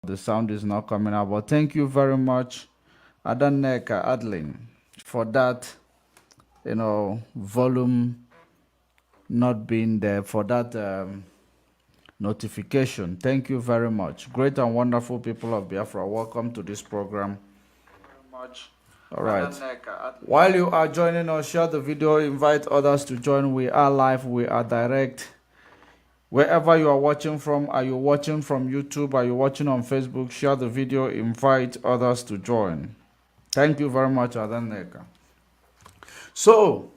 The sound is not coming out, but thank you very much, Adaneka Adlin, for that, volume not being there, for that notification. Thank you very much. Great and wonderful people of Biafra, welcome to this program. Very much. All right. While you are joining us, share the video, invite others to join. We are live, we are direct. Wherever you are watching from, are you watching from YouTube? Are you watching on Facebook? Share the video, invite others to join. Thank you very much, Adaneka. So,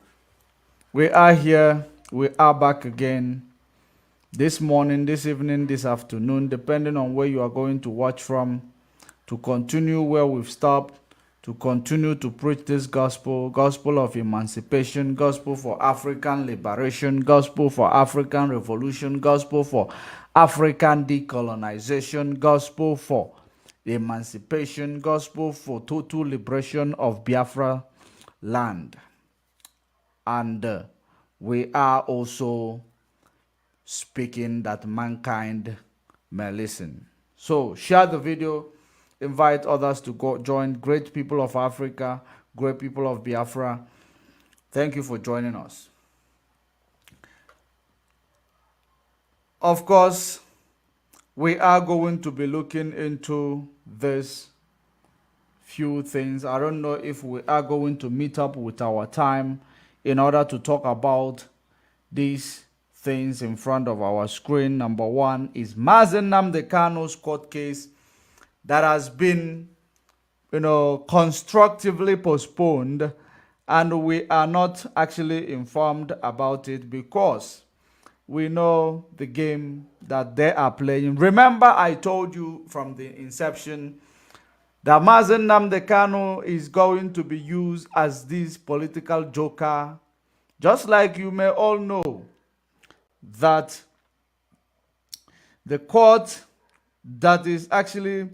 we are here, we are back again this morning, this evening, this afternoon, depending on where you are going to watch from, to continue where we've stopped, to continue to preach this gospel of emancipation, gospel for African liberation, gospel for African revolution, gospel for African decolonization, gospel for emancipation, gospel for total liberation of Biafra land. And we are also speaking that mankind may listen. So share the video, invite others to go join. Great people of Africa, great people of Biafra, thank you for joining us. Of course, we are going to be looking into this few things. I don't know if we are going to meet up with our time in order to talk about these things in front of our screen. Number one is Mazen Nnamdi Kanu's court case that has been, constructively postponed, and we are not actually informed about it because we know the game that they are playing. Remember, I told you from the inception that Mazen Nnamdi Kanu is going to be used as this political joker, just like you may all know that the court that is actually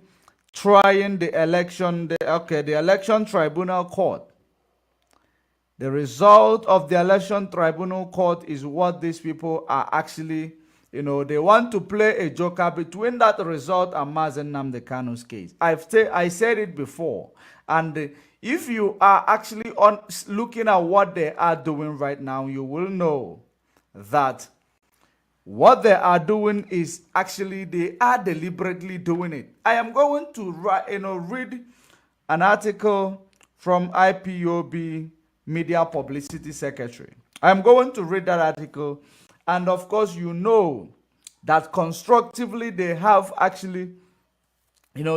trying the election, the election tribunal court. The result of the election tribunal court is what these people are actually, they want to play a joker between that result and Mazen Nnamdi Kanu's case. I said it before, and if you are actually looking at what they are doing right now, you will know that what they are doing is actually, they are deliberately doing it. I am going to read an article from IPOB Media Publicity Secretary. I am going to read that article, and of course, you know that constructively they have actually,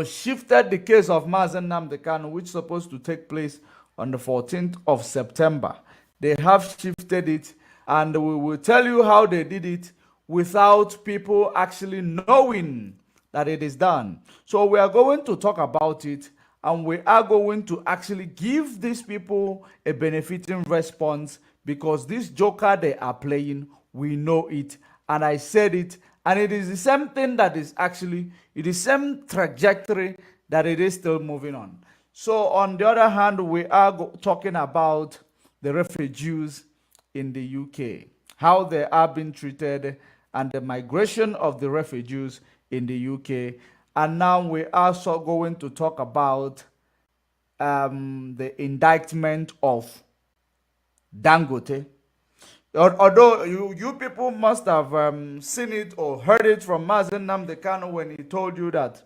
shifted the case of Mazen Nnamdi Kanu, which is supposed to take place on the 14th of September. They have shifted it, and we will tell you how they did it without people actually knowing that it is done. So we are going to talk about it, and we are going to actually give these people a benefiting response, because this joker they are playing, we know it, and I said it, and it is the same thing that is actually, it is the same trajectory that it is still moving on. So on the other hand, we are talking about the refugees in the UK, how they are being treated, and the migration of the refugees in the UK. And now we are also going to talk about the indictment of Dangote. Although you people must have seen it or heard it from Mazen Nnamdi Kanu when he told you that,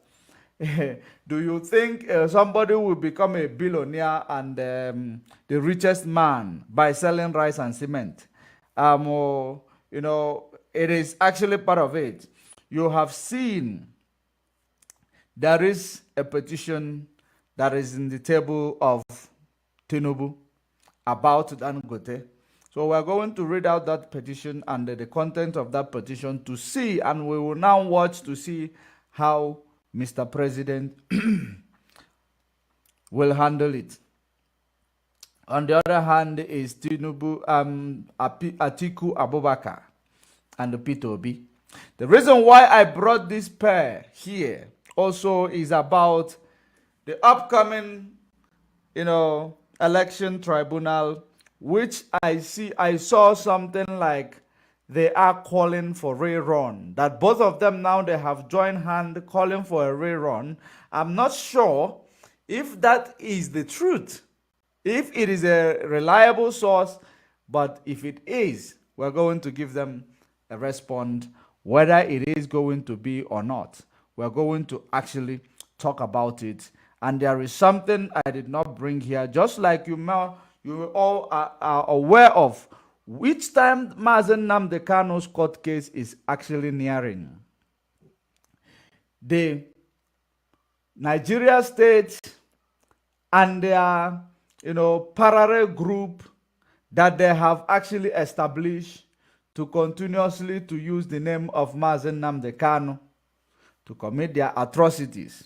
do you think somebody will become a billionaire and the richest man by selling rice and cement? It is actually part of it. You have seen there is a petition that is in the table of Tinubu about Dangote. So we are going to read out that petition and the content of that petition to see, and we will now watch to see how Mr. President will handle it. On the other hand is Tinubu, Atiku Abubakar, and Peter Obi. The reason why I brought this pair here also is about the upcoming, election tribunal, which I saw something like they are calling for rerun. That both of them now they have joined hand calling for a rerun. I'm not sure if that is the truth, if it is a reliable source, but if it is, we're going to give them a response whether it is going to be or not. We're going to actually talk about it. And there is something I did not bring here, just like you all are aware of, which time Mazen Nnamdi Kanu's court case is actually nearing. The Nigeria state and their parallel group that they have actually established to continuously to use the name of Mazen Nnamdi Kanu to commit their atrocities.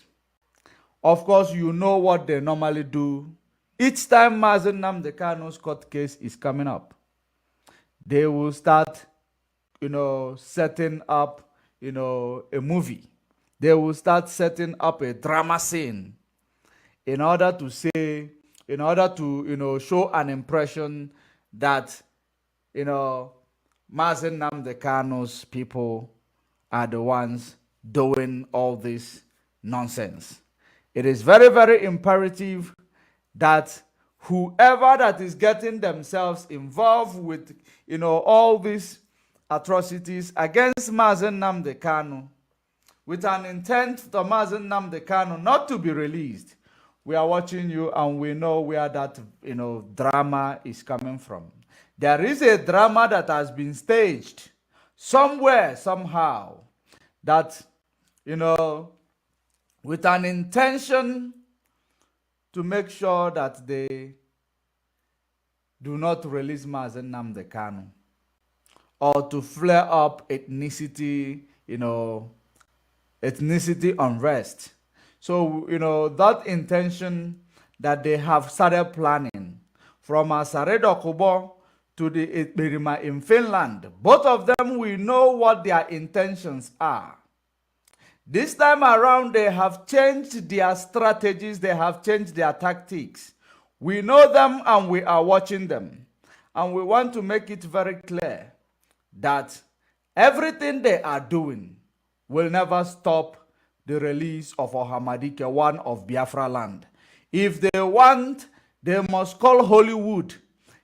Of course, you know what they normally do. Each time Mazen Nnamdi Kanu's court case is coming up, they will start, setting up, a movie. They will start setting up a drama scene in order to show an impression that, Mazen Nnamdi Kanu's people are the ones doing all this nonsense. It is very, very imperative that whoever that is getting themselves involved with, all these atrocities against Mazen Nnamdi Kanu, with an intent to Mazen Nnamdi Kanu not to be released, we are watching you and we know where that, drama is coming from. There is a drama that has been staged somewhere, somehow, that, with an intention to make sure that they do not release Mazen Nnamdi Kanu, or to flare up ethnicity unrest. So, that intention that they have started planning from Asaredo Kubo to the Ekperima in Finland, both of them, we know what their intentions are. This time around, they have changed their strategies, they have changed their tactics. We know them and we are watching them. And we want to make it very clear that everything they are doing will never stop the release of Ohamadike, one of Biafra land. If they want, they must call Hollywood.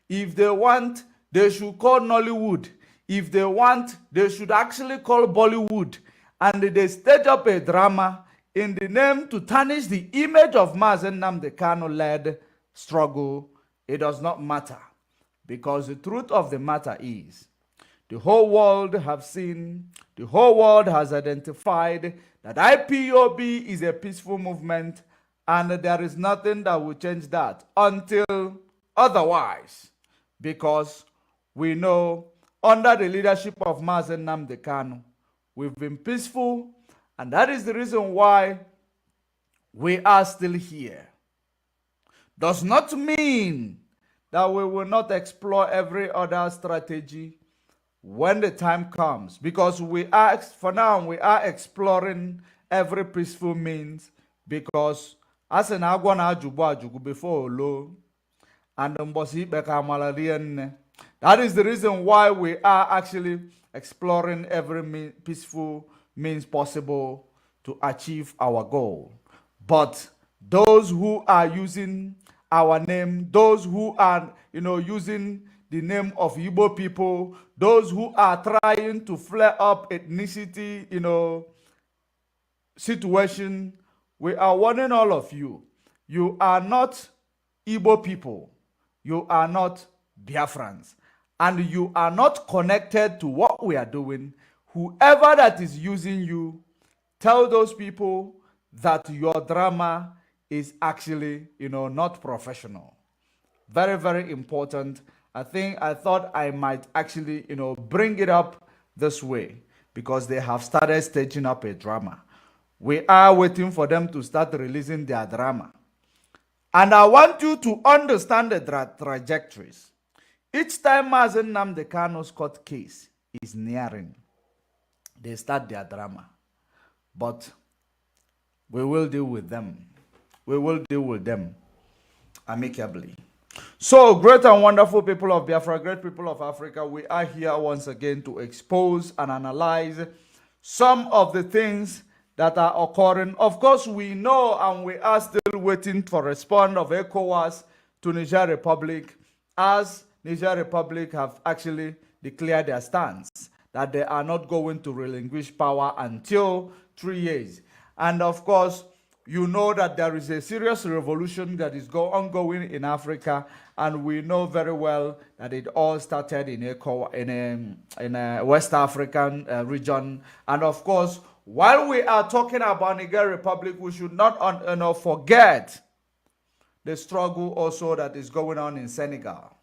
If they want, they should call Nollywood. If they want, they should actually call Bollywood. And they stage up a drama in the name to tarnish the image of Mazen Nnamdi Kanu-led struggle. It does not matter, because the truth of the matter is, the whole world have seen, the whole world has identified that IPOB is a peaceful movement, and there is nothing that will change that until otherwise, because we know under the leadership of Mazen Nnamdi Kanu, we've been peaceful, and that is the reason why we are still here. Does not mean that we will not explore every other strategy when the time comes, because for now we are exploring every peaceful means, because as an agwana ajubu before low and that is the reason why we are actually exploring every peaceful means possible to achieve our goal. But those who are using our name, those who are using the name of Igbo people, those who are trying to flare up ethnicity situation, we are warning all of you. You are not Igbo people. You are not Biafrans. And you are not connected to what we are doing. Whoever that is using you, tell those people that your drama is actually, not professional. Very, very important. I thought I might actually, bring it up this way, because they have started staging up a drama. We are waiting for them to start releasing their drama. And I want you to understand the trajectories. Each time Mazen Nnamdi Kanu's court case is nearing, they start their drama. But we will deal with them. We will deal with them amicably. So, great and wonderful people of Biafra, great people of Africa, we are here once again to expose and analyze some of the things that are occurring. Of course, we know and we are still waiting for response of ECOWAS to Niger Republic, as Niger Republic have actually declared their stance that they are not going to relinquish power until 3 years. And of course, you know that there is a serious revolution that is ongoing in Africa, and we know very well that it all started in a West African region. And of course, while we are talking about Niger Republic, we should not forget the struggle also that is going on in Senegal.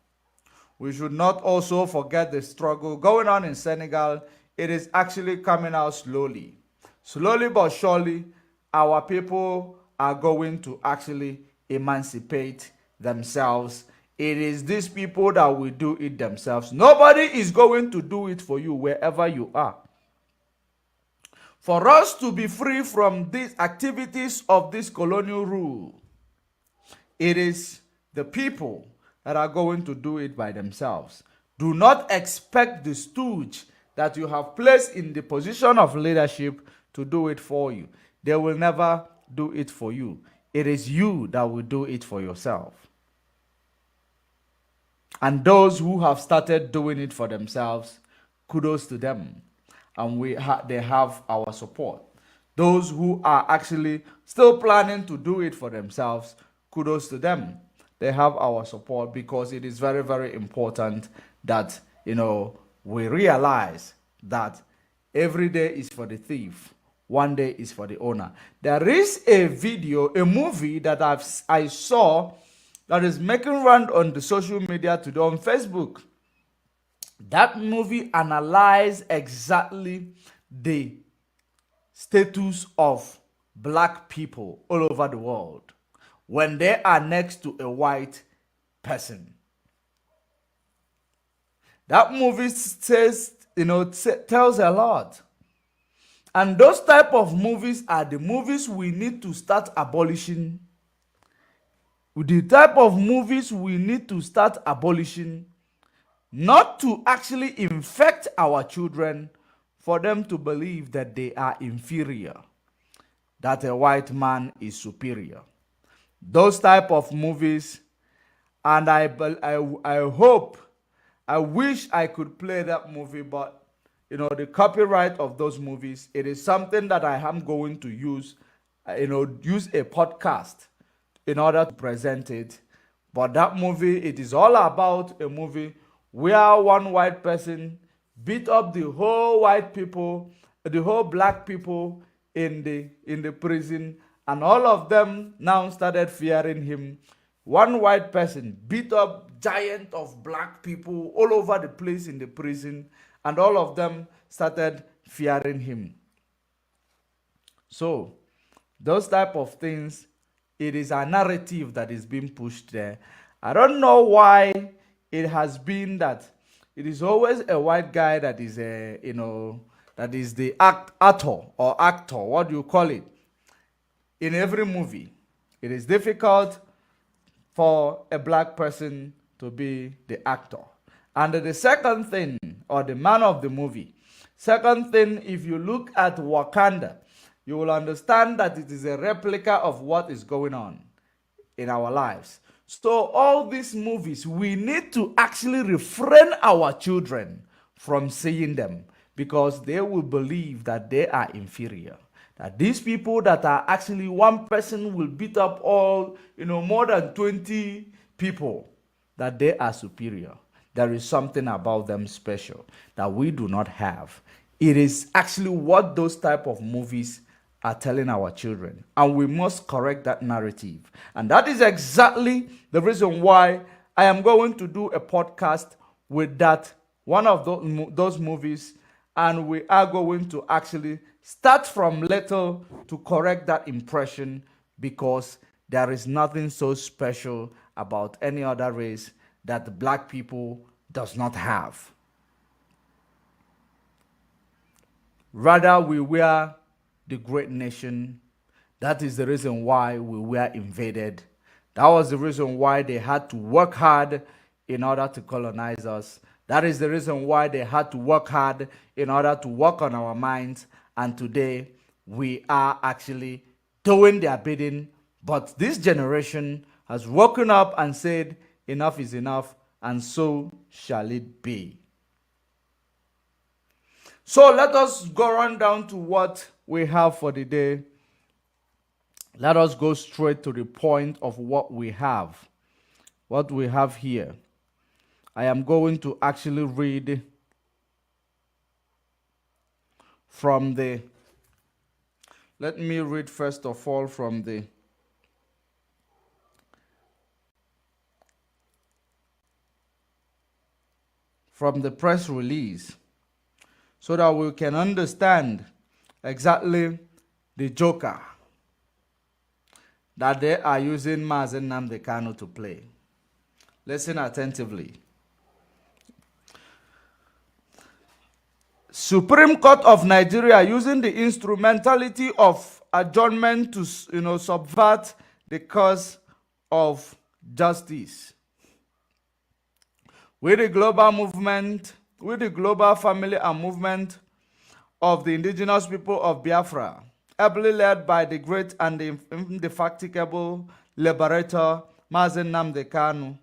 We should not also forget the struggle going on in Senegal. It is actually coming out slowly. Slowly but surely, our people are going to actually emancipate themselves. It is these people that will do it themselves. Nobody is going to do it for you wherever you are. For us to be free from these activities of this colonial rule, it is the people that are going to do it by themselves. Do not expect the stooge that you have placed in the position of leadership to do it for you. They will never do it for you. It is you that will do it for yourself. And those who have started doing it for themselves, kudos to them. And they have our support. Those who are actually still planning to do it for themselves, kudos to them. They have our support, because it is very, very important that, we realize that every day is for the thief. One day is for the owner. There is a video, a movie that I saw that is making round on the social media today on Facebook. That movie analyzed exactly the status of black people all over the world when they are next to a white person. That movie says, tells a lot. And those type of movies are the movies we need to start abolishing. The type of movies we need to start abolishing, not to actually infect our children for them to believe that they are inferior, that a white man is superior. Those type of movies, and I hope, I wish I could play that movie, but the copyright of those movies, it is something that I am going to use, use a podcast in order to present it. But that movie, it is all about a movie where one white person beat up the whole white people, the whole black people in the prison, and all of them now started fearing him. One white person beat up giant of black people all over the place in the prison, and all of them started fearing him. So, those type of things, it is a narrative that is being pushed there. I don't know why it has been that it is always a white guy that is that is the actor, what do you call it, in every movie. It is difficult for a black person to be the actor. And the second thing, or the man of the movie, second thing, if you look at Wakanda, you will understand that it is a replica of what is going on in our lives. So all these movies, we need to actually refrain our children from seeing them, because they will believe that they are inferior. That these people that are actually one person will beat up all, more than 20 people, that they are superior. There is something about them special that we do not have. It is actually what those type of movies are telling our children, and we must correct that narrative. And that is exactly the reason why I am going to do a podcast with that one of those movies, and we are going to actually start from little to correct that impression, because there is nothing so special about any other race that black people does not have. Rather, we were the great nation. That is the reason why we were invaded. That was the reason why they had to work hard in order to colonize us. That is the reason why they had to work hard in order to work on our minds. And today, we are actually doing their bidding. But this generation has woken up and said, enough is enough, and so shall it be. So let us go run down to what we have for the day. Let us go straight to the point of what we have. What we have here. I am going to actually read from the, let me read first of all from the press release, so that we can understand exactly the joker that they are using Mazen Nnamdi Kanu to play. Listen attentively. Supreme Court of Nigeria using the instrumentality of adjournment to subvert the cause of justice. With the global movement, with the global family and movement of the indigenous people of Biafra, ably led by the great and the indefatigable liberator Mazen Nnamdi Kanu,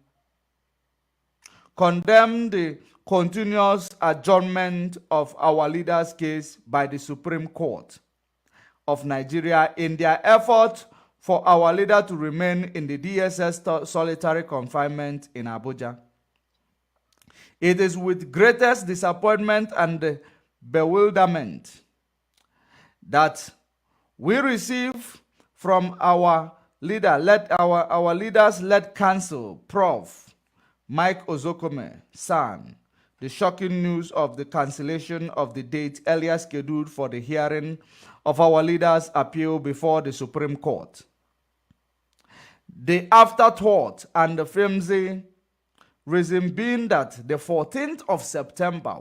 condemned the continuous adjournment of our leader's case by the Supreme Court of Nigeria in their effort for our leader to remain in the DSS solitary confinement in Abuja. It is with greatest disappointment and bewilderment that we receive from our leaders-led council, Prof. Mike Ozokome, San, the shocking news of the cancellation of the date earlier scheduled for the hearing of our leaders' appeal before the Supreme Court. The afterthought and the flimsy reason being that the 14th of September,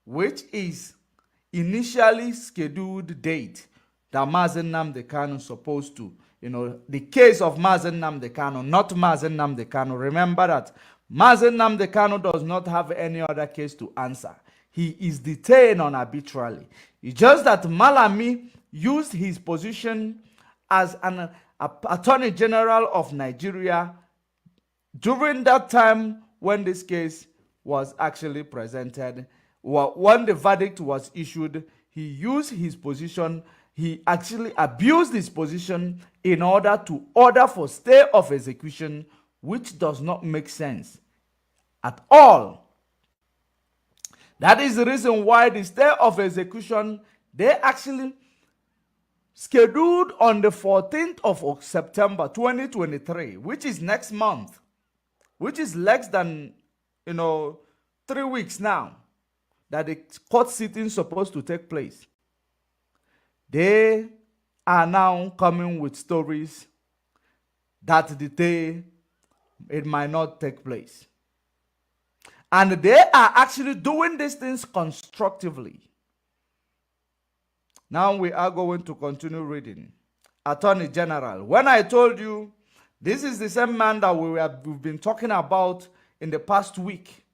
which is initially scheduled date that Mazen Nnamdi Kanu is supposed to, the case of Mazen Nnamdi Kanu, not Mazen Nnamdi Kanu. Remember that Mazen Nnamdi Kanu does not have any other case to answer. He is detained arbitrarily. It's just that Malami used his position as an Attorney General of Nigeria during that time when this case was actually presented. When the verdict was issued, he used his position. He actually abused his position in order to order for stay of execution, which does not make sense at all. That is the reason why the stay of execution, they actually scheduled on the 14th of September 2023, which is next month, which is less than 3 weeks now that the court sitting is supposed to take place. They are now coming with stories that the day it might not take place. And they are actually doing these things constructively. Now we are going to continue reading. Attorney General. When I told you, this is the same man that we've been talking about in the past week,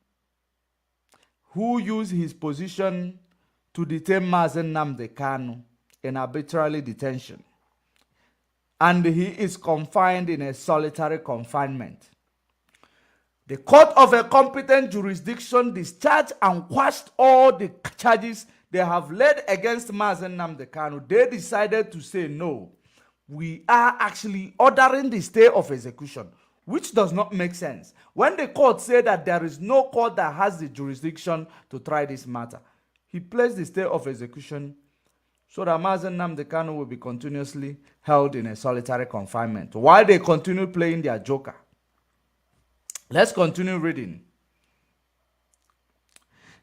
who used his position to detain Mazen Nnamdi Kanu in arbitrary detention. And he is confined in a solitary confinement. The court of a competent jurisdiction discharged and quashed all the charges they have laid against Mazen Nnamdi Kanu. They decided to say, no, we are actually ordering the stay of execution, which does not make sense. When the court said that there is no court that has the jurisdiction to try this matter, he placed the stay of execution so that Mazen Nnamdi Kanu will be continuously held in a solitary confinement while they continue playing their joker. Let's continue reading.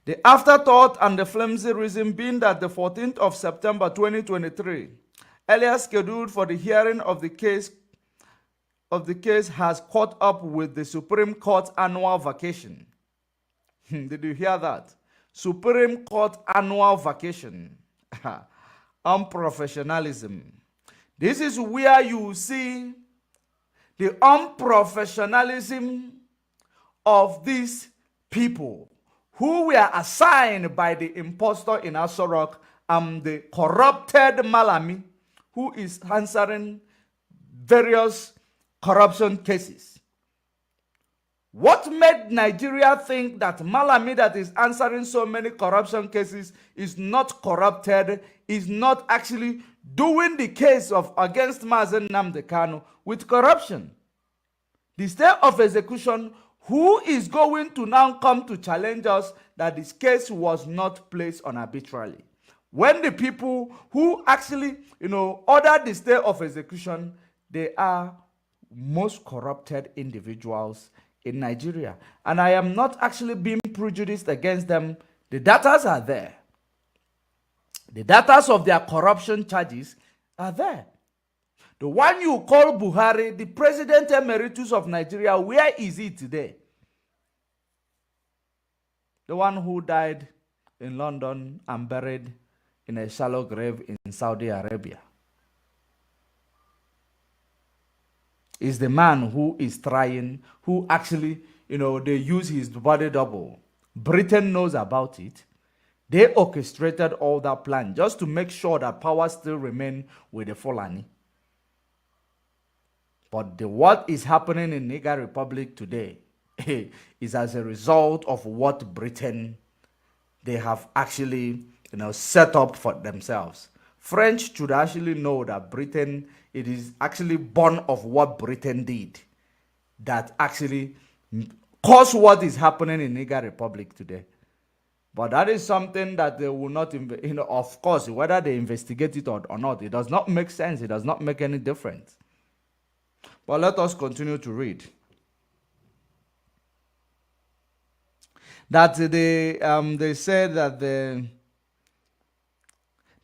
The afterthought and the flimsy reason being that the 14th of September 2023, earlier scheduled for the hearing of the case has caught up with the Supreme Court annual vacation. Did you hear that? Supreme Court annual vacation. Unprofessionalism. This is where you see the unprofessionalism of these people who were assigned by the impostor in Asorok and the corrupted Malami, who is answering various corruption cases. What made Nigeria think that Malami, that is answering so many corruption cases, is not corrupted, is not actually doing the case of against Mazen Nnamdi Kanu with corruption? The state of execution, who is going to now come to challenge us that this case was not placed on arbitrarily? When the people who actually, ordered the state of execution, they are most corrupted individuals in Nigeria. And I am not actually being prejudiced against them. The datas are there. The datas of their corruption charges are there. The one you call Buhari, the president emeritus of Nigeria, where is he today? The one who died in London and buried in a shallow grave in Saudi Arabia is the man who is trying, who actually, they use his body double. Britain knows about it. They orchestrated all that plan just to make sure that power still remain with the Fulani. But what is happening in Niger Republic today is as a result of what Britain, they have actually, set up for themselves. French should actually know that Britain, it is actually born of what Britain did that actually caused what is happening in Niger Republic today. But that is something that they will not, of course, whether they investigate it or not, it does not make sense. It does not make any difference. But let us continue to read. That they said that the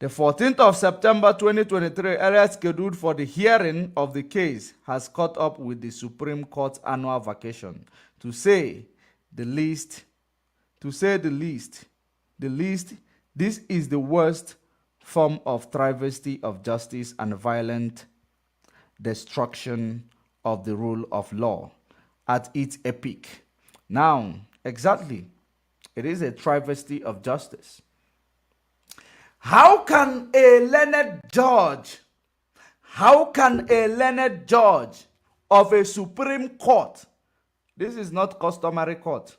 14th of September 2023, area scheduled for the hearing of the case has caught up with the Supreme Court's annual vacation. To say the least, this is the worst form of travesty of justice and violent destruction of the rule of law at its epic. Now, exactly, it is a travesty of justice. How can a learned judge of a Supreme Court, this is not customary court.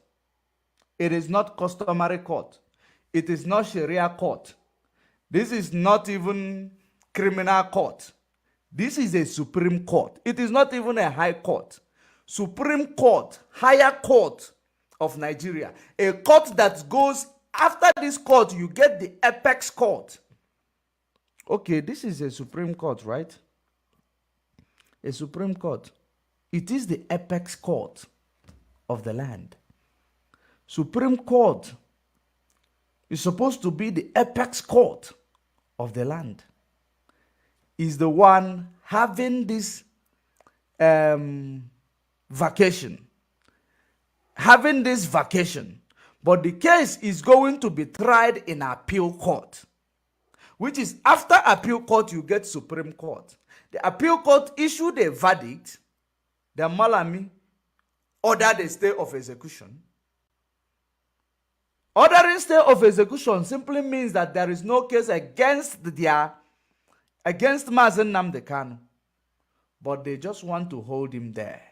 It is not customary court. It is not Sharia court. This is not even criminal court. This is a Supreme Court. It is not even a high court. Supreme Court, higher court of Nigeria. A court that goes, after this court, you get the apex court. Okay, this is a Supreme Court, right? A Supreme Court. It is the apex court of the land. Supreme Court is supposed to be the apex court of the land. Is the one having this vacation. Having this vacation. But the case is going to be tried in appeal court. Which is after appeal court, you get Supreme Court. The appeal court issued a verdict. The Malami ordered a stay of execution. Ordering stay of execution simply means that there is no case against Mazen Nnamdi Kanu. But they just want to hold him there.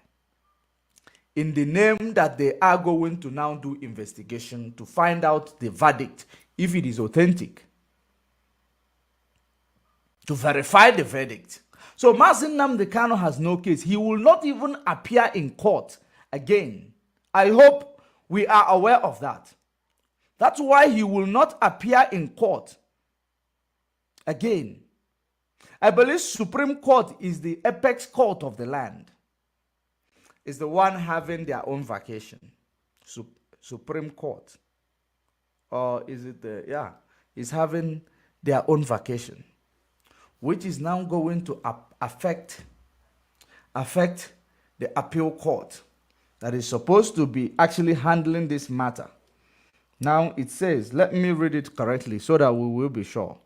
In the name that they are going to now do investigation to find out the verdict, if it is authentic. To verify the verdict. So Mazen Nnamdi Kanu has no case. He will not even appear in court again. I hope we are aware of that. That's why he will not appear in court again. I believe Supreme Court is the apex court of the land. It's the one having their own vacation. Supreme Court. Or is it is having their own vacation. Which is now going to affect the appeal court that is supposed to be actually handling this matter. Now it says, let me read it correctly so that we will be sure.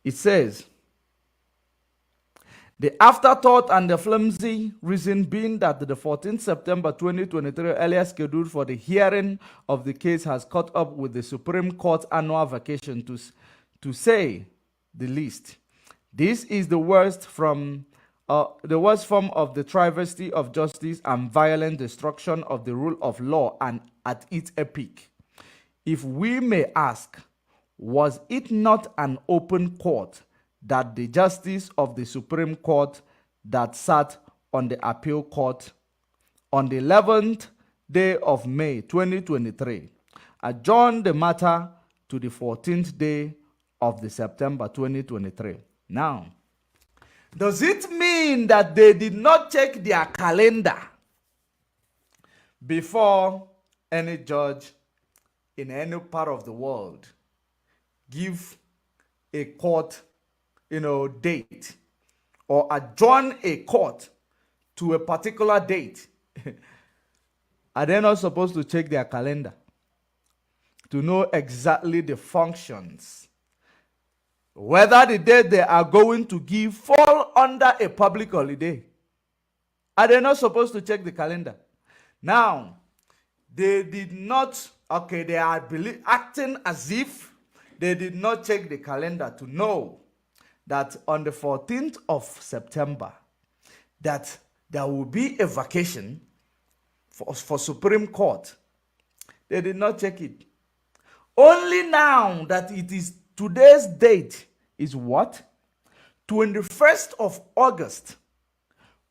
It says, the afterthought and the flimsy reason being that the 14th September 2023 earlier scheduled for the hearing of the case has caught up with the Supreme Court annual vacation to say the least. This is the worst form of the travesty of justice and violent destruction of the rule of law, and at its epic. If we may ask, was it not an open court that the justice of the Supreme Court that sat on the appeal court on the 11th day of May 2023 adjourned the matter to the 14th day of the September 2023? Now, does it mean that they did not check their calendar before any judge in any part of the world give a court, date, or adjourn a court to a particular date? Are they not supposed to check their calendar to know exactly the functions, whether the date they are going to give fall under a public holiday? Are they not supposed to check the calendar? Now, they did not, they are acting as if they did not check the calendar to know that on the 14th of September, that there will be a vacation for Supreme Court. They did not check it. Only now that it is today's date is what? 21st of August.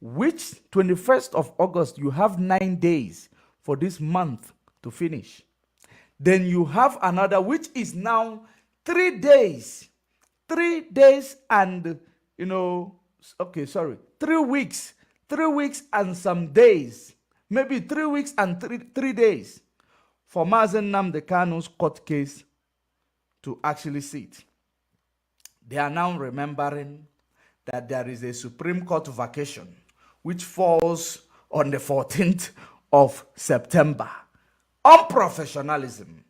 Which 21st of August, you have 9 days for this month to finish. Then you have another, which is now 3 days. 3 days and, 3 weeks. 3 weeks and some days. Maybe 3 weeks and three days for Mazen Nnamdi Kanu's court case to actually sit. They are now remembering that there is a Supreme Court vacation which falls on the 14th of September. Unprofessionalism.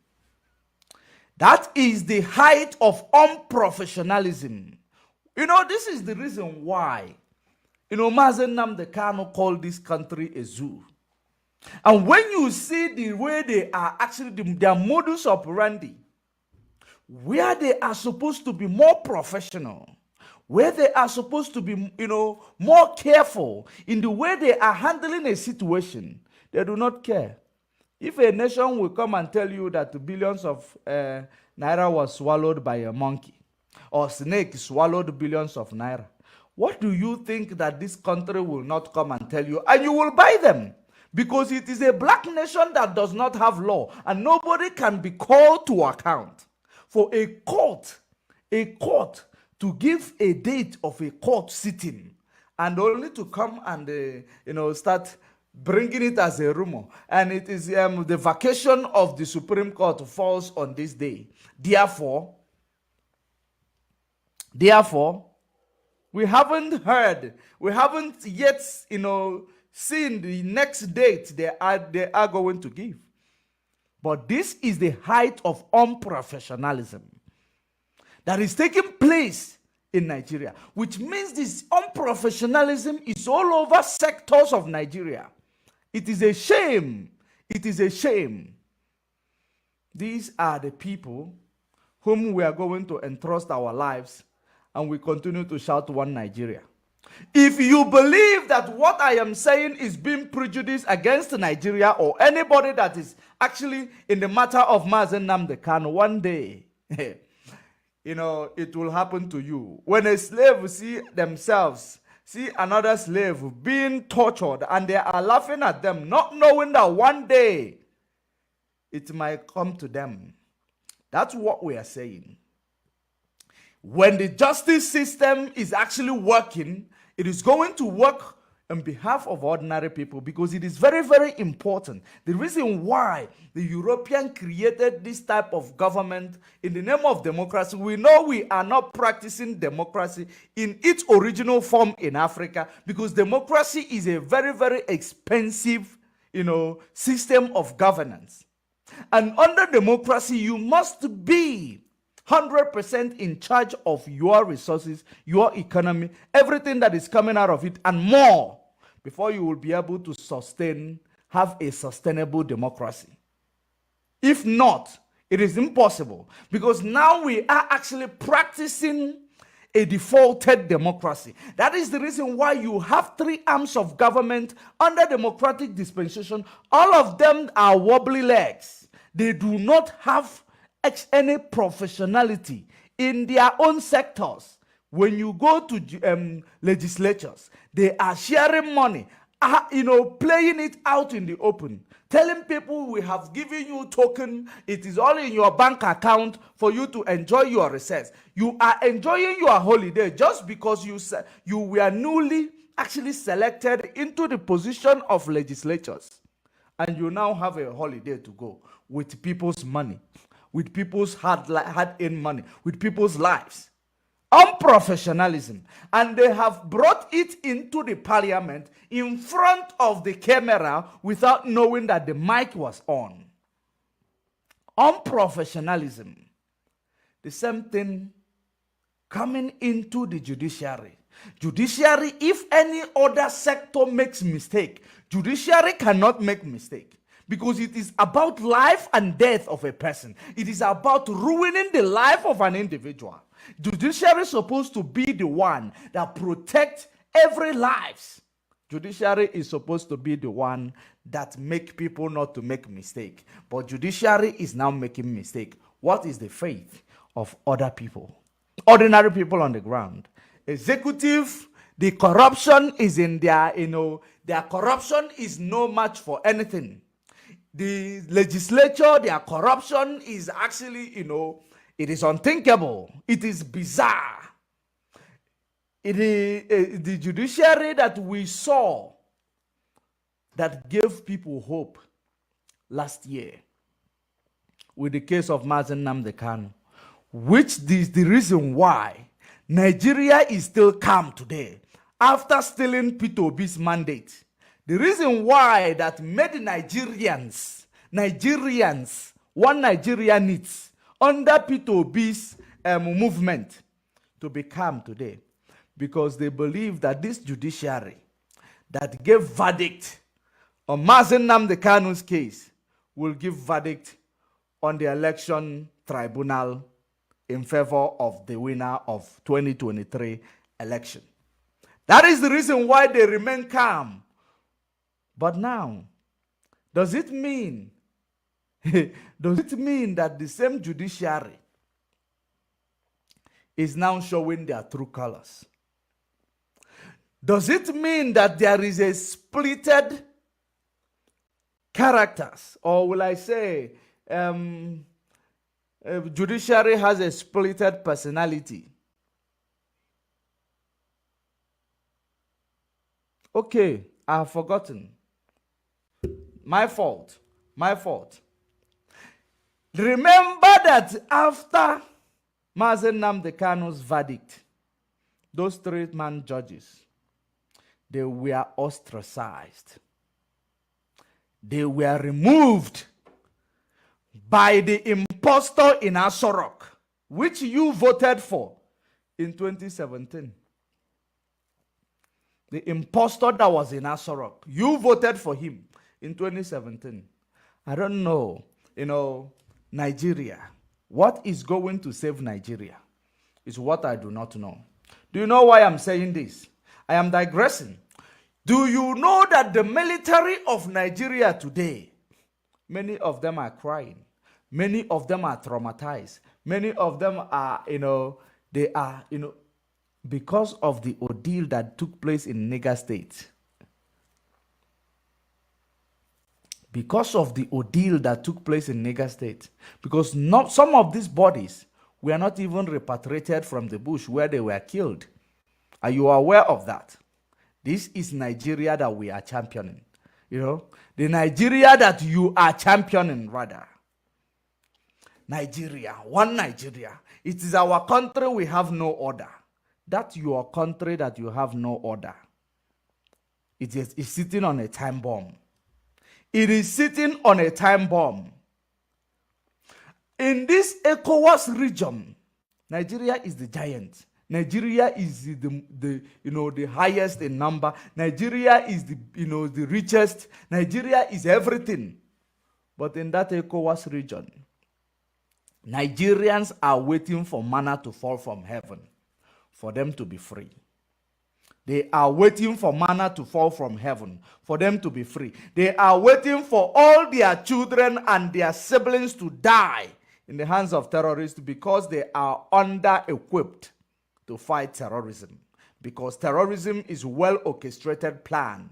That is the height of unprofessionalism. This is the reason why, Mazen Nnamdi Kanu called this country a zoo. And when you see the way they are actually, their modus operandi, where they are supposed to be more professional, where they are supposed to be, more careful in the way they are handling a situation, they do not care. If a nation will come and tell you that billions of naira was swallowed by a monkey, or snake swallowed billions of naira, what do you think that this country will not come and tell you? And you will buy them. Because it is a black nation that does not have law, and nobody can be called to account. For a court to give a date of a court sitting, and only to come and start bringing it as a rumor, and it is the vacation of the Supreme Court falls on this day. Therefore, we haven't yet seen the next date they are going to give. But this is the height of unprofessionalism that is taking place in Nigeria, which means this unprofessionalism is all over sectors of Nigeria. It is a shame. It is a shame. These are the people whom we are going to entrust our lives, and we continue to shout one Nigeria. If you believe that what I am saying is being prejudiced against Nigeria or anybody that is actually in the matter of Mazen Nnamdi Kanu, one day, it will happen to you. When a slave see another slave being tortured, and they are laughing at them, not knowing that one day it might come to them. That's what we are saying. When the justice system is actually working, it is going to work on behalf of ordinary people, because it is very, very important. The reason why the European created this type of government in the name of democracy, we know we are not practicing democracy in its original form in Africa, because democracy is a very, very expensive, system of governance. And under democracy, you must be 100% in charge of your resources, your economy, everything that is coming out of it, and more, before you will be able to have a sustainable democracy. If not, it is impossible, because now we are actually practicing a defaulted democracy. That is the reason why you have 3 arms of government under democratic dispensation. All of them are wobbly legs. They do not have any professionality in their own sectors. When you go to legislatures, they are sharing money, playing it out in the open, telling people, we have given you token, it is all in your bank account for you to enjoy your recess. You are enjoying your holiday just because you were newly actually selected into the position of legislators, and you now have a holiday to go with people's money, with people's hard-earned money, with people's lives. Unprofessionalism. And they have brought it into the parliament in front of the camera without knowing that the mic was on. Unprofessionalism. The same thing coming into the judiciary. Judiciary, if any other sector makes mistake, judiciary cannot make mistake, because it is about life and death of a person. It is about ruining the life of an individual. Judiciary is supposed to be the one that protects every life. Judiciary is supposed to be the one that make people not to make mistake. But judiciary is now making mistake. What is the faith of other people? Ordinary people on the ground. Executive, the corruption is in their corruption is no match for anything. The legislature, their corruption is actually, it is unthinkable. It is bizarre. It is the judiciary that we saw that gave people hope last year with the case of Mazen Nnamdi Kanu, which is the reason why Nigeria is still calm today after stealing Peter Obi's mandate. The reason why that made Nigerians, one Nigeria needs, under Peter Obi's movement to be calm today, because they believe that this judiciary that gave verdict on Mazen Nnamdi Kanu's case will give verdict on the election tribunal in favor of the winner of 2023 election. That is the reason why they remain calm. But now, does it mean that the same judiciary is now showing their true colors? Does it mean that there is a splitted characters, or will I say judiciary has a splitted personality? Okay, I have forgotten. My fault. Remember that after Mazen Nnamdi Kanu's verdict, those 3-man judges, they were ostracized. They were removed by the impostor in Asorok, which you voted for in 2017. The impostor that was in Asorok, you voted for him in 2017. I don't know, Nigeria. What is going to save Nigeria is what I do not know. Do you know why I'm saying this? I am digressing. Do you know that the military of Nigeria today, many of them are crying. Many of them are traumatized. Many of them are, they are, because of the ordeal that took place in Niger State. Because of the ordeal that took place in Niger State. Because some of these bodies were not even repatriated from the bush where they were killed. Are you aware of that? This is Nigeria that we are championing. The Nigeria that you are championing, rather. Nigeria, one Nigeria. It is our country, we have no order. That's your country that you have no order. It's sitting on a time bomb. It is sitting on a time bomb. In this ECOWAS region, Nigeria is the giant. Nigeria is the highest in number. Nigeria is the richest. Nigeria is everything. But in that ECOWAS region, Nigerians are waiting for manna to fall from heaven for them to be free. They are waiting for manna to fall from heaven for them to be free. They are waiting for all their children and their siblings to die in the hands of terrorists because they are under-equipped to fight terrorism. Because terrorism is well-orchestrated plan.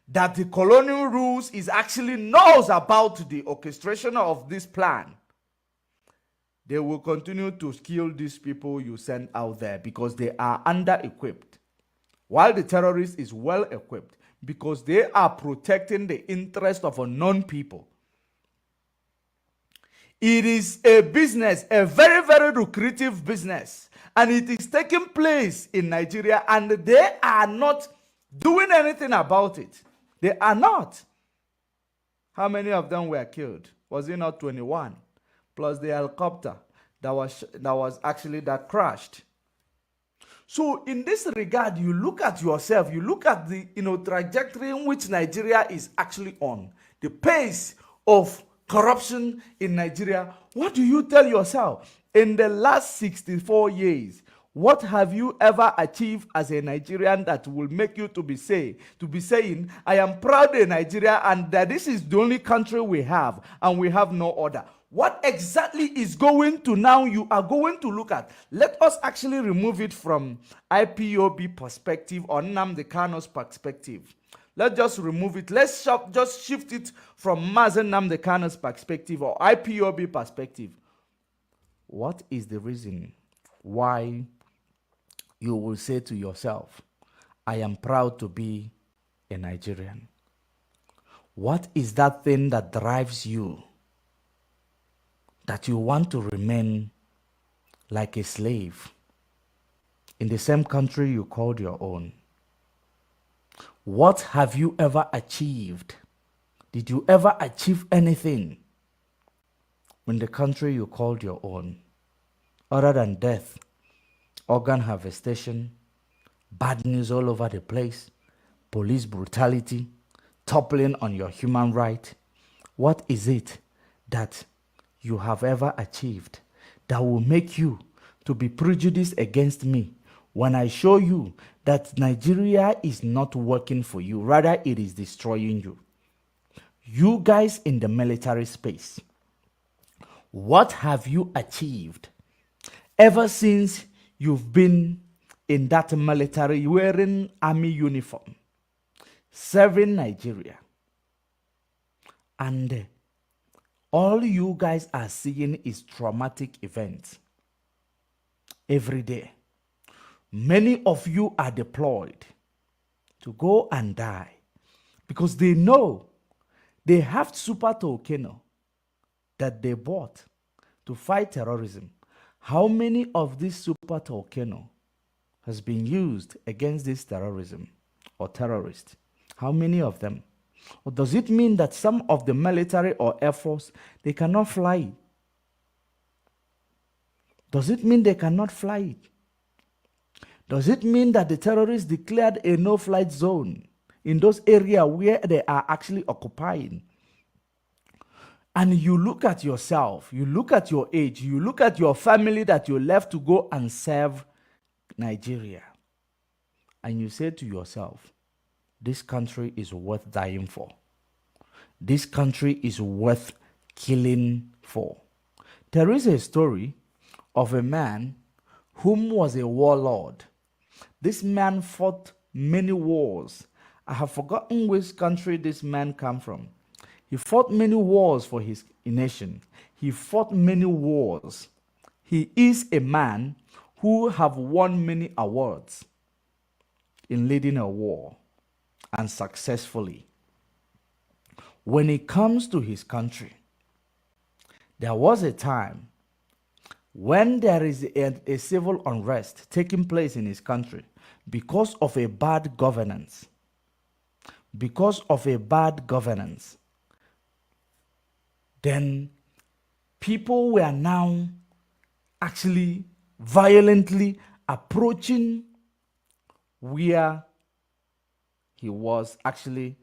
That the colonial rules is actually knows about the orchestration of this plan. They will continue to kill these people you send out there because they are under-equipped. While the terrorist is well-equipped because they are protecting the interest of unknown people. It is a business, a very, very lucrative business. And it is taking place in Nigeria and they are not doing anything about it. They are not. How many of them were killed? Was it not 21? Plus the helicopter that crashed. So in this regard, you look at yourself, you look at the trajectory in which Nigeria is actually on, the pace of corruption in Nigeria. What do you tell yourself? In the last 64 years, what have you ever achieved as a Nigerian that will make you to be saying, I am proud of Nigeria and that this is the only country we have and we have no other? What exactly is going to now you are going to look at? Let us actually remove it from IPOB perspective or Nnamdi Kanu's perspective. Let's just remove it. Let's just shift it from Mazen Nnamdi Kanu's perspective or IPOB perspective. What is the reason why you will say to yourself, I am proud to be a Nigerian? What is that thing that drives you that you want to remain like a slave in the same country you called your own? What have you ever achieved? Did you ever achieve anything in the country you called your own, other than death, organ harvestation, bad news all over the place, police brutality, toppling on your human right? What is it that you have ever achieved that will make you to be prejudiced against me when I show you that Nigeria is not working for you, rather it is destroying you? You guys in the military space, what have you achieved ever since you've been in that military wearing army uniform, serving Nigeria? And all you guys are seeing is traumatic events every day. Many of you are deployed to go and die because they know they have super volcano that they bought to fight terrorism. How many of this super volcano has been used against this terrorism or terrorists? How many of them? Or does it mean that some of the military or air force, they cannot fly it? Does it mean they cannot fly it? Does it mean that the terrorists declared a no-flight zone in those areas where they are actually occupying? And you look at yourself, you look at your age, you look at your family that you left to go and serve Nigeria. And you say to yourself, this country is worth dying for. This country is worth killing for. There is a story of a man whom was a warlord. This man fought many wars. I have forgotten which country this man came from. He fought many wars for his nation. He fought many wars. He is a man who have won many awards in leading a war and successfully. When it comes to his country, there was a time when there is a civil unrest taking place in his country because of a bad governance. Because of a bad governance, then people were now actually violently approaching where he was actually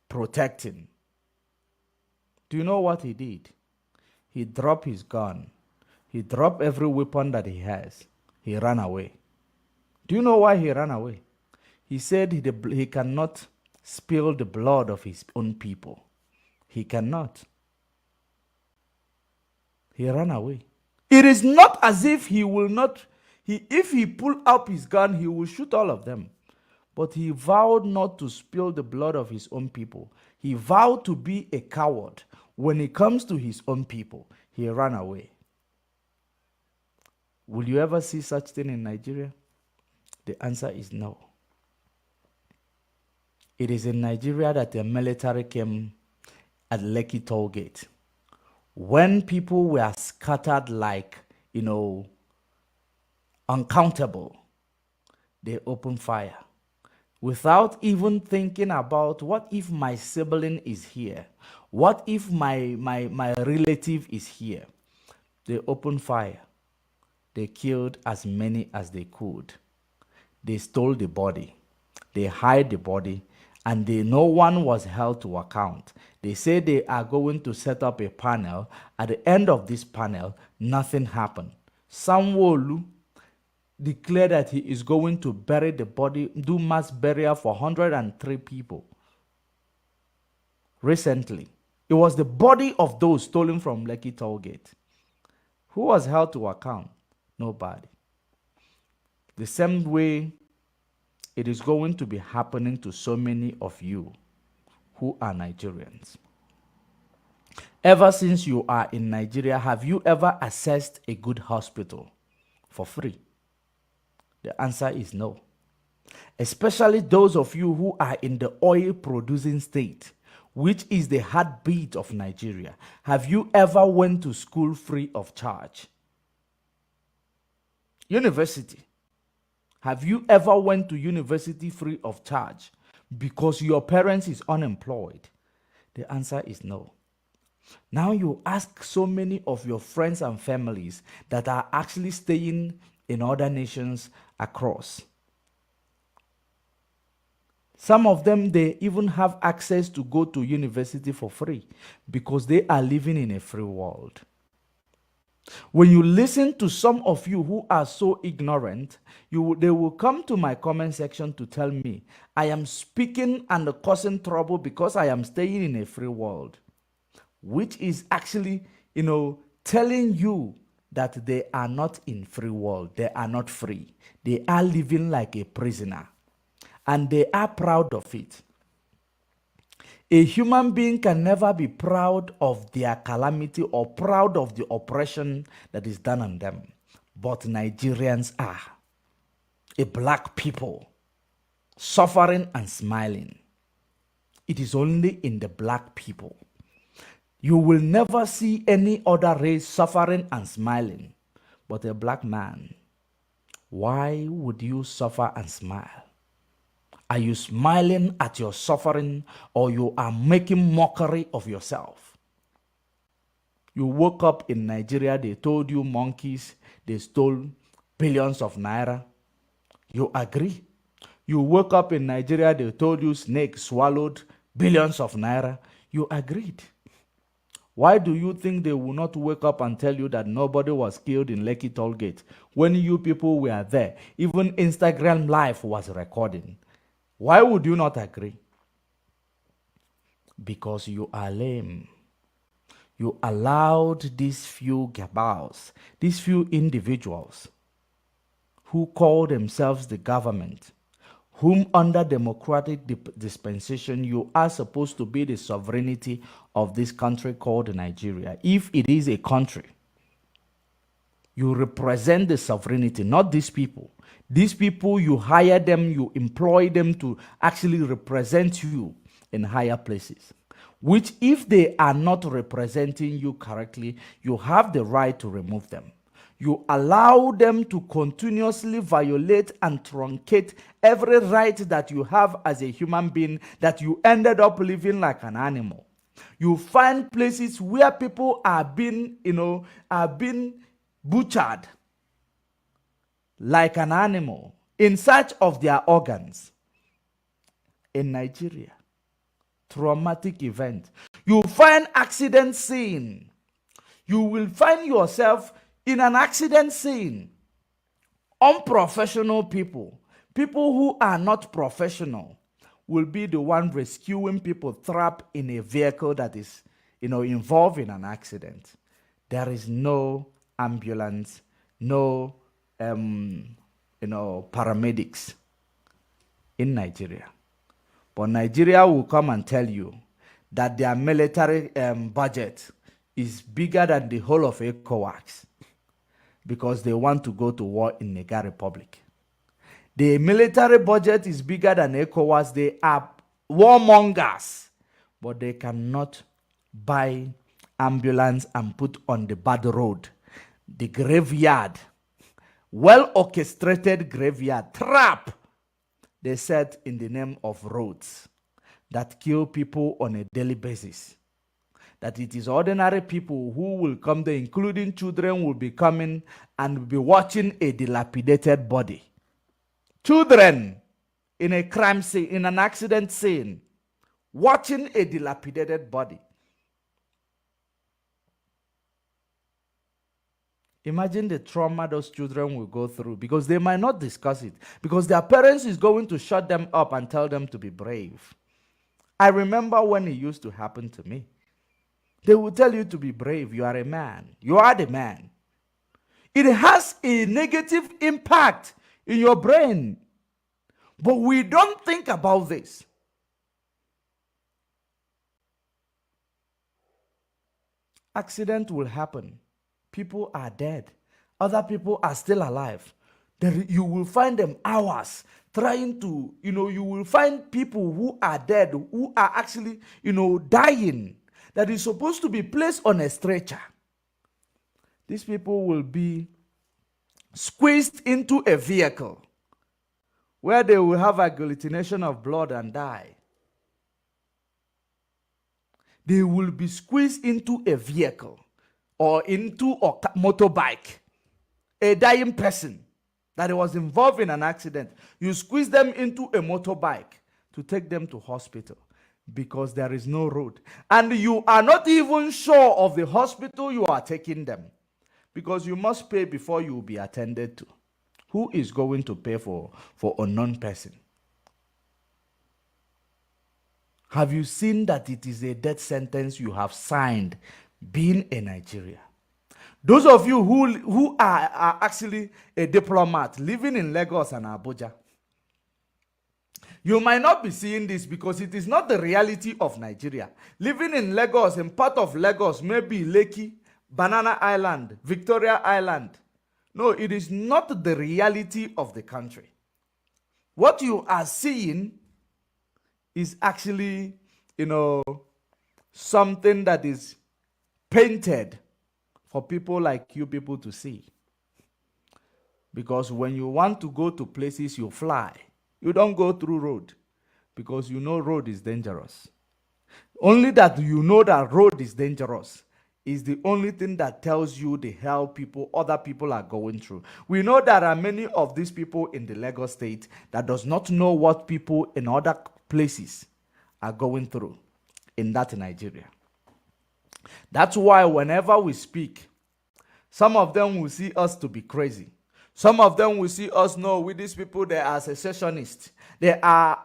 protecting. Do you know what he did? He dropped his gun. He dropped every weapon that he has. He ran away. Do you know why he ran away? He said he cannot spill the blood of his own people. He cannot. He ran away. It is not as if he will not, if he pull up his gun, he will shoot all of them. But he vowed not to spill the blood of his own people. He vowed to be a coward. When it comes to his own people, he ran away. Will you ever see such thing in Nigeria? The answer is no. It is in Nigeria that the military came at Lekki toll gate. When people were scattered like, uncountable, they opened fire. Without even thinking about what if my sibling is here? What if my relative is here? They opened fire. They killed as many as they could. They stole the body. They hid the body. And no one was held to account. They say they are going to set up a panel. At the end of this panel, nothing happened. Sanwo-Olu declared that he is going to bury the body, do mass burial for 103 people. Recently, it was the body of those stolen from Lekki toll gate. Who was held to account? Nobody. The same way it is going to be happening to so many of you who are Nigerians. Ever since you are in Nigeria, have you ever accessed a good hospital for free? The answer is no. Especially those of you who are in the oil-producing state, which is the heartbeat of Nigeria. Have you ever went to school free of charge? University. Have you ever went to university free of charge because your parents is unemployed? The answer is no. Now you ask so many of your friends and families that are actually staying in other nations across. Some of them, they even have access to go to university for free because they are living in a free world. When you listen to some of you who are so ignorant, they will come to my comment section to tell me, I am speaking and causing trouble because I am staying in a free world. Which is actually, telling you that they are not in free world. They are not free. They are living like a prisoner. And they are proud of it. A human being can never be proud of their calamity or proud of the oppression that is done on them. But Nigerians are. A black people suffering and smiling. It is only in the black people. You will never see any other race suffering and smiling. But a black man, why would you suffer and smile? Are you smiling at your suffering or you are making mockery of yourself? You woke up in Nigeria, they told you monkeys, they stole billions of naira. You agree? You woke up in Nigeria, they told you snakes swallowed billions of naira. You agreed. Why do you think they will not wake up and tell you that nobody was killed in Lekki toll gate when you people were there? Even Instagram Live was recording. Why would you not agree? Because you are lame. You allowed these few gabals, these few individuals who call themselves the government, whom under democratic dispensation you are supposed to be the sovereignty of this country called Nigeria. If it is a country, you represent the sovereignty, not these people. These people, you hire them, you employ them to actually represent you in higher places, which if they are not representing you correctly, you have the right to remove them. You allow them to continuously violate and truncate every right that you have as a human being, that you ended up living like an animal. You find places where people are being butchered like an animal in search of their organs in Nigeria. Traumatic event. You find accident scene. You will find yourself in an accident scene. Unprofessional people, people who are not professional, will be the one rescuing people trapped in a vehicle that is, involved in an accident. There is no ambulance, no, paramedics in Nigeria. But Nigeria will come and tell you that their military budget is bigger than the whole of ECOWAS because they want to go to war in Niger Republic. The military budget is bigger than ECOWAS. They are warmongers, but they cannot buy ambulance and put on the bad road. The graveyard, well-orchestrated graveyard trap they set in the name of roads that kill people on a daily basis. That it is ordinary people who will come there, including children, will be coming and be watching a dilapidated body. Children in a crime scene, in an accident scene, watching a dilapidated body. Imagine the trauma those children will go through because they might not discuss it because their parents is going to shut them up and tell them to be brave. I remember when it used to happen to me. They will tell you to be brave. You are a man. You are the man. It has a negative impact in your brain. But we don't think about this. Accident will happen. People are dead. Other people are still alive. You will find them hours trying to, you will find people who are dead, who are actually, dying, that is supposed to be placed on a stretcher. These people will be squeezed into a vehicle where they will have agglutination of blood and die. They will be squeezed into a vehicle or into a motorbike, a dying person that was involved in an accident. You squeeze them into a motorbike to take them to hospital because there is no road. And you are not even sure of the hospital you are taking them because you must pay before you will be attended to. Who is going to pay for a unknown person? Have you seen that it is a death sentence you have signed being in Nigeria? Those of you who are actually a diplomat living in Lagos and Abuja, you might not be seeing this because it is not the reality of Nigeria. Living in Lagos, in part of Lagos, maybe Lekki, Banana Island, Victoria Island. No, it is not the reality of the country. What you are seeing is actually, something that is painted for people like you people to see. Because when you want to go to places, you fly. You don't go through road because road is dangerous. Only that that road is dangerous is the only thing that tells you the hell other people are going through. We know there are many of these people in the Lagos state that does not know what people in other places are going through in that Nigeria. That's why whenever we speak, some of them will see us to be crazy. Some of them will see us, no, with these people, they are secessionists. They are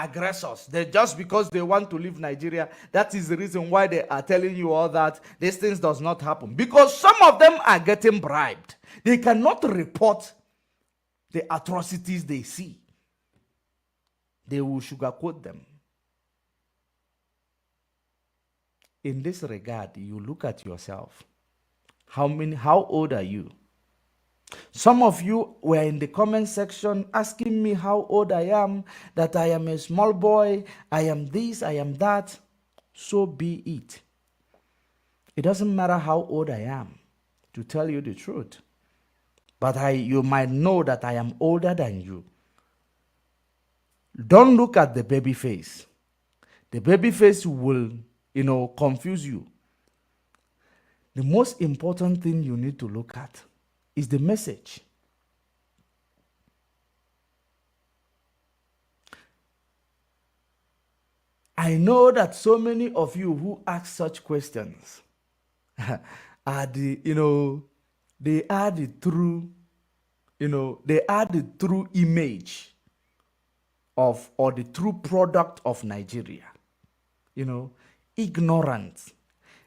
aggressors. Just because they want to leave Nigeria, that is the reason why they are telling you all that these things does not happen. Because some of them are getting bribed. They cannot report the atrocities they see. They will sugarcoat them. In this regard, you look at yourself. How old are you? Some of you were in the comment section asking me how old I am, that I am a small boy, I am this, I am that. So be it. It doesn't matter how old I am, to tell you the truth. But you might know that I am older than you. Don't look at the baby face. The baby face will, confuse you. the most important thing you need to look at is the message. I know that so many of you who ask such questions are they are the true, they are the true image of, or the true product of Nigeria. Ignorance.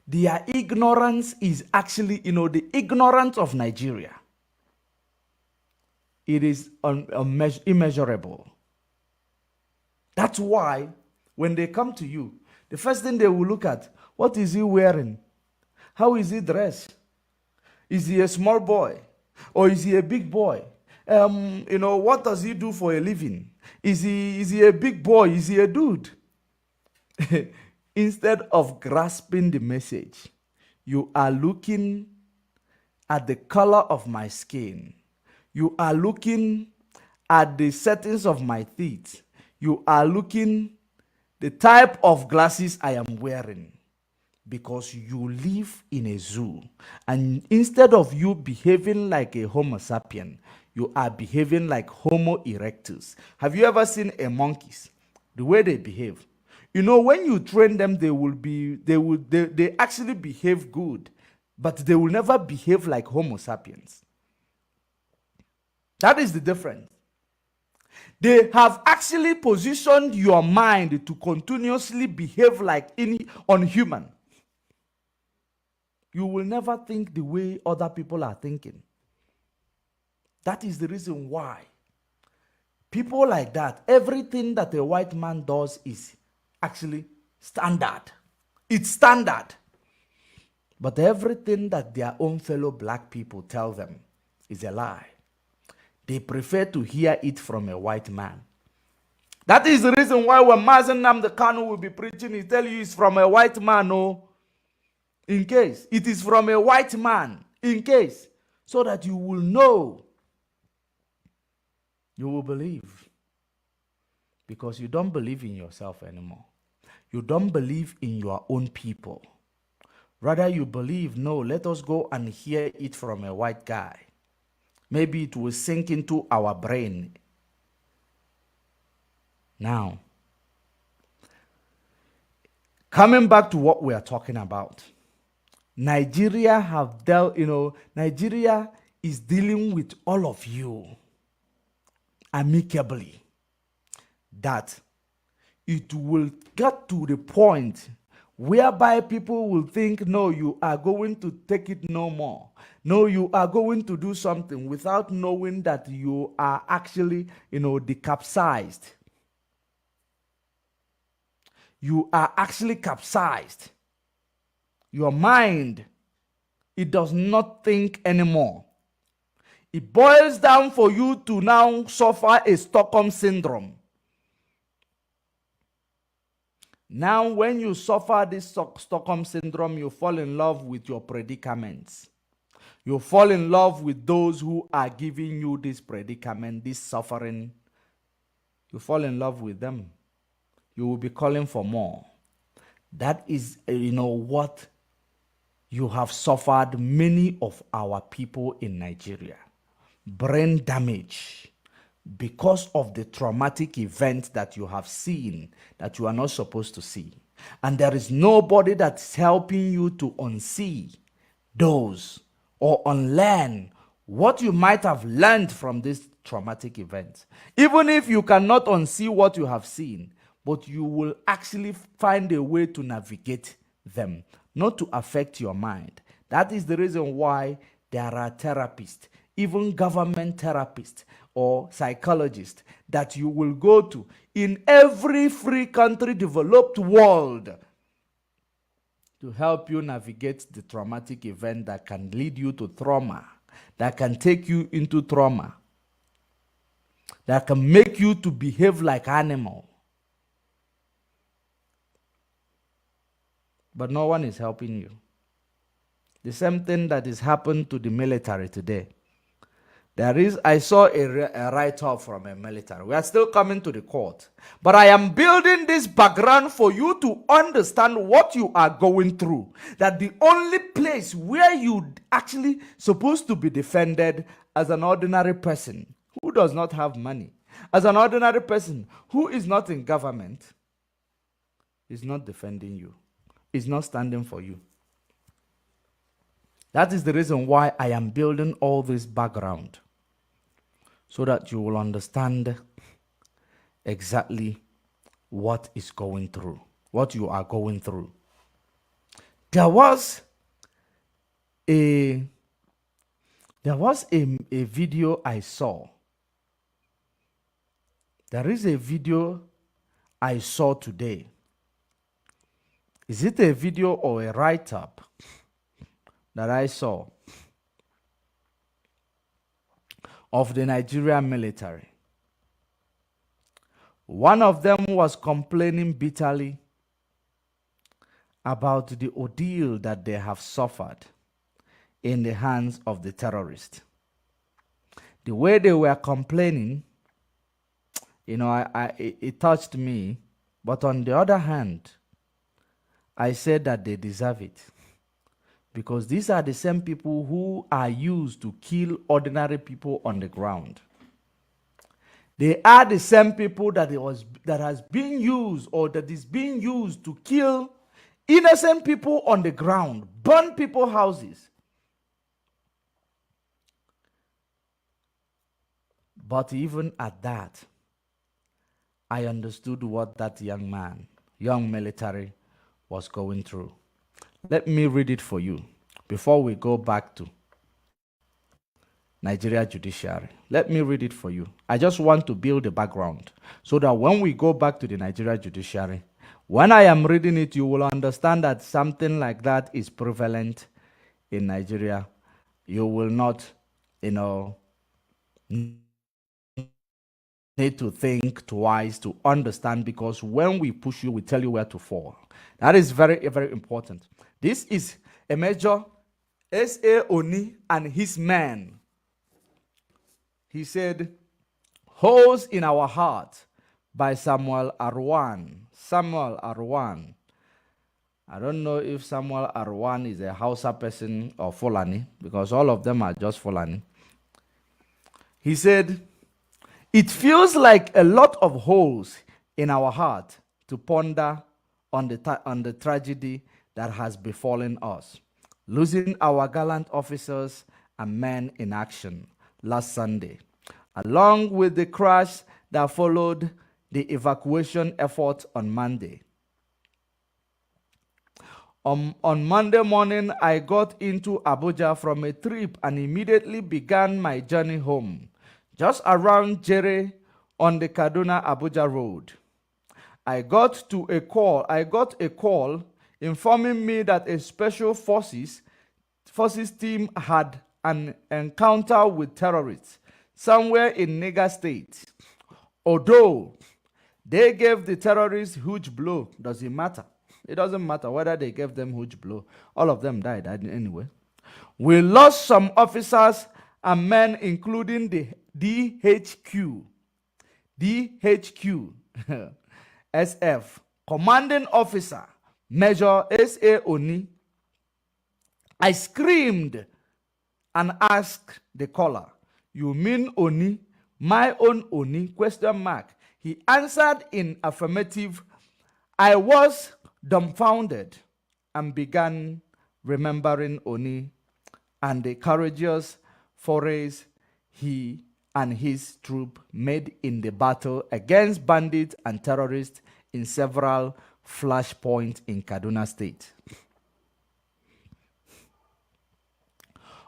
Their ignorance is actually, the ignorance of Nigeria. It is immeasurable. That's why when they come to you, the first thing they will look at, what is he wearing? How is he dressed? Is he a small boy? Or is he a big boy? What does he do for a living? Is he a big boy? Is he a dude? Instead of grasping the message, you are looking at the color of my skin. You are looking at the settings of my teeth. You are looking the type of glasses I am wearing, because you live in a zoo. And instead of you behaving like a Homo sapien, you are behaving like Homo erectus. Have you ever seen a monkeys? The way they behave. When you train them, they actually behave good, but they will never behave like Homo sapiens. That is the difference. They have actually positioned your mind to continuously behave like unhuman. You will never think the way other people are thinking. That is the reason why people like that, everything that a white man does is actually standard. It's standard. But everything that their own fellow black people tell them is a lie. They prefer to hear it from a white man. That is the reason why when Mazen Nnamdi Kanu will be preaching, he tell you it's from a white man, no. In case. It is from a white man. In case. So that you will know. You will believe. Because you don't believe in yourself anymore. You don't believe in your own people. Rather you believe, no, let us go and hear it from a white guy. Maybe it will sink into our brain. Now, coming back to what we are talking about. Nigeria Nigeria is dealing with all of you amicably. That it will get to the point whereby people will think, no, you are going to take it no more. No, you are going to do something without knowing that you are actually, decapsized. You are actually capsized. Your mind, it does not think anymore. It boils down for you to now suffer a Stockholm syndrome. Now, when you suffer this Stockholm syndrome, you fall in love with your predicaments. You fall in love with those who are giving you this predicament, this suffering. You fall in love with them. You will be calling for more. That is, what you have suffered many of our people in Nigeria. Brain damage. Because of the traumatic event that you have seen that you are not supposed to see. And there is nobody that's helping you to unsee those or unlearn what you might have learned from this traumatic event. Even if you cannot unsee what you have seen, but you will actually find a way to navigate them, not to affect your mind. That is the reason why there are therapists, even government therapists or psychologists that you will go to in every free country, developed world, to help you navigate the traumatic event that can lead you to trauma, that can take you into trauma, that can make you to behave like animal. But no one is helping you. The same thing that is happened to the military today. I saw a write-up from a military. We are still coming to the court. But I am building this background for you to understand what you are going through. That the only place where you actually supposed to be defended as an ordinary person who does not have money, as an ordinary person who is not in government, is not defending you, is not standing for you. That is the reason why I am building all this background, so that you will understand exactly what is going through, what you are going through. There was a video I saw. There is a video I saw today. Is it a video or a write-up that I saw of the Nigerian military? One of them was complaining bitterly about the ordeal that they have suffered in the hands of the terrorists. The way they were complaining, it touched me. But on the other hand, I said that they deserve it. Because these are the same people who are used to kill ordinary people on the ground. They are the same people that has been used, or that is being used, to kill innocent people on the ground, burn people's houses. But even at that, I understood what that young military was going through. Let me read it for you before we go back to Nigeria judiciary. Let me read it for you. I just want to build a background so that when we go back to the Nigeria judiciary, when I am reading it, you will understand that something like that is prevalent in Nigeria. You will not, need to think twice to understand, because when we push you, we tell you where to fall. That is very, very important. This is a Major S.A. Oni and his men. He said, "Holes in Our Heart" by Samuel Arwan. Samuel Arwan. I don't know if Samuel Arwan is a Hausa person or Fulani, because all of them are just Fulani. He said, "It feels like a lot of holes in our heart to ponder on the tragedy that has befallen us, losing our gallant officers and men in action last Sunday, along with the crash that followed the evacuation effort on Monday. On Monday morning, I got into Abuja from a trip and immediately began my journey home, just around Jere on the Kaduna-Abuja road. I got a call informing me that a special forces team had an encounter with terrorists somewhere in Niger State. Although they gave the terrorists huge blow, does it matter? It doesn't matter whether they gave them huge blow. All of them died anyway. We lost some officers and men, including the DHQ SF commanding officer, Major S.A. Oni. I screamed and asked the caller, "You mean Oni? My own Oni?" Question mark. He answered in affirmative. I was dumbfounded and began remembering Oni and the courageous forays he and his troop made in the battle against bandits and terrorists in several flashpoints in Kaduna State.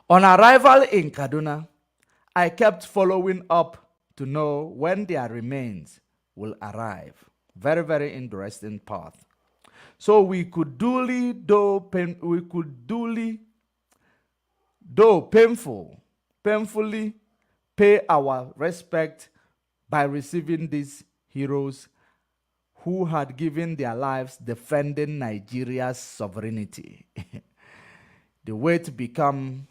On arrival in Kaduna, I kept following up to know when their remains will arrive. Very, very interesting path. So we could painfully pay our respect by receiving these heroes who had given their lives defending Nigeria's sovereignty. The way to become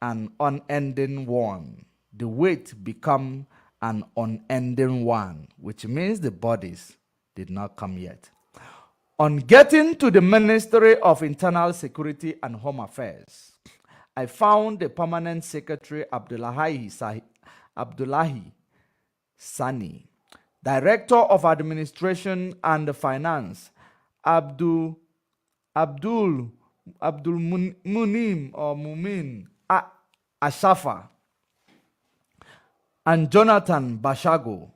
an unending one. the wait become an unending one, which means the bodies did not come yet. On getting to the Ministry of Internal Security and Home Affairs, I found the Permanent Secretary Abdullahi Sani, Director of Administration and Finance Abdul Munim or Mumin Ashafa, and Jonathan Bashago,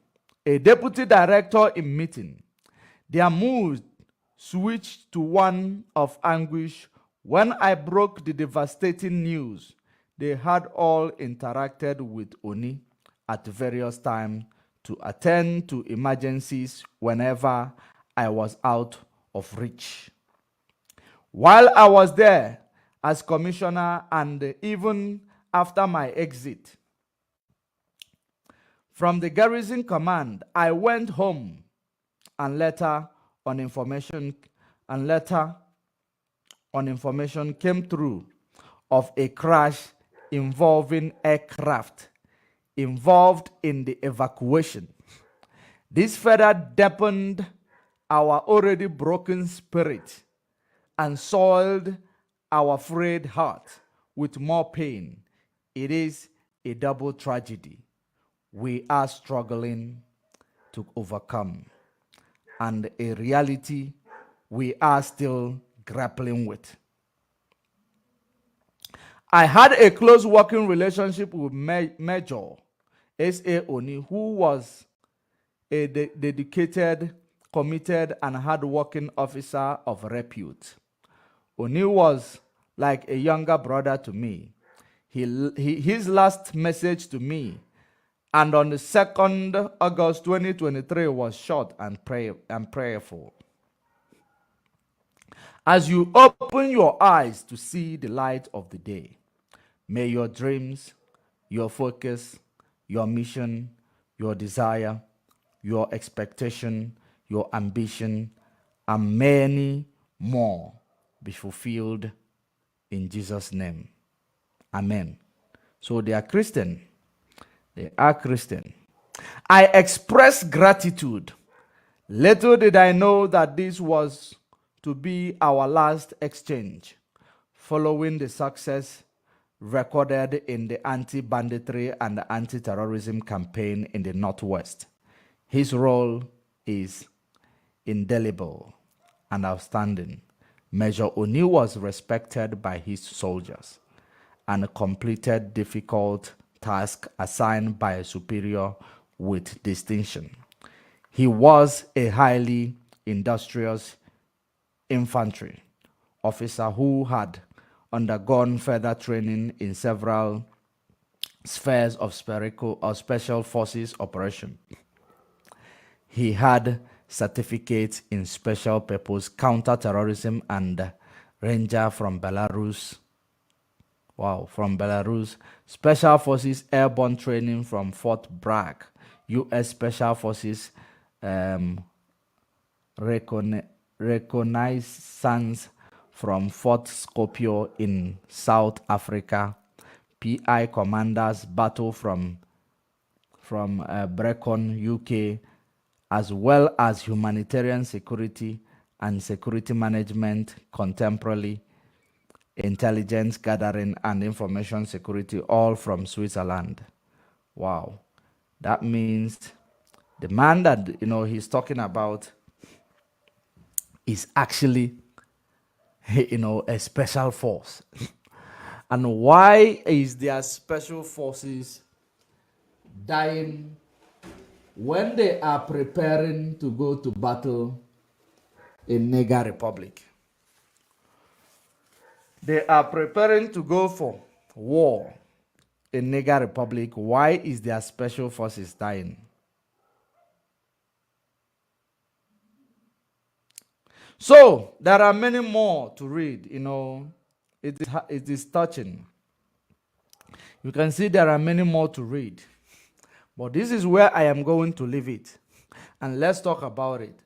a deputy director in meeting. Their mood switched to one of anguish when I broke the devastating news. They had all interacted with Oni at various times to attend to emergencies whenever I was out of reach. While I was there as commissioner and even after my exit from the garrison command, I went home and letter on information came through of a crash involving aircraft involved in the evacuation. This further deepened our already broken spirit and soiled our frayed heart with more pain. It is a double tragedy we are struggling to overcome, and a reality we are still grappling with. I had a close working relationship with Major S.A. Oni, who was a dedicated, committed, and hard-working officer of repute. Oni was like a younger brother to me. His last message to me and on the 2nd August 2023 was short and prayerful. As you open your eyes to see the light of the day, may your dreams, your focus, your mission, your desire, your expectation, your ambition, and many more be fulfilled in Jesus' name. Amen. So they are Christian. They are Christian. I express gratitude. Little did I know that this was to be our last exchange, following the success recorded in the anti-banditry and anti-terrorism campaign in the Northwest. His role is indelible and outstanding. Major Oni was respected by his soldiers and completed difficult tasks assigned by a superior with distinction. He was a highly industrious infantry officer who had undergone further training in several spheres of special forces operation. He had certificates in special purpose counter-terrorism and Ranger from Belarus. From Belarus. Special Forces airborne training from Fort Bragg. U.S. Special Forces reconnaissance from Fort Skopje in South Africa. PI Commanders Battle from Brecon, UK, as well as humanitarian security and security management, contemporary intelligence gathering and information security, all from Switzerland. Wow. That means the man that he's talking about is actually a special force. And why is their special forces dying when they are preparing to go to battle in Niger Republic? They are preparing to go for war in Niger Republic. Why is their special forces dying? So there are many more to read. It is touching. You can see there are many more to read. But this is where I am going to leave it. And let's talk about it.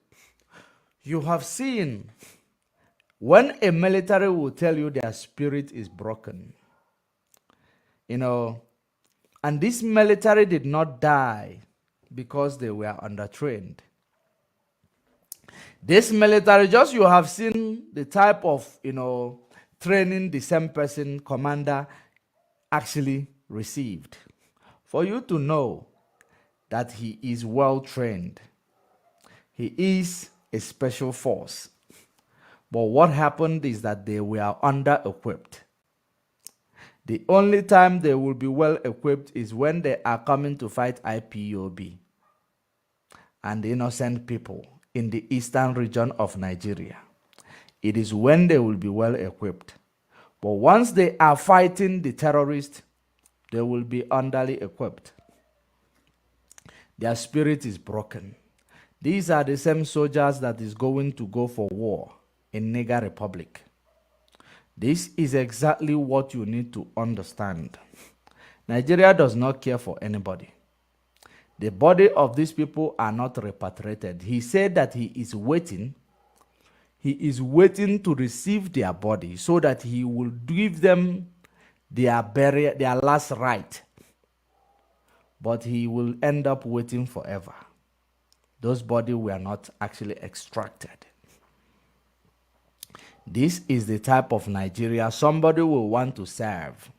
You have seen when a military will tell you their spirit is broken. And this military did not die because they were undertrained. This military, just you have seen the type of, training the same person, commander, actually received. For you to know that he is well trained. He is a special force. But what happened is that they were under-equipped. The only time they will be well equipped is when they are coming to fight IPOB and innocent people in the eastern region of Nigeria. It is when they will be well equipped. But once they are fighting the terrorists, they will be underly equipped. Their spirit is broken. These are the same soldiers that is going to go for war in Niger Republic. This is exactly what you need to understand. Nigeria does not care for anybody. The body of these people are not repatriated. He said that he is waiting. He is waiting to receive their body so that he will give them their burial, their last rite. But he will end up waiting forever. Those bodies were not actually extracted. This is the type of Nigeria somebody will want to serve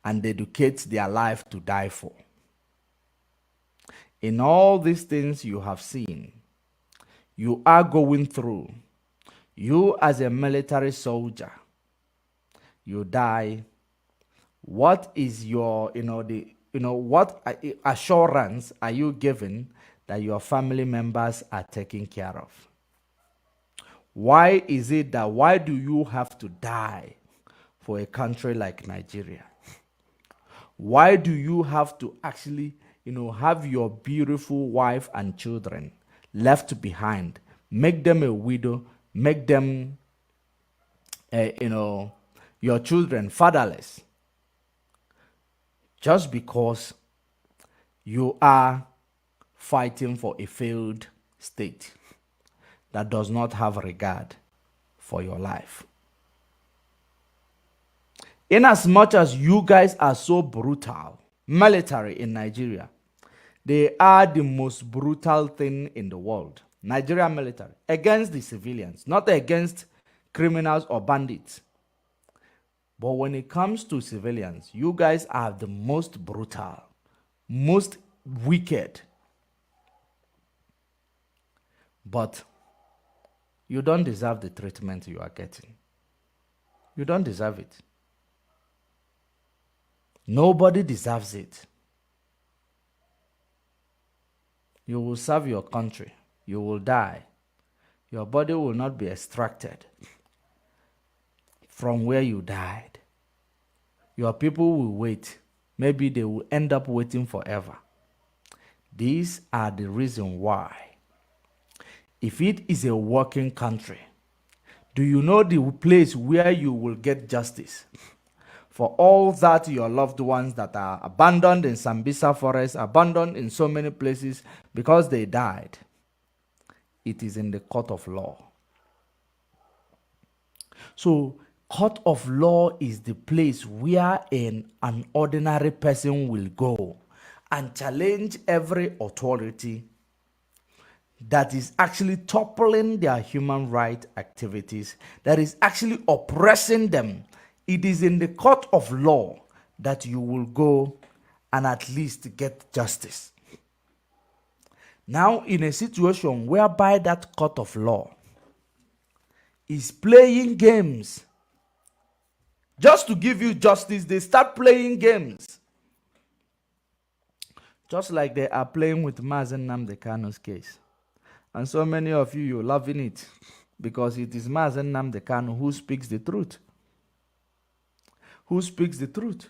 and dedicate their life to die for. In all these things you have seen, you are going through, you as a military soldier, you die. What is your, what assurance are you given that your family members are taken care of? Why is it that, why do you have to die for a country like Nigeria? Why do you have to actually, have your beautiful wife and children left behind, make them a widow, make them, your children fatherless, just because you are fighting for a failed state that does not have regard for your life? Inasmuch as you guys are so brutal, military in Nigeria, they are the most brutal thing in the world. Nigerian military, against the civilians, not against criminals or bandits. But when it comes to civilians, you guys are the most brutal, most wicked. But you don't deserve the treatment you are getting. You don't deserve it. Nobody deserves it. You will serve your country. You will die. Your body will not be extracted from where you died. Your people will wait. Maybe they will end up waiting forever. These are the reason why. If it is a working country, do you know the place where you will get justice for all that your loved ones that are abandoned in Sambisa forest, abandoned in so many places because they died? It is in the court of law. So, court of law is the place where an ordinary person will go and challenge every authority that is actually toppling their human rights activities, that is actually oppressing them. It is in the court of law that you will go and at least get justice. Now, in a situation whereby that court of law is playing games, just to give you justice, they start playing games. Just like they are playing with Mazen Nnamdi Kanu's case. And so many of you, you're loving it because it is Mazen Nnamdi Kanu who speaks the truth. Who speaks the truth?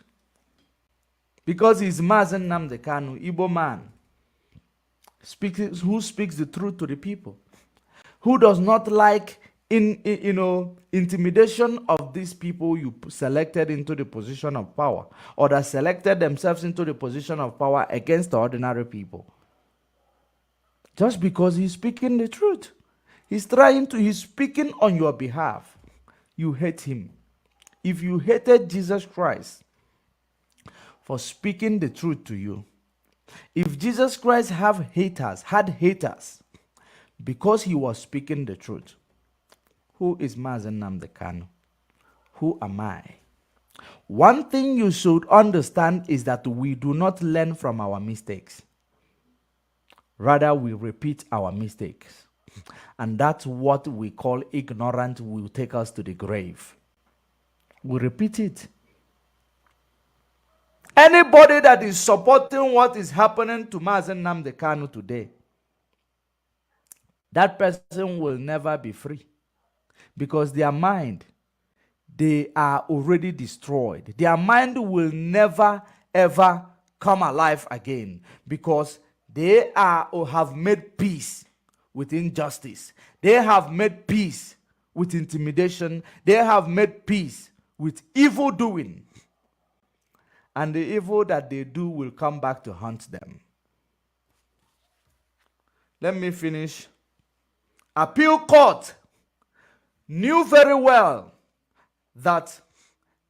Because he's Mazen Nnamdi Kanu, Igbo man, who speaks the truth to the people, who does not like intimidation of these people you selected into the position of power, or that selected themselves into the position of power against the ordinary people. Just because he's speaking the truth. He's speaking on your behalf. You hate him. If you hated Jesus Christ, for speaking the truth to you. If Jesus Christ had haters, because he was speaking the truth, who is Mazen Nnamdi Kanu? Who am I? One thing you should understand is that we do not learn from our mistakes. Rather, we repeat our mistakes. And that's what we call ignorant will take us to the grave. We repeat it. Anybody that is supporting what is happening to Mazen Nnamdi Kanu today, that person will never be free. Because their mind, they are already destroyed. Their mind will never, ever come alive again. Because they are or have made peace with injustice. They have made peace with intimidation. They have made peace with evil doing. And the evil that they do will come back to haunt them. Let me finish. Appeal court knew very well that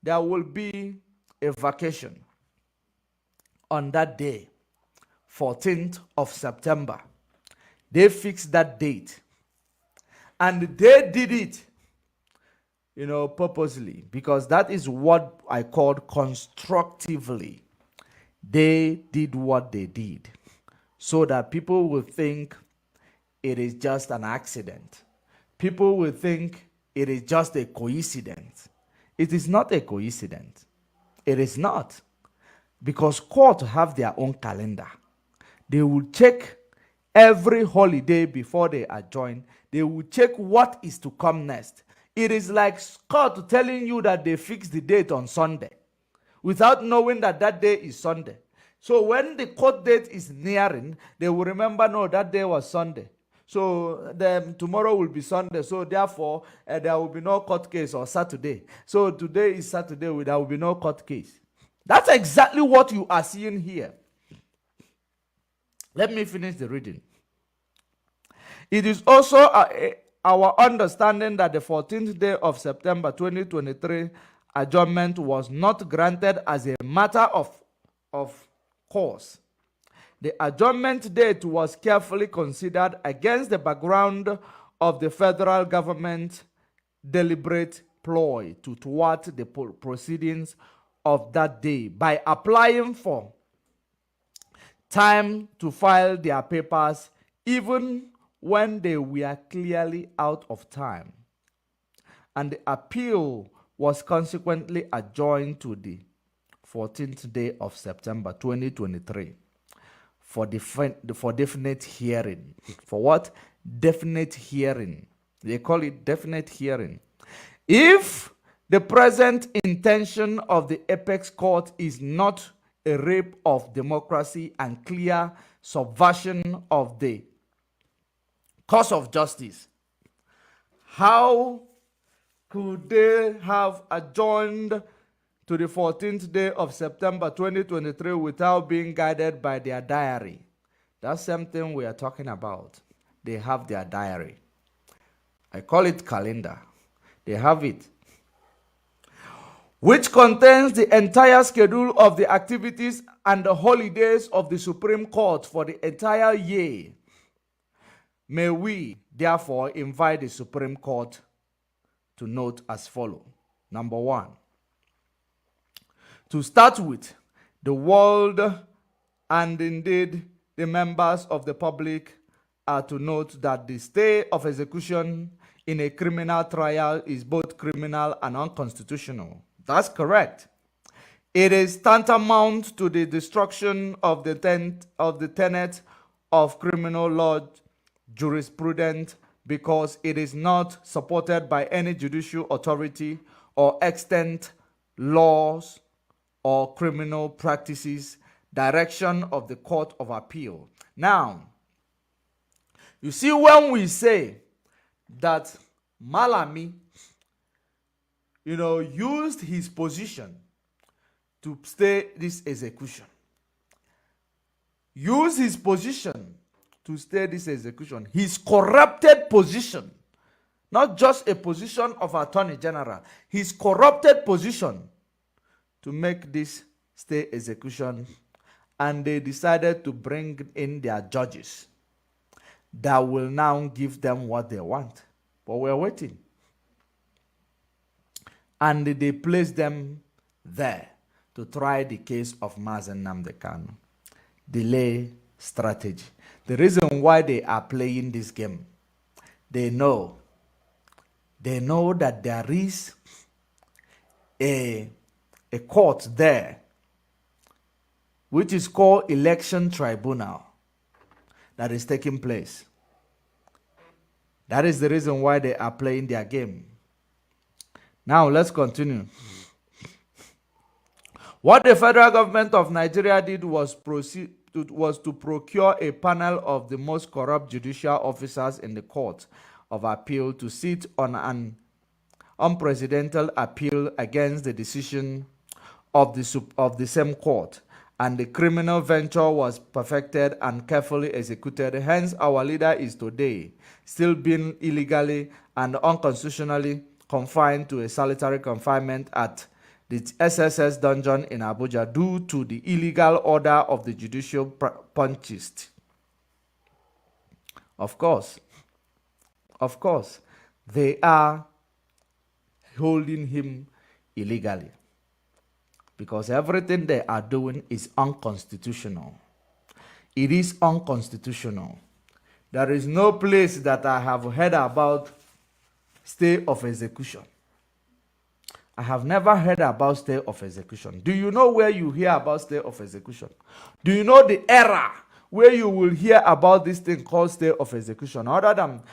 there will be a vacation on that day, 14th of September. They fixed that date. And they did it, purposely, because that is what I called constructively. They did what they did so that people will think it is just an accident. People will think it is just a coincidence. It is not a coincidence. It is not. Because courts have their own calendar. They will check every holiday before they adjourn. They will check what is to come next. It is like court telling you that they fixed the date on Sunday without knowing that that day is Sunday. So when the court date is nearing, they will remember, no, that day was Sunday. So then tomorrow will be Sunday. So therefore, there will be no court case on Saturday. So today is Saturday. There will be no court case. That's exactly what you are seeing here. Let me finish the reading. It is also our understanding that the 14th day of September 2023 adjournment was not granted as a matter of course. The adjournment date was carefully considered against the background of the federal government's deliberate ploy to thwart the proceedings of that day by applying for time to file their papers even when they were clearly out of time. And the appeal was consequently adjourned to the 14th day of September 2023 for definite hearing. For what? Definite hearing. They call it definite hearing. If the present intention of the apex court is not a rape of democracy and clear subversion of the cause of justice, how could they have adjourned to the 14th day of September 2023 without being guided by their diary? That's something we are talking about. They have their diary. I call it calendar. They have it, which contains the entire schedule of the activities and the holidays of the Supreme Court for the entire year. May we, therefore, invite the Supreme Court to note as follows. Number one, to start with, the world and indeed the members of the public are to note that the stay of execution in a criminal trial is both criminal and unconstitutional. That's correct. It is tantamount to the destruction of the tenet of criminal law jurisprudence because it is not supported by any judicial authority or extant laws or criminal practices, direction of the Court of Appeal. Now, you see, when we say that Malami, used his position to stay this execution, use his position to stay this execution, his corrupted position, not just a position of Attorney General, his corrupted position to make this stay execution, and they decided to bring in their judges that will now give them what they want. But we're waiting. And they placed them there to try the case of Mazen Nnamdi Kanu. Delay strategy. The reason why they are playing this game, they know that there is a court there which is called election tribunal that is taking place. That is the reason why they are playing their game. Now let's continue. What the federal government of Nigeria did was to procure a panel of the most corrupt judicial officers in the Court of Appeal to sit on an unprecedented appeal against the decision of the same court, and the criminal venture was perfected and carefully executed. Hence, our leader is today still being illegally and unconstitutionally confined to a solitary confinement at the SSS dungeon in Abuja due to the illegal order of the judicial punchist. Of course, they are holding him illegally because everything they are doing is unconstitutional. It is unconstitutional. There is no place that I have heard about stay of execution. I have never heard about stay of execution. Do you know where you hear about stay of execution? Do you know the era where you will hear about this thing called stay of execution? Other than,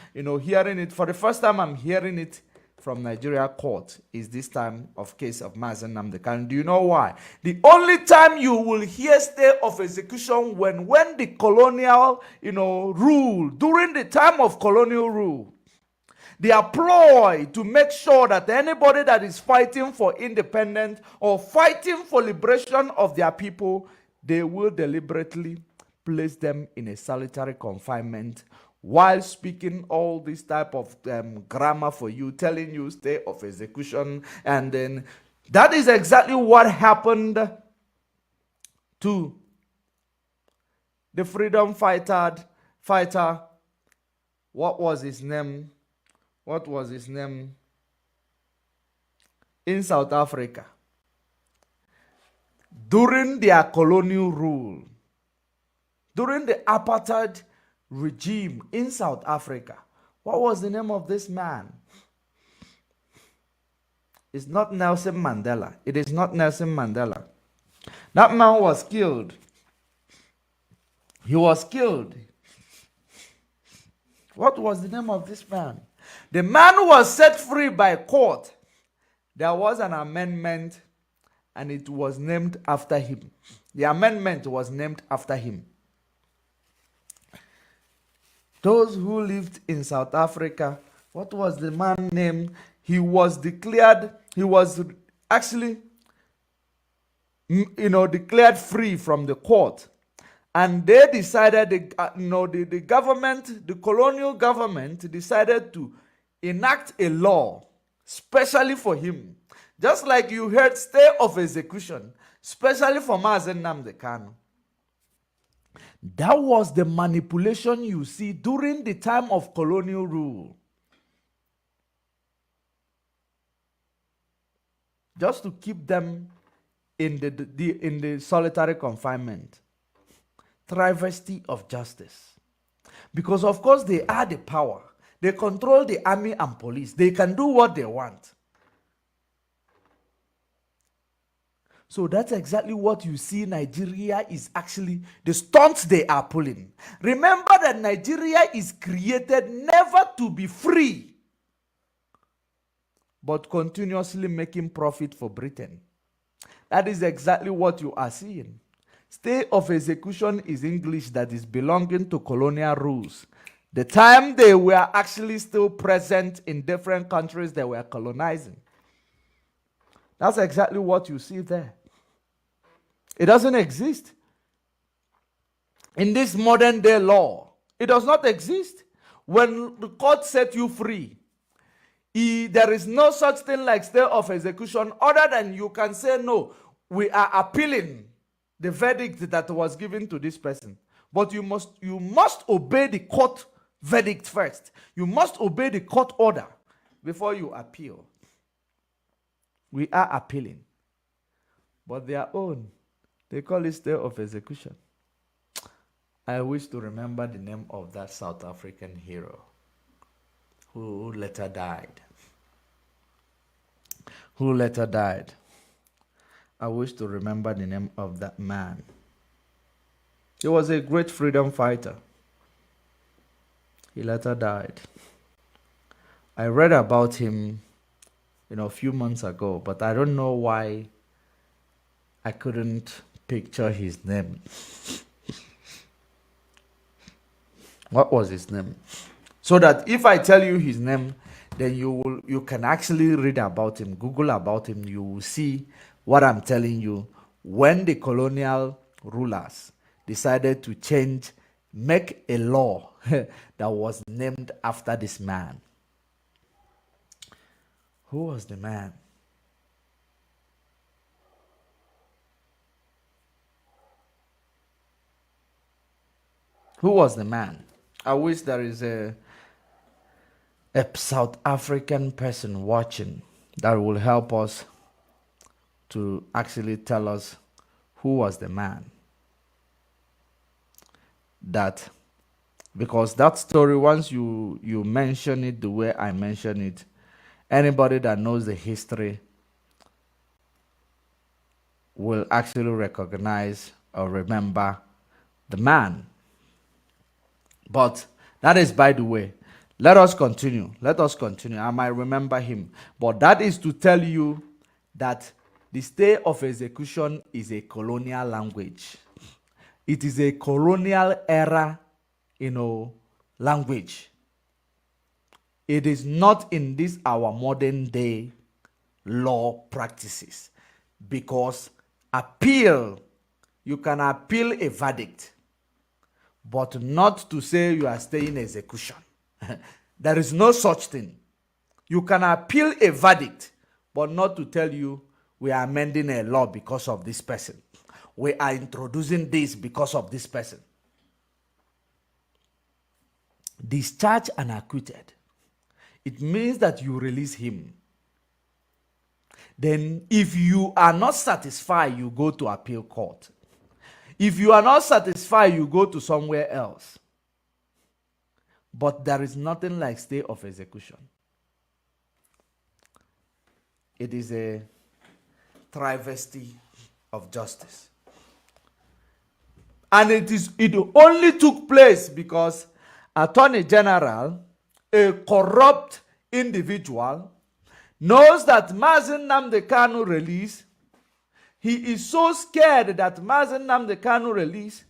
hearing it, for the first time I'm hearing it from Nigeria court is this time of case of Mazen Nnamdi Kanu. Do you know why? The only time you will hear stay of execution when the colonial, rule, during the time of colonial rule, they are ploy to make sure that anybody that is fighting for independence or fighting for liberation of their people, they will deliberately place them in a solitary confinement while speaking all this type of grammar for you, telling you stay of execution. And then that is exactly what happened to the freedom fighter. What was his name? In South Africa. During their colonial rule, during the apartheid regime in South Africa, what was the name of this man? It's not Nelson Mandela. It is not Nelson Mandela. That man was killed. He was killed. What was the name of this man? The man was set free by court. There was an amendment and it was named after him. The amendment was named after him. Those who lived in South Africa, what was the man name? He was actually, declared free from the court. And they decided, the government, the colonial government decided to enact a law specially for him. Just like you heard stay of execution, specially for Mazen Nnamdi Kanu. That was the manipulation you see during the time of colonial rule. Just to keep them in the solitary confinement. Travesty of justice. Because of course they are the power. They control the army and police. They can do what they want. So that's exactly what you see Nigeria is actually, the stunts they are pulling. Remember that Nigeria is created never to be free, but continuously making profit for Britain. That is exactly what you are seeing. Stay of execution is English that is belonging to colonial rules. The time they were actually still present in different countries they were colonizing. That's exactly what you see there. It doesn't exist. In this modern day law, it does not exist. When the court set you free, there is no such thing like stay of execution other than you can say no. we are appealing the verdict that was given to this person. But you must obey the court verdict first. You must obey the court order before you appeal. We are appealing. But their own, they call it stay of execution. I wish to remember the name of that South African hero who later died. I wish to remember the name of that man. He was a great freedom fighter. He later died. I read about him, a few months ago, but I don't know why I couldn't picture his name. What was his name? So that if I tell you his name, then you can actually read about him, Google about him. You will see what I'm telling you. When the colonial rulers decided to make a law that was named after this man. Who was the man? Who was the man? I wish there is a South African person watching that will help us to actually tell us who was the man. Because that story, once you mention it the way I mention it, anybody that knows the history will actually recognize or remember the man. But that is by the way. Let us continue. I might remember him. But that is to tell you that the stay of execution is a colonial language. It is a colonial era, language. It is not in this our modern day law practices. Because you can appeal a verdict, but not to say you are staying execution. There is no such thing. You can appeal a verdict, but not to tell you we are amending a law because of this person. We are introducing this because of this person. Discharged and acquitted. It means that you release him. Then if you are not satisfied, you go to appeal court. If you are not satisfied, you go to somewhere else. But there is nothing like stay of execution. It is a travesty of justice. And it only took place because Attorney General, a corrupt individual, knows that Mazen Nnamdi Kanu release. He is so scared that Mazen Nnamdi Kanu release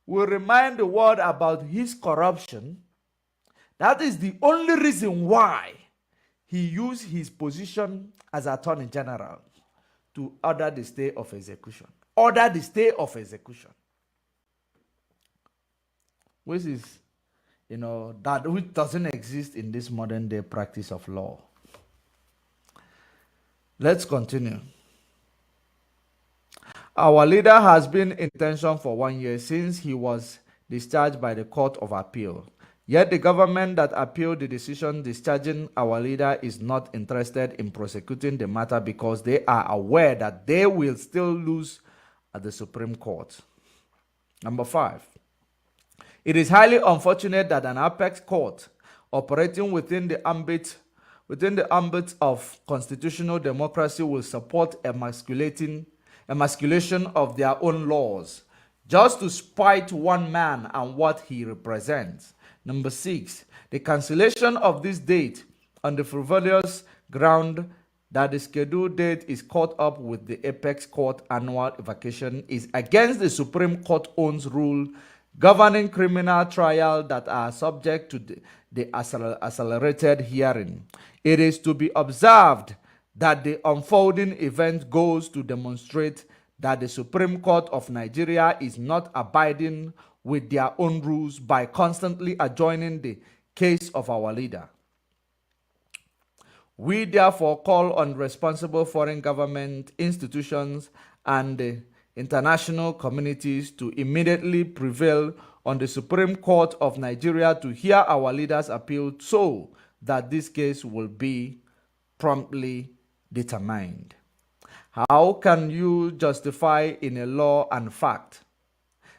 will remind the world about his corruption. That is the only reason why he used his position as Attorney General to order the stay of execution. Order the stay of execution. Which is, which doesn't exist in this modern day practice of law. Let's continue. Our leader has been in detention for 1 year since he was discharged by the Court of Appeal. Yet the government that appealed the decision discharging our leader is not interested in prosecuting the matter because they are aware that they will still lose at the Supreme Court. Number 5. It is highly unfortunate that an apex court operating within the ambit of constitutional democracy will support emasculation of their own laws just to spite one man and what he represents. Number 6, the cancellation of this date on the frivolous ground that the scheduled date is caught up with the apex court annual vacation is against the Supreme Court owns rule governing criminal trial that are subject to the accelerated hearing. It is to be observed that the unfolding event goes to demonstrate that the Supreme Court of Nigeria is not abiding with their own rules by constantly adjourning the case of our leader. We therefore call on responsible foreign government institutions and the international communities to immediately prevail on the Supreme Court of Nigeria to hear our leaders' appeal so that this case will be promptly determined. How can you justify in a law and fact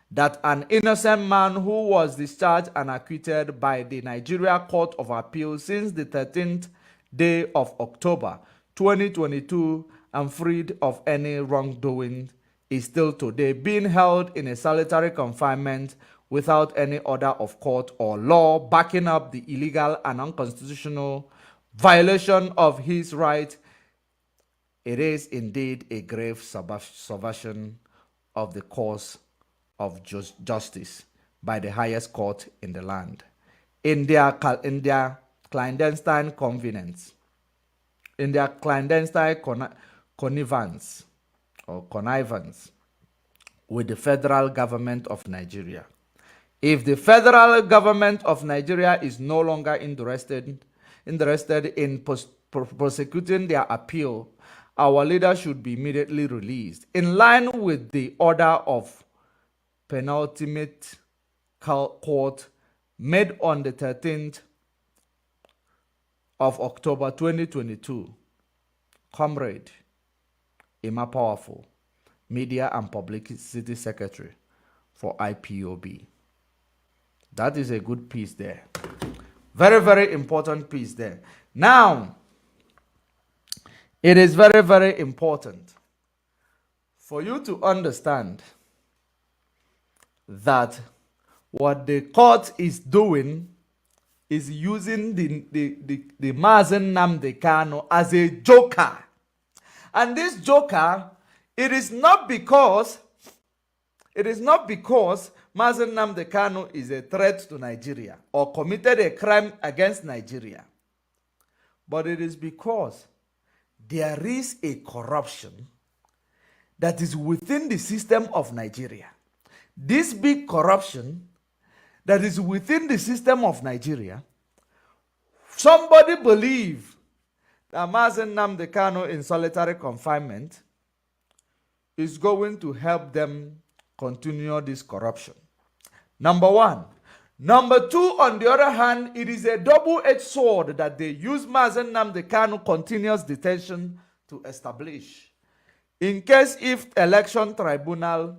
that an innocent man who was discharged and acquitted by the Nigeria Court of Appeal since the 13th day of October 2022 and freed of any wrongdoing is still today being held in a solitary confinement without any order of court or law backing up the illegal and unconstitutional violation of his right? It is indeed a grave subversion of the cause of justice by the highest court in the land. In their clandestine convenience, in their clandestine connivance with the federal government of Nigeria. If the federal government of Nigeria is no longer interested in prosecuting their appeal, our leaders should be immediately released in line with the order of penultimate court made on the 13th of October 2022. Comrade Emma Powerful, Media and Publicity Secretary for IPOB. That is a good piece there. Very, very important piece there. Now, it is very, very important for you to understand that what the court is doing is using the Mazen Nnamdi Kanu as a joker. And this joker, it is not because Mazen Nnamdi Kanu is a threat to Nigeria or committed a crime against Nigeria, but it is because there is a corruption that is within the system of Nigeria. This big corruption that is within the system of Nigeria, somebody believes that Mazen Nnamdi Kanu in solitary confinement is going to help them continue this corruption. Number one. Number two, on the other hand, it is a double-edged sword that they use Mazen Nnamdi Kanu continuous detention to establish. In case if election tribunal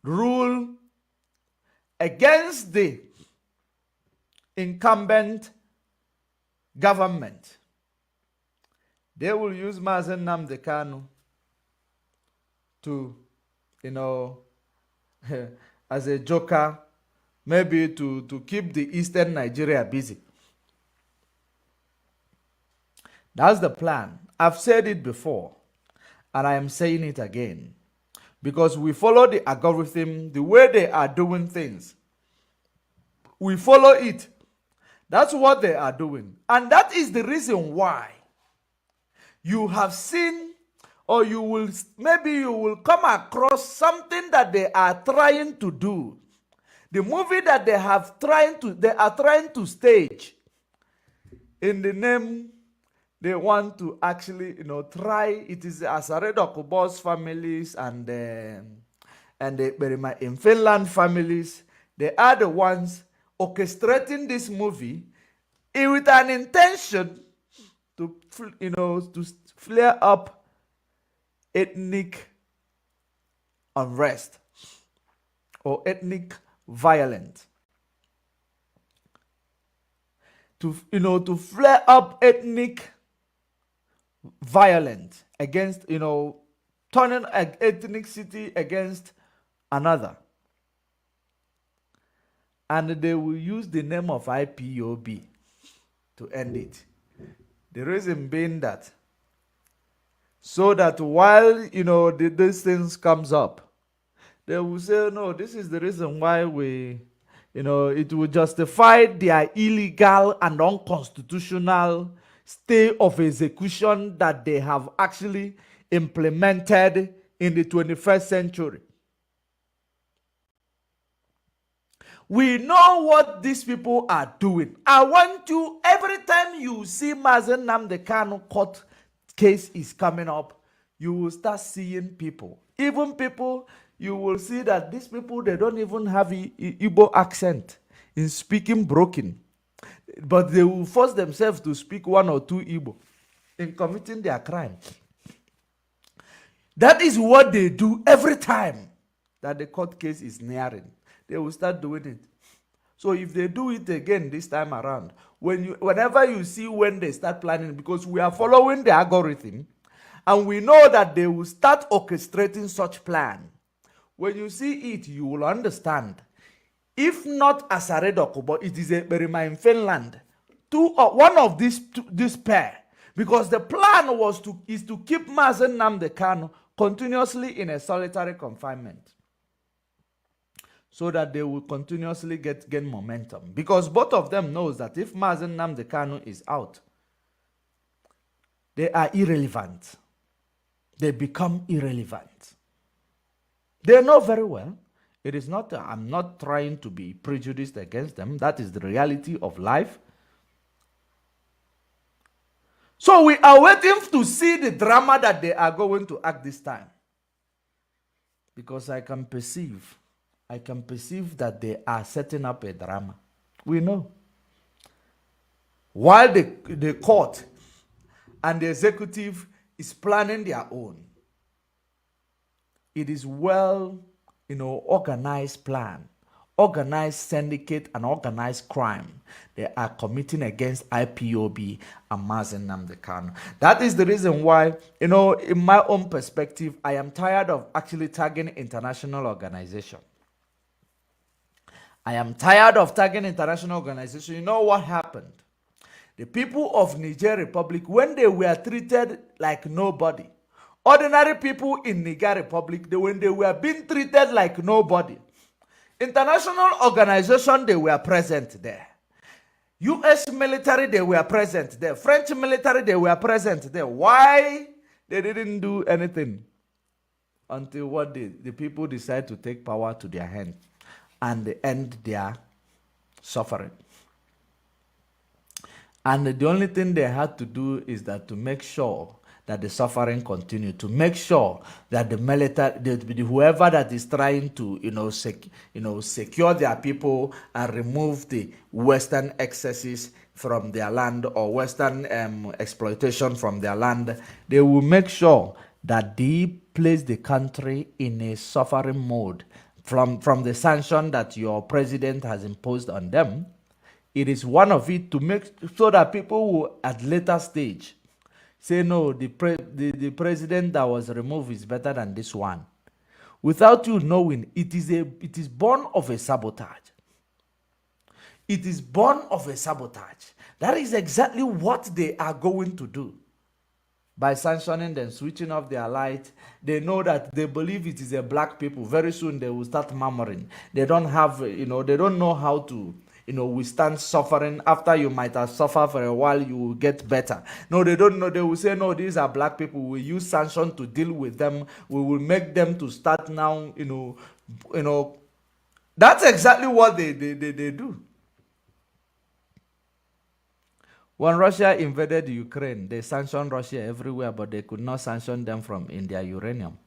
rule against the incumbent government, they will use Mazen Nnamdi Kanu to, as a joker, maybe to keep the eastern Nigeria busy. That's the plan. I've said it before, and I am saying it again. Because we follow the algorithm, the way they are doing things. We follow it. That's what they are doing. And that is the reason why you have seen, or maybe you will come across something that they are trying to do. The movie that they are trying to stage in the name they want to actually, try. It is Asare Dokubo's families and the Berima in Finland families. They are the ones orchestrating this movie with an intention to, to flare up ethnic unrest or ethnic violence. To flare up ethnic violence against, turning an ethnicity against another. And they will use the name of IPOB to end it. The reason being that, so that while, these things comes up, they will say, no, this is the reason why it will justify their illegal and unconstitutional stay of execution that they have actually implemented in the 21st century. We know what these people are doing. I want you, every time you see Mazen Nnamdi Kanu court case is coming up, you will start seeing people. Even people, you will see that these people, they don't even have Igbo accent in speaking broken. But they will force themselves to speak one or two Igbo in committing their crime. That is what they do every time that the court case is nearing. They will start doing it. So if they do it again this time around, whenever you see when they start planning, because we are following the algorithm, and we know that they will start orchestrating such plan. When you see it, you will understand. If not Asare Dokubo, it is a Berima in Finland. One of this pair. Because the plan is to keep Mazen Nnamdi Kanu continuously in a solitary confinement, so that they will continuously gain momentum. Because both of them knows that if Mazen Nnamdi Kanu is out, they are irrelevant. They become irrelevant. They know very well. It is not, I'm not trying to be prejudiced against them. That is the reality of life. So we are waiting to see the drama that they are going to act this time. Because I can perceive that they are setting up a drama. We know. While the court and the executive is planning their own. It is well, organized plan, organized syndicate, and organized crime they are committing against IPOB and Mazen Nnamdi Kanu. That is the reason why, in my own perspective, I am tired of actually tagging international organization. I am tired of tagging international organization. You know what happened? The people of Niger Republic, when they were treated like nobody, ordinary people in Niger Republic, when they were being treated like nobody, international organization, they were present there. US military, they were present there. French military, they were present there. Why? They didn't do anything until what the people decide to take power to their hand and end their suffering. And the only thing they had to do is that to make sure that the suffering continued, to make sure that the military, whoever that is trying to, secure their people and remove the Western excesses from their land or Western exploitation from their land, they will make sure that they place the country in a suffering mode from the sanction that your president has imposed on them. It is one of it to make so that people will at later stage say, no, the president that was removed is better than this one. Without you knowing, it is born of a sabotage. It is born of a sabotage. That is exactly what they are going to do. By sanctioning them, switching off their light, they know that they believe it is a black people. Very soon they will start murmuring. They don't have, they don't know how to, withstand suffering. After you might have suffered for a while, you will get better. No, they don't know. They will say, no, these are black people. We use sanction to deal with them. We will make them to start now, That's exactly what they do. When Russia invaded Ukraine, they sanctioned Russia everywhere, but they could not sanction them from in their uranium.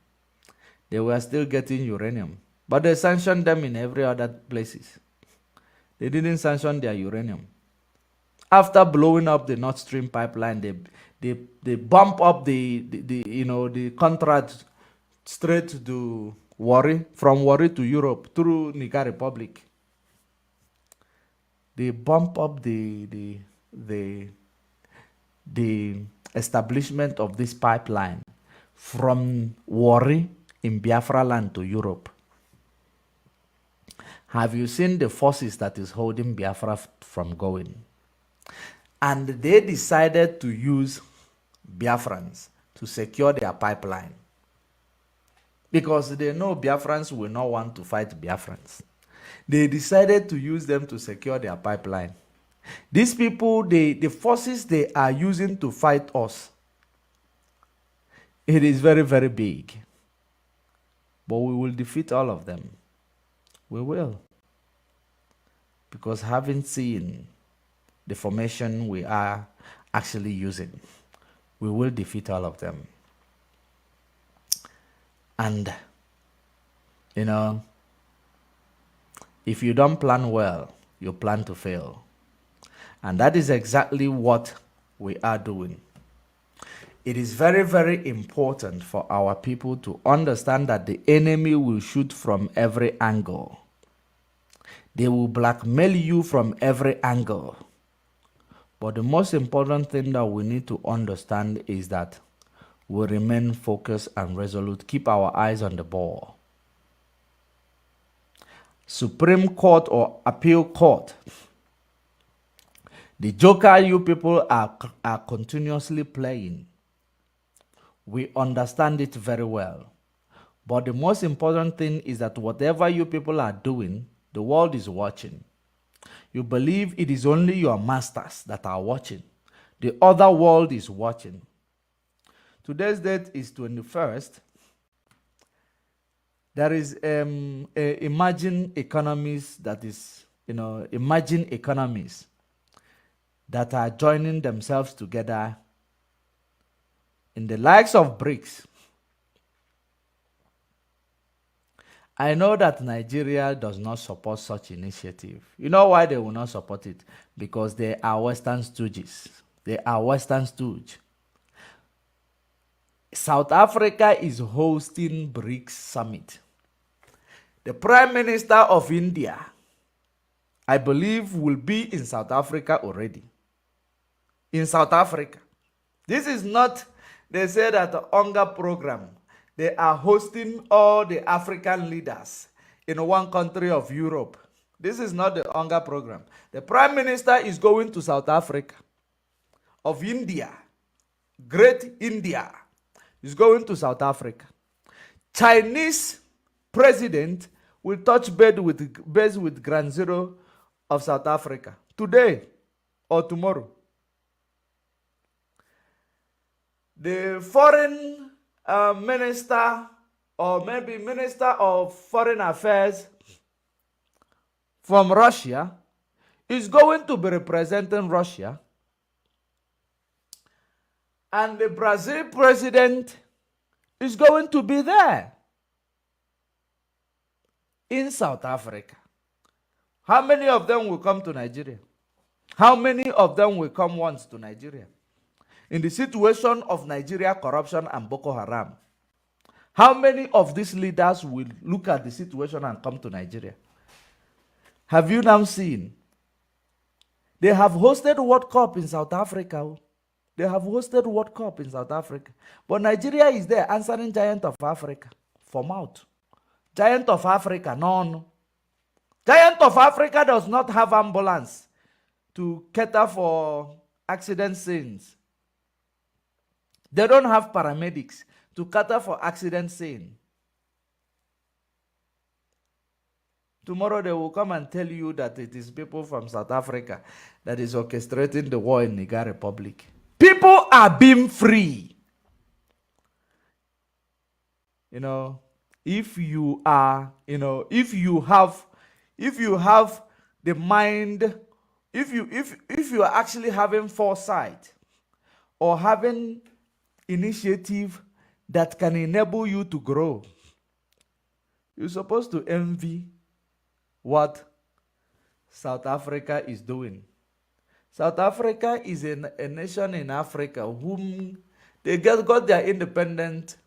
They were still getting uranium, but they sanctioned them in every other places. They didn't sanction their uranium. After blowing up the Nord Stream pipeline, they bump up the contract straight to Warri, from Warri to Europe through Niger Republic. They bump up the establishment of this pipeline from Warri in Biafra land to Europe. Have you seen the forces that is holding Biafra from going? And they decided to use Biafrans to secure their pipeline. Because they know Biafrans will not want to fight Biafrans. They decided to use them to secure their pipeline. These people, the forces they are using to fight us, it is very, very big. But we will defeat all of them. We will. because having seen the formation we are actually using, we will defeat all of them. And, you know, if you don't plan well, you plan to fail. And that is exactly what we are doing. It is very, very important for our people to understand that the enemy will shoot from every angle. They will blackmail you from every angle. But the most important thing that we need to understand is that we remain focused and resolute. Keep our eyes on the ball. Supreme Court or Appeal Court. The joker you people are continuously playing. We understand it very well. But the most important thing is that whatever you people are doing, the world is watching. You believe it is only your masters that are watching. The other world is watching. Today's date is 21st. There is emerging economies that is, emerging economies that are joining themselves together in the likes of Brics. I know that Nigeria does not support such initiative. You know why they will not support it? Because they are Western stooges. They are Western stooge. South Africa is hosting Brics Summit. The Prime Minister of India, I believe, will be in South Africa already. In South Africa. This is not, they say that the hunger program. They are hosting all the African leaders in one country of Europe. This is not the hunger program. The Prime Minister is going to South Africa of India. Great India is going to South Africa. Chinese president will touch base with Grand Zero of South Africa today or tomorrow. The foreign minister or maybe Minister of Foreign Affairs from Russia is going to be representing Russia. And the Brazil president is going to be there in South Africa. How many of them will come to Nigeria? How many of them will come once to Nigeria? In the situation of Nigeria corruption and Boko Haram, how many of these leaders will look at the situation and come to Nigeria? Have you now seen? They have hosted World Cup in South Africa. They have hosted World Cup in South Africa. But Nigeria is there answering Giant of Africa for mouth. Giant of Africa, no. Giant of Africa does not have ambulance to cater for accident scenes. They don't have paramedics to cater for accident scene. Tomorrow they will come and tell you that it is people from South Africa that is orchestrating the war in Niger Republic. People are being free. If you are, if you have the mind, if you are actually having foresight or having initiative that can enable you to grow, you're supposed to envy what South Africa is doing. South Africa is a nation in Africa whom they got their independence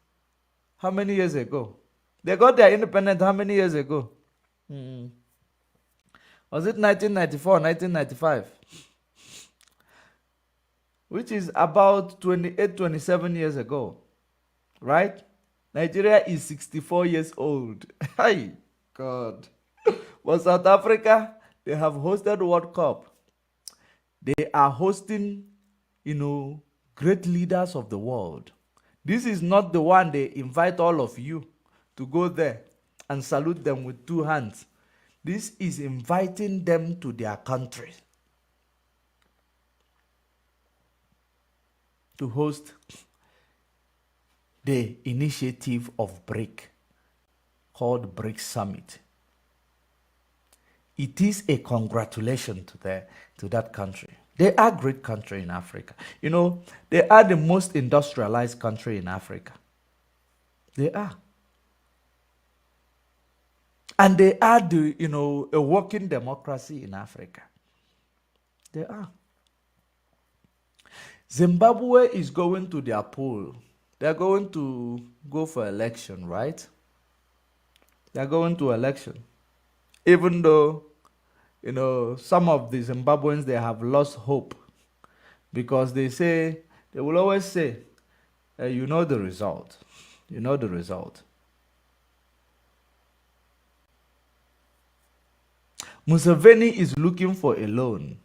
how many years ago? They got their independence how many years ago? Was it 1994, 1995? Which is about 28, 27 years ago. Right? Nigeria is 64 years old. Hi, God. But South Africa, they have hosted World Cup. They are hosting, great leaders of the world. This is not the one they invite all of you to go there and salute them with two hands. This is inviting them to their country to host the initiative of BRIC called BRIC Summit. it is a congratulation to that country. They are a great country in Africa. You know, they are the most industrialized country in Africa. They are. And they are a working democracy in Africa. They are. Zimbabwe is going to their poll. They're going to go for election, right? They're going to election. Even though, some of the Zimbabweans, they have lost hope because they will always say, you know the result. You know the result. Museveni is looking for a loan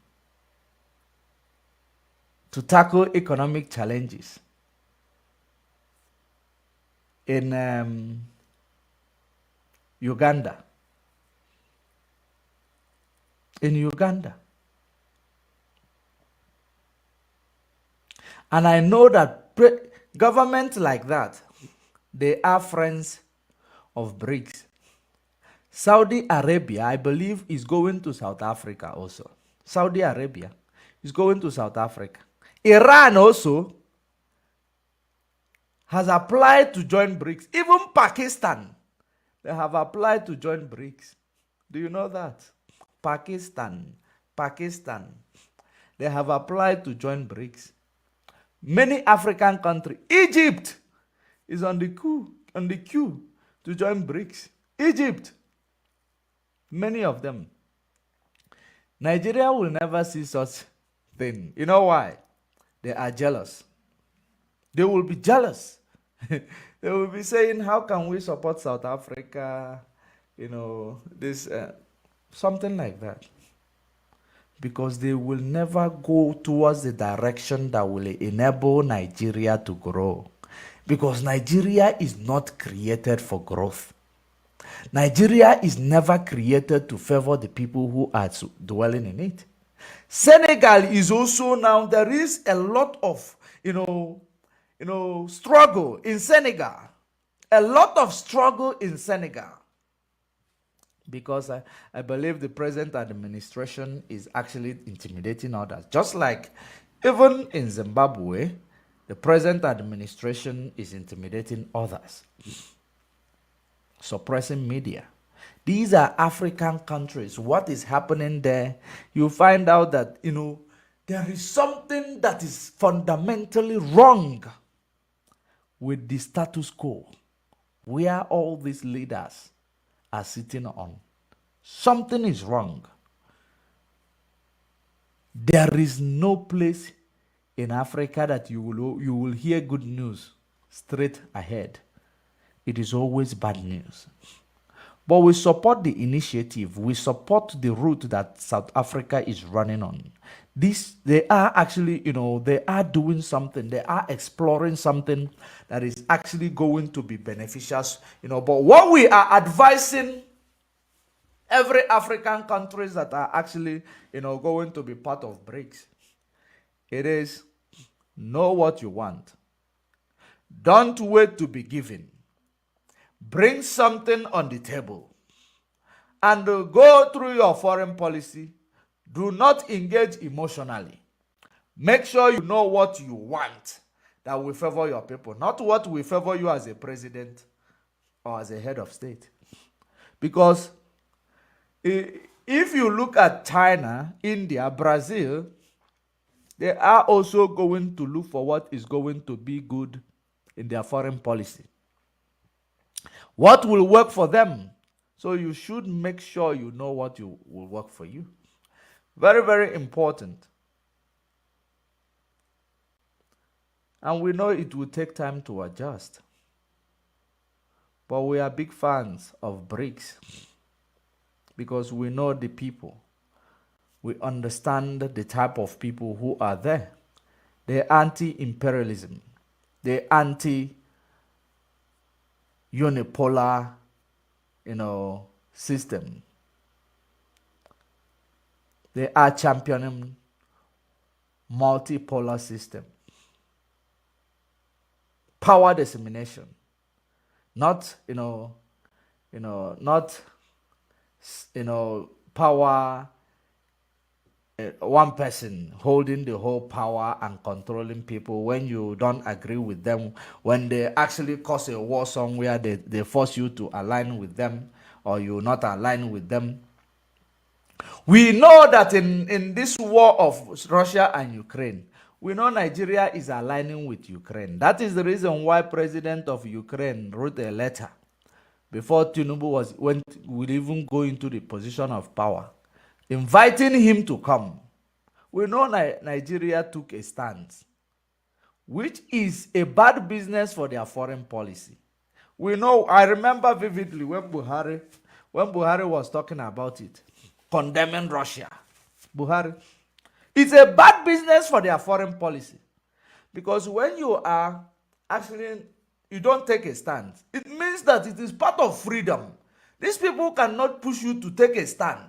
to tackle economic challenges in Uganda. In Uganda. And I know that governments like that, they are friends of BRICS. Saudi Arabia, I believe, is going to South Africa also. Saudi Arabia is going to South Africa. Iran also has applied to join BRICS. Even Pakistan, they have applied to join BRICS. Do you know that? Pakistan, they have applied to join BRICS. Many African countries, Egypt is on the queue to join BRICS. Egypt, many of them. Nigeria will never see such thing. You know why? They are jealous. They will be jealous. They will be saying, how can we support South Africa? This something like that. Because they will never go towards the direction that will enable Nigeria to grow. Because Nigeria is not created for growth. Nigeria is never created to favor the people who are dwelling in it. Senegal is also now, there is a lot of, struggle in Senegal. A lot of struggle in Senegal. Because I believe the present administration is actually intimidating others. Just like even in Zimbabwe, the present administration is intimidating others. Suppressing media. These are African countries. What is happening there? You find out that, there is something that is fundamentally wrong with the status quo, where all these leaders are sitting on. Something is wrong. There is no place in Africa that you will hear good news straight ahead. It is always bad news. But we support the initiative. We support the route that South Africa is running on. They are actually, they are doing something. They are exploring something that is actually going to be beneficial. But what we are advising every African countries that are actually, going to be part of BRICS, it is know what you want. Don't wait to be given. Bring something on the table and go through your foreign policy. Do not engage emotionally. Make sure you know what you want that will favor your people, not what will favor you as a president or as a head of state. Because if you look at China, India, Brazil, they are also going to look for what is going to be good in their foreign policy. What will work for them? So you should make sure you know what will work for you. Very, very important. And we know it will take time to adjust. But we are big fans of BRICS because we know the people. We understand the type of people who are there. They're anti-imperialism. They're anti-unipolar, system. They are championing multipolar system. Power dissemination. Not, not, power, one person holding the whole power and controlling people. When you don't agree with them, when they actually cause a war somewhere, they force you to align with them, or you not align with them. We know that in this war of Russia and Ukraine, we know Nigeria is aligning with Ukraine. That is the reason why President of Ukraine wrote a letter before Tinubu would even go into the position of power, inviting him to come. We know Nigeria took a stance, which is a bad business for their foreign policy. We know, I remember vividly when Buhari was talking about it, condemning Russia. Buhari, it's a bad business for their foreign policy. Because when you are actually, you don't take a stand, it means that it is part of freedom. These people cannot push you to take a stand.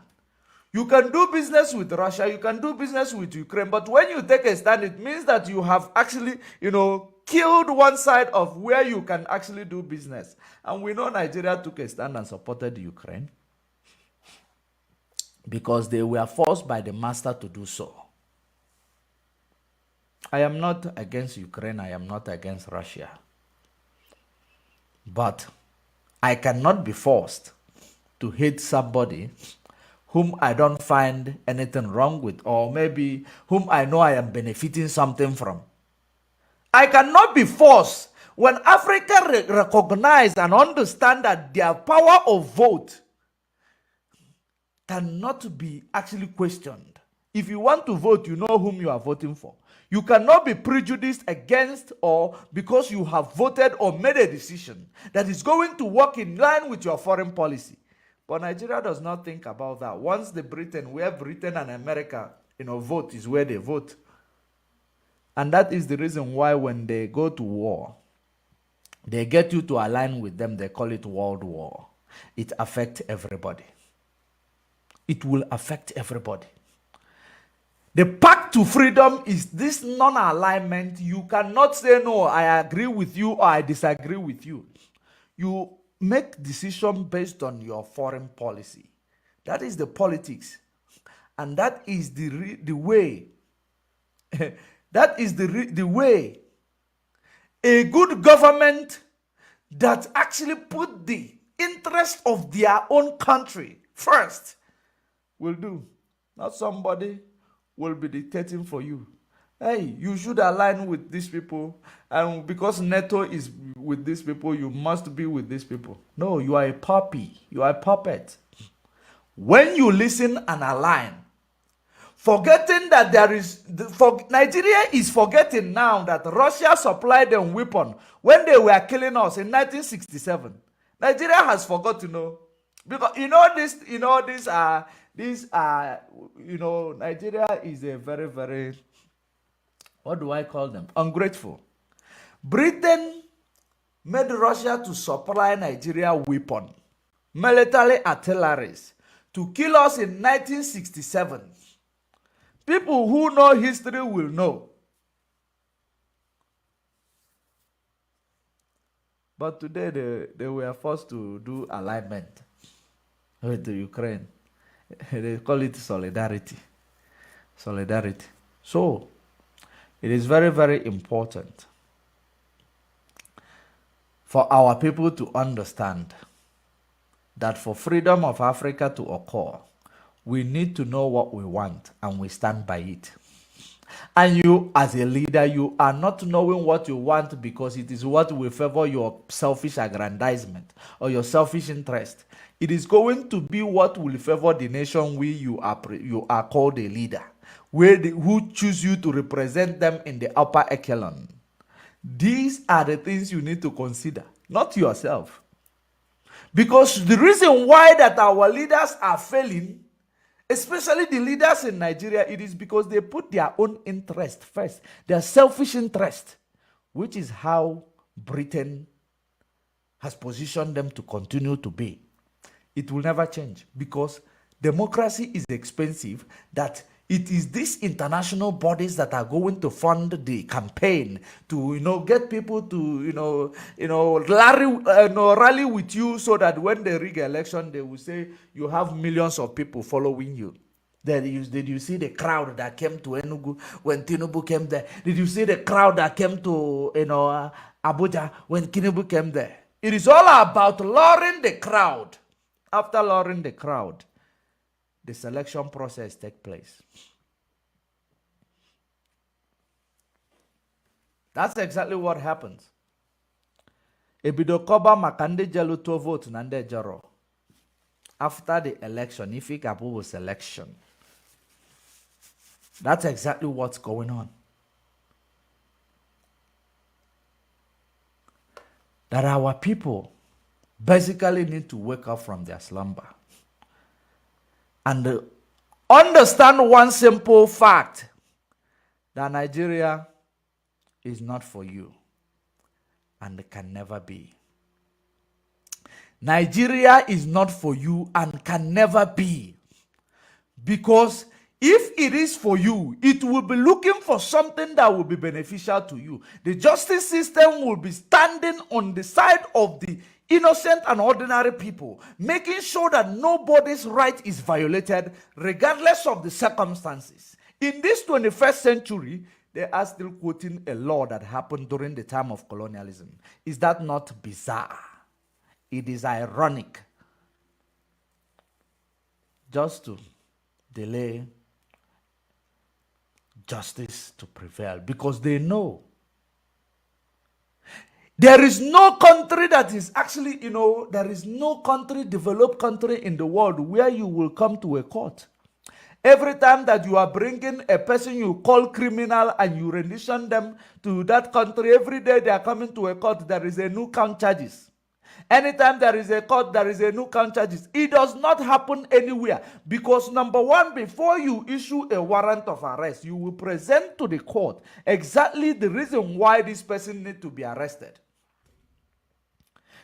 You can do business with Russia, you can do business with Ukraine, but when you take a stand, it means that you have actually, killed one side of where you can actually do business. And we know Nigeria took a stand and supported Ukraine because they were forced by the master to do so. I am not against Ukraine, I am not against Russia. But I cannot be forced to hate somebody whom I don't find anything wrong with, or maybe whom I know I am benefiting something from. I cannot be forced. When Africa recognize and understand that their power of vote cannot be actually questioned. If you want to vote, you know whom you are voting for. You cannot be prejudiced against, or because you have voted or made a decision that is going to work in line with your foreign policy. But Nigeria does not think about that. Once where Britain and America, vote is where they vote. And that is the reason why when they go to war, they get you to align with them. They call it world war. It affects everybody. It will affect everybody. The path to freedom is this non-alignment. You cannot say, no, I agree with you or I disagree with you. You make decisions based on your foreign policy. That is the politics. And that is the way. That is the way a good government that actually put the interest of their own country first will do. Not somebody will be dictating for you. Hey, you should align with these people, and because NATO is with these people, you must be with these people. No, you are a puppy. You are a puppet. When you listen and align, forgetting that Nigeria is forgetting now that Russia supplied them weapons when they were killing us in 1967. Nigeria has forgotten, because Nigeria is a very, very, what do I call them? Ungrateful. Britain made Russia to supply Nigeria weapons, military artilleries, to kill us in 1967. People who know history will know. But today they were forced to do alignment with the Ukraine. They call it solidarity. Solidarity. So, it is very, very important for our people to understand that for freedom of Africa to occur, we need to know what we want and we stand by it. And you, as a leader, you are not knowing what you want because it is what will favor your selfish aggrandizement or your selfish interest. It is going to be what will favor the nation where you are called a leader, who choose you to represent them in the upper echelon. These are the things you need to consider, not yourself. Because the reason why that our leaders are failing, especially the leaders in Nigeria, it is because they put their own interest first, their selfish interest, which is how Britain has positioned them to continue to be. It will never change because democracy is expensive, that It is these international bodies that are going to fund the campaign to, get people to, rally with you so that when they rig election, they will say you have millions of people following you. Did you see the crowd that came to Enugu when Tinubu came there? Did you see the crowd that came to Abuja when Tinubu came there? It is all about luring the crowd. After luring the crowd, the selection process takes place. That's exactly what happens. Ebidokoba makande jelu to vote nande jaro. After the election, if it was selection. That's exactly what's going on. That our people basically need to wake up from their slumber and understand one simple fact, that Nigeria is not for you and can never be. Nigeria is not for you and can never be. Because if it is for you, it will be looking for something that will be beneficial to you. The justice system will be standing on the side of the innocent and ordinary people, making sure that nobody's right is violated, regardless of the circumstances. In this 21st century, they are still quoting a law that happened during the time of colonialism. Is that not bizarre? It is ironic. Just to delay justice to prevail, because they know there is no country that is actually, there is no country, developed country in the world where you will come to a court. Every time that you are bringing a person you call criminal and you rendition them to that country, every day they are coming to a court, there is a new count charges. Anytime there is a court, there is a new count charges. It does not happen anywhere because, number one, before you issue a warrant of arrest, you will present to the court exactly the reason why this person needs to be arrested.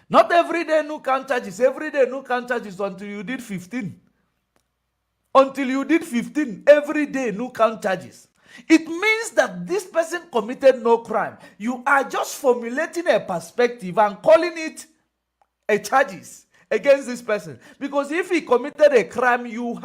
Not every day new count charges. Every day new count charges until you did 15. Until you did 15, every day new count charges. It means that this person committed no crime. You are just formulating a perspective and calling it a charges against this person. Because if he committed a crime, you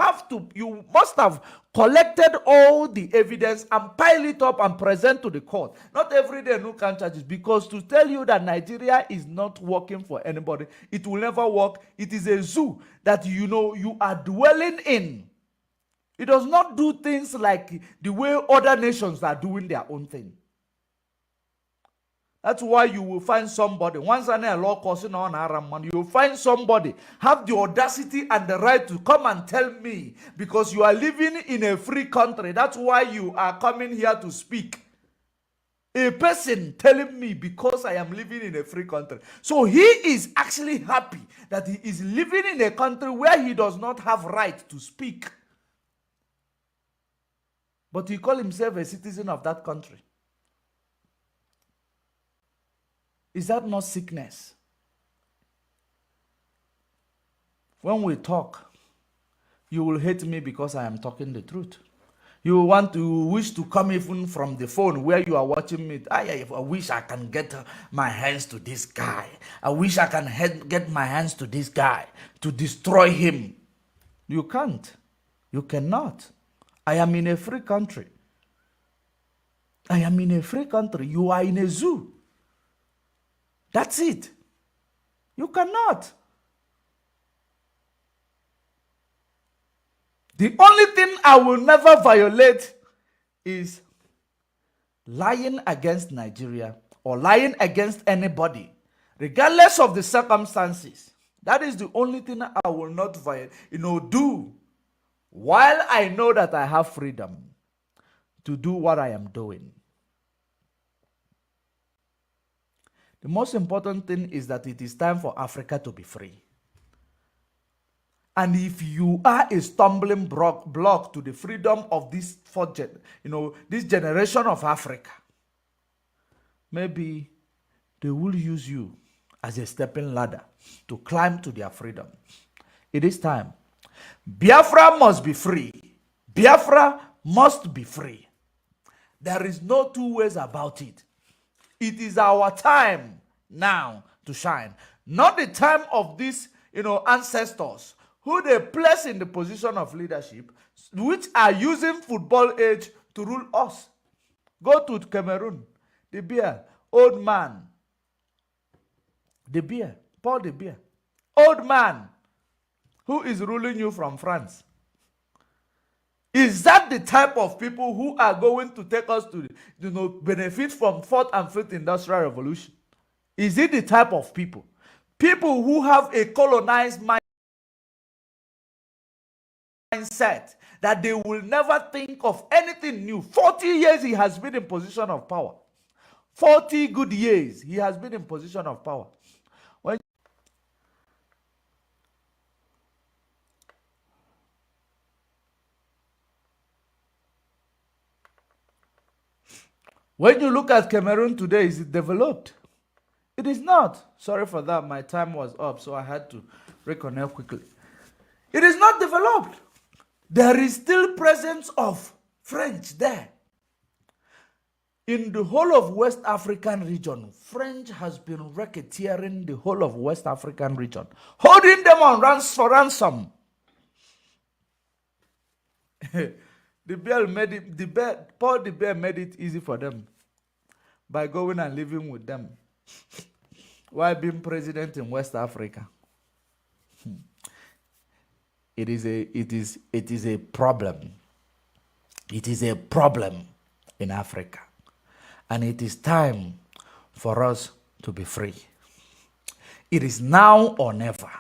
must have collected all the evidence and pile it up and present to the court. Not every day new count charges, because to tell you that Nigeria is not working for anybody, it will never work. It is a zoo that you are dwelling in. It does not do things like the way other nations are doing their own thing. That's why you will find somebody, once a law causing on Araman, you will find somebody have the audacity and the right to come and tell me, because you are living in a free country. That's why you are coming here to speak. A person telling me because I am living in a free country. So he is actually happy that he is living in a country where he does not have right to speak. But he calls himself a citizen of that country. Is that not sickness? When we talk, you will hate me because I am talking the truth. You wish to come even from the phone where you are watching me. I wish I can get my hands to this guy. I wish I can get my hands to this guy to destroy him. You can't. You cannot. I am in a free country. I am in a free country. You are in a zoo. That's it. You cannot. The only thing I will never violate is lying against Nigeria or lying against anybody, regardless of the circumstances. That is the only thing I will not do, while I know that I have freedom to do what I am doing. The most important thing is that it is time for Africa to be free. And if you are a stumbling block to the freedom of this this generation of Africa, maybe they will use you as a stepping ladder to climb to their freedom. It is time. Biafra must be free. Biafra must be free. There is no two ways about it. It is our time now to shine. Not the time of these, ancestors who they place in the position of leadership, which are using football age to rule us. Go to Cameroon, the beer, old man. The beer, Paul the beer. Old man who is ruling you from France. Is that the type of people who are going to take us to, benefit from fourth and fifth industrial revolution? Is it the type of people? People who have a colonized mindset that they will never think of anything new. 40 years he has been in position of power. 40 good years he has been in position of power. When you look at Cameroon today, is it developed? It is not. Sorry for that. My time was up, so I had to reconnect quickly. It is not developed. There is still presence of French there. In the whole of West African region, French has been racketeering the whole of West African region, holding them on ransom. Paul the Bear made it easy for them by going and living with them while being president in West Africa. It is a problem. It is a problem in Africa. And it is time for us to be free. It is now or never.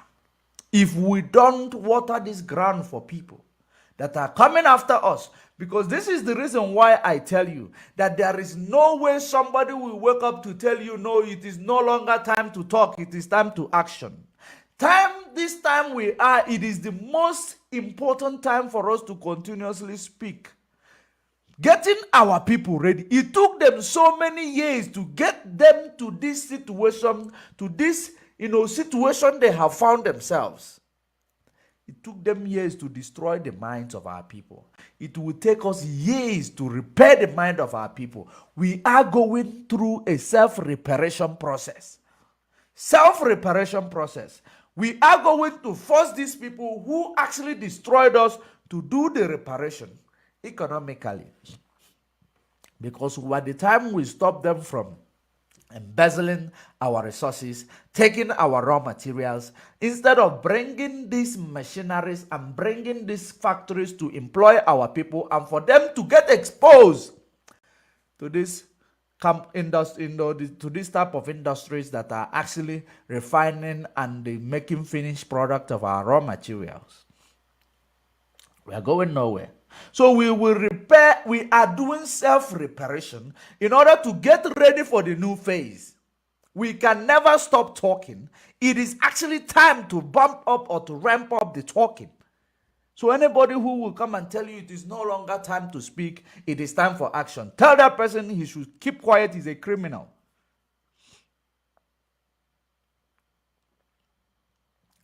If we don't water this ground for people that are coming after us, because this is the reason why I tell you that there is no way somebody will wake up to tell you, no, it is no longer time to talk, it is time to action. This time we are, it is the most important time for us to continuously speak. Getting our people ready. It took them so many years to get them to this situation, situation they have found themselves. It took them years to destroy the minds of our people. It will take us years to repair the mind of our people. We are going through a self-reparation process. Self-reparation process. We are going to force these people who actually destroyed us to do the reparation economically. Because by the time we stop them from embezzling our resources, taking our raw materials, instead of bringing these machineries and bringing these factories to employ our people and for them to get exposed to this to this type of industries that are actually refining and making finished product of our raw materials, we are going nowhere. So we will repair, we are doing self-reparation in order to get ready for the new phase. We can never stop talking. It is actually time to bump up or to ramp up the talking. So anybody who will come and tell you it is no longer time to speak, it is time for action, tell that person he should keep quiet, he's a criminal.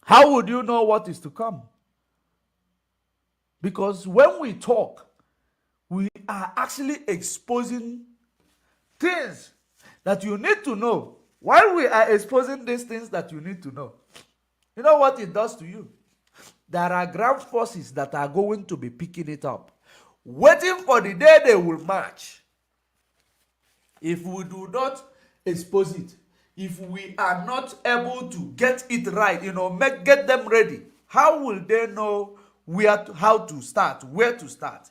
How would you know what is to come? Because when we talk, we are actually exposing things that you need to know. While we are exposing these things that you need to know, you know what it does to you? There are ground forces that are going to be picking it up, waiting for the day they will march. If we do not expose it, if we are not able to get it right, get them ready, how will they know how to start, where to start?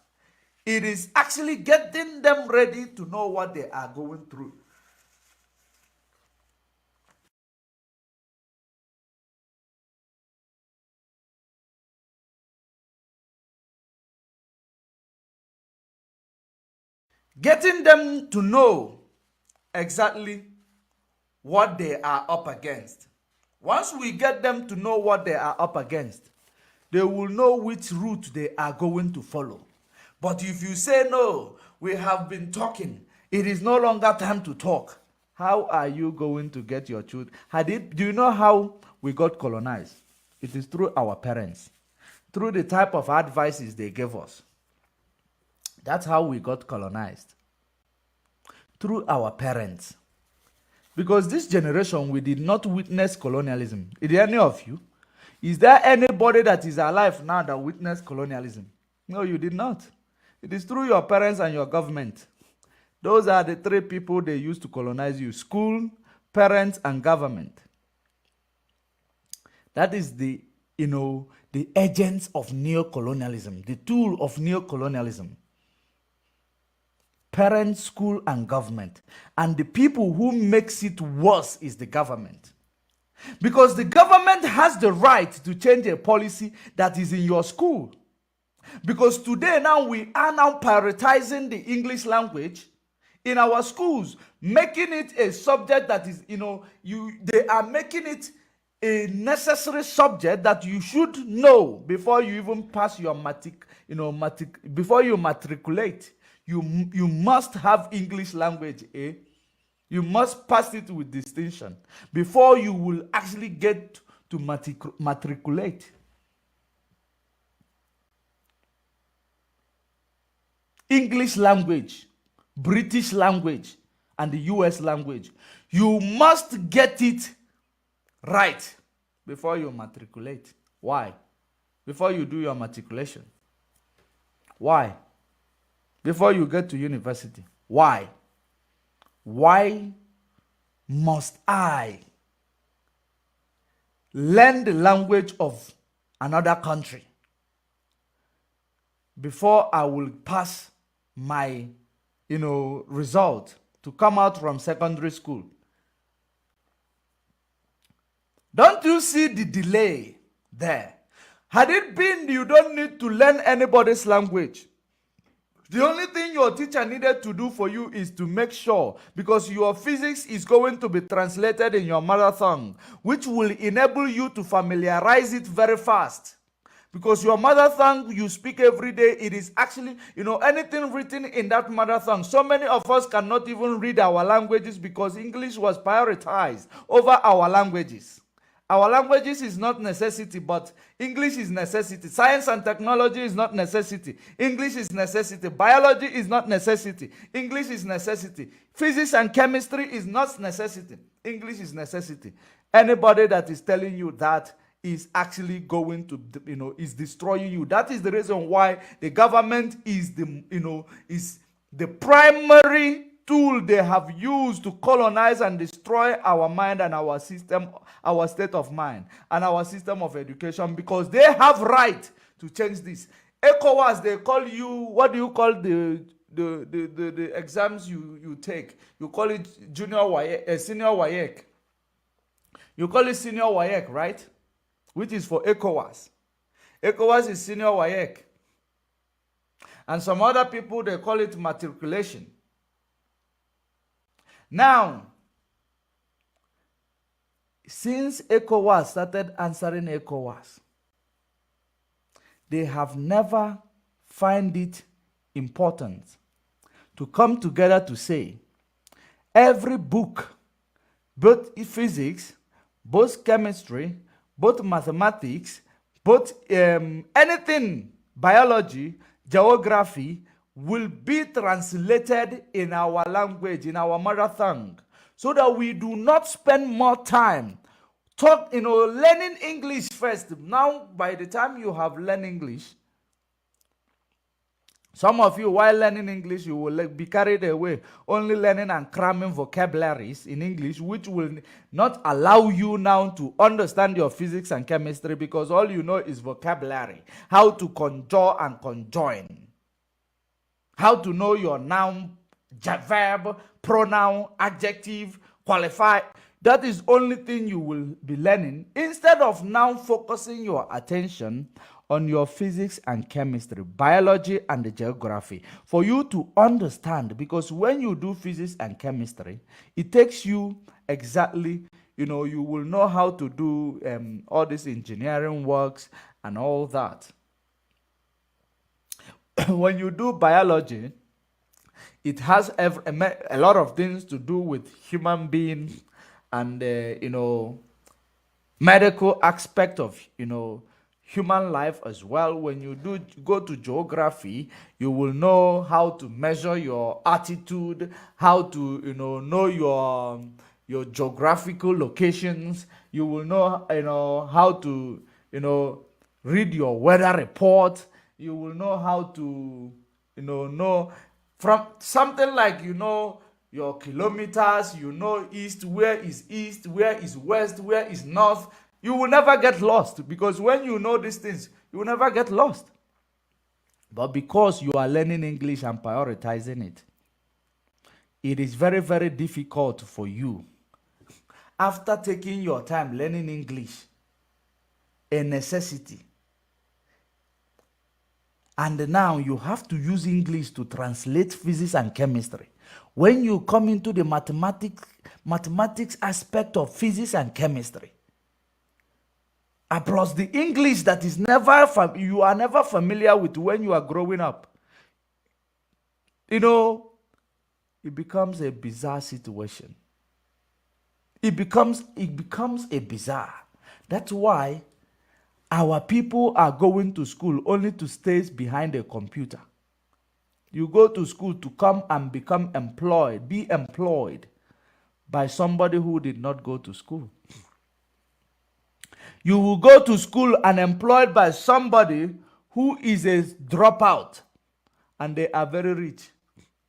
It is actually getting them ready to know what they are going through. Getting them to know exactly what they are up against. Once we get them to know what they are up against, they will know which route they are going to follow. But if you say, no, we have been talking, it is no longer time to talk, how are you going to get your truth? Do you know how we got colonized? It is through our parents, through the type of advices they gave us. That's how we got colonized. Through our parents. Because this generation, we did not witness colonialism. Is there any of you? Is there anybody that is alive now that witnessed colonialism? No, you did not. It is through your parents and your government. Those are the three people they used to colonize you: school, parents, and government. That is the agents of neocolonialism, the tool of neocolonialism. Parents, school, and government. And the people who makes it worse is the government. Because the government has the right to change a policy that is in your school. Because today now we are now prioritizing the English language in our schools, making it a subject that is, they are making it a necessary subject that you should know before you even pass your before you matriculate. You must have English language, eh? You must pass it with distinction before you will actually get to matriculate. English language, British language, and the US language. You must get it right before you matriculate. Why? Before you do your matriculation. Why? Before you get to university. Why? Why must I learn the language of another country before I will pass my, result to come out from secondary school? Don't you see the delay there? Had it been you don't need to learn anybody's language, the only thing your teacher needed to do for you is to make sure, because your physics is going to be translated in your mother tongue, which will enable you to familiarize it very fast. Because your mother tongue you speak every day, it is actually, anything written in that mother tongue. So many of us cannot even read our languages because English was prioritized over our languages. Our languages is not necessity, but English is necessity. Science and technology is not necessity. English is necessity. Biology is not necessity. English is necessity. Physics and chemistry is not necessity. English is necessity. Anybody that is telling you that is actually going to, is destroying you. That is the reason why the government is the primary tool they have used to colonize and destroy our mind and our system, our state of mind, and our system of education, because they have right to change this. ECOWAS, they call you, what do you call the exams you take? You call it senior WAEC. You call it senior WAEC, right? Which is for ECOWAS. ECOWAS is senior WAEC. And some other people, they call it matriculation. Now, since ECOWAS started answering ECOWAS, they have never find it important to come together to say every book, both physics, both chemistry, both mathematics, both anything, biology, geography, will be translated in our language, in our mother tongue, so that we do not spend more time learning English first. Now, by the time you have learned English, some of you, while learning English, you will be carried away, only learning and cramming vocabularies in English, which will not allow you now to understand your physics and chemistry, because all you know is vocabulary, how to conjure and conjoin, how to know your noun, verb, pronoun, adjective, qualify. That is only thing you will be learning, instead of now focusing your attention on your physics and chemistry, biology and the geography, for you to understand. Because when you do physics and chemistry, it takes you exactly, you will know how to do all these engineering works and all that. When you do biology, it has a lot of things to do with human beings and medical aspect of human life as well. When you do go to geography, you will know how to measure your altitude, how to know your geographical locations. You will know how to read your weather report. You will know how to know from something like your kilometers, east, where is west, where is north. You will never get lost, because when you know these things, you will never get lost. But because you are learning English and prioritizing it, it is very, very difficult for you, after taking your time learning English, a necessity, and now you have to use English to translate physics and chemistry. When you come into the mathematics aspect of physics and chemistry, plus the English that is you are never familiar with when you are growing up, it becomes a bizarre situation. It becomes a bizarre. That's why our people are going to school only to stay behind a computer. You go to school to come and be employed by somebody who did not go to school. You will go to school and employed by somebody who is a dropout, and they are very rich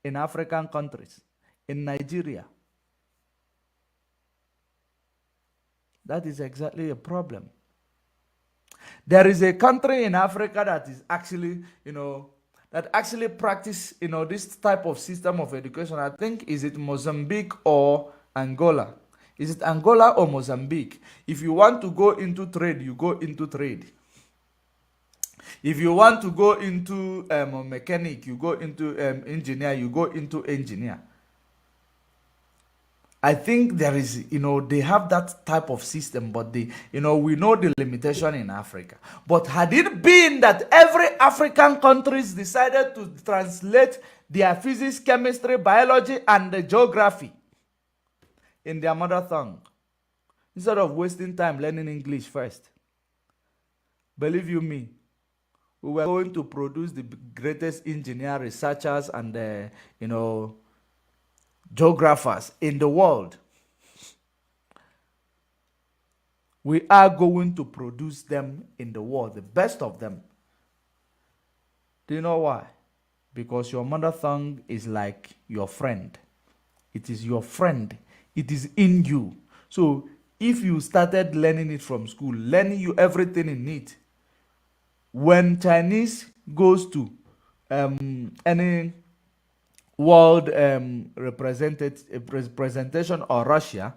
in African countries, in Nigeria. That is exactly a problem. There is a country in Africa that is actually, that actually practice, this type of system of education. I think, is it Mozambique or Angola? Is it Angola or Mozambique? If you want to go into trade, you go into trade. If you want to go into mechanic, you go into engineer, you go into engineer. I think there is, they have that type of system, but we know the limitation in Africa. But had it been that every African countries decided to translate their physics, chemistry, biology, and the geography in their mother tongue, instead of wasting time learning English first, believe you me, we were going to produce the greatest engineer, researchers, and geographers in the world. We are going to produce them in the world, the best of them. Do you know why? Because your mother tongue is like your friend. It is your friend. It is in you. So if you started learning it from school, learning you everything in it, when Chinese goes to any world representation or Russia,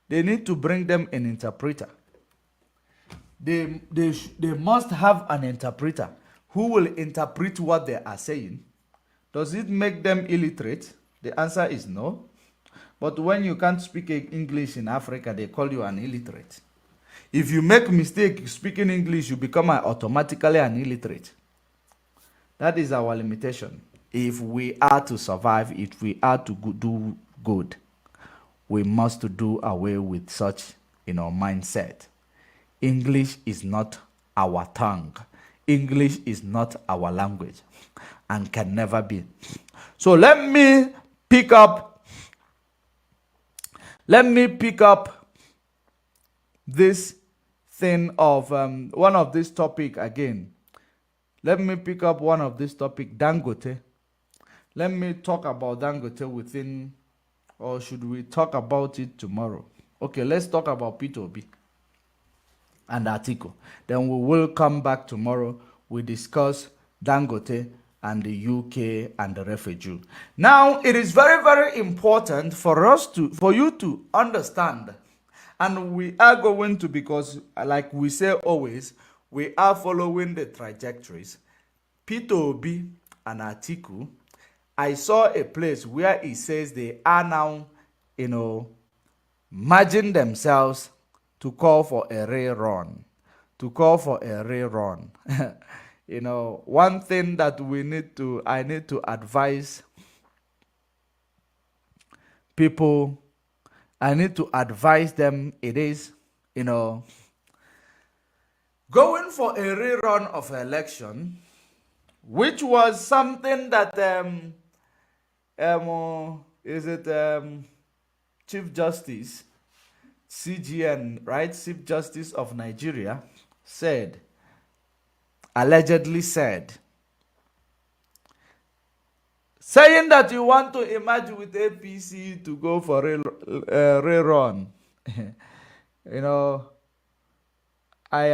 they need to bring them an interpreter. They must have an interpreter who will interpret what they are saying. Does it make them illiterate? The answer is no. But when you can't speak English in Africa, they call you an illiterate. If you make mistake speaking English, you become automatically an illiterate. That is our limitation. If we are to survive, if we are to do good, we must do away with such mindset. English is not our tongue. English is not our language and can never be. So let me pick up this thing of one of this topic again. Let me pick up one of this topic, Dangote. Let me talk about Dangote within, or should we talk about it tomorrow? Okay, let's talk about P2B and Atiku. Then we will come back tomorrow. We discuss Dangote and the UK and the refugee. Now, it is very, very important for you to understand, and we are going to, because like we say always, we are following the trajectories. P2B and Atiku, I saw a place where it says they are now, merging themselves to call for a rerun. One thing that I need to advise people, I need to advise them, it is, going for a rerun of election, which was something that Chief Justice CGN, right, Chief Justice of Nigeria, said, allegedly said, saying that you want to emerge with APC to go for a rerun. You know, I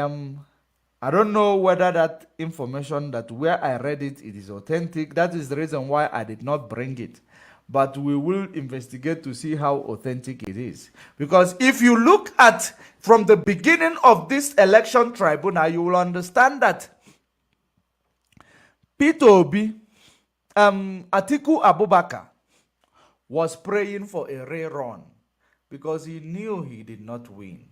don't know whether that information, that where I read it, it is authentic. That is the reason why I did not bring it. But we will investigate to see how authentic it is. Because if you look at from the beginning of this election tribunal, you will understand that Peter Obi, Atiku Abubakar was praying for a rerun because he knew he did not win.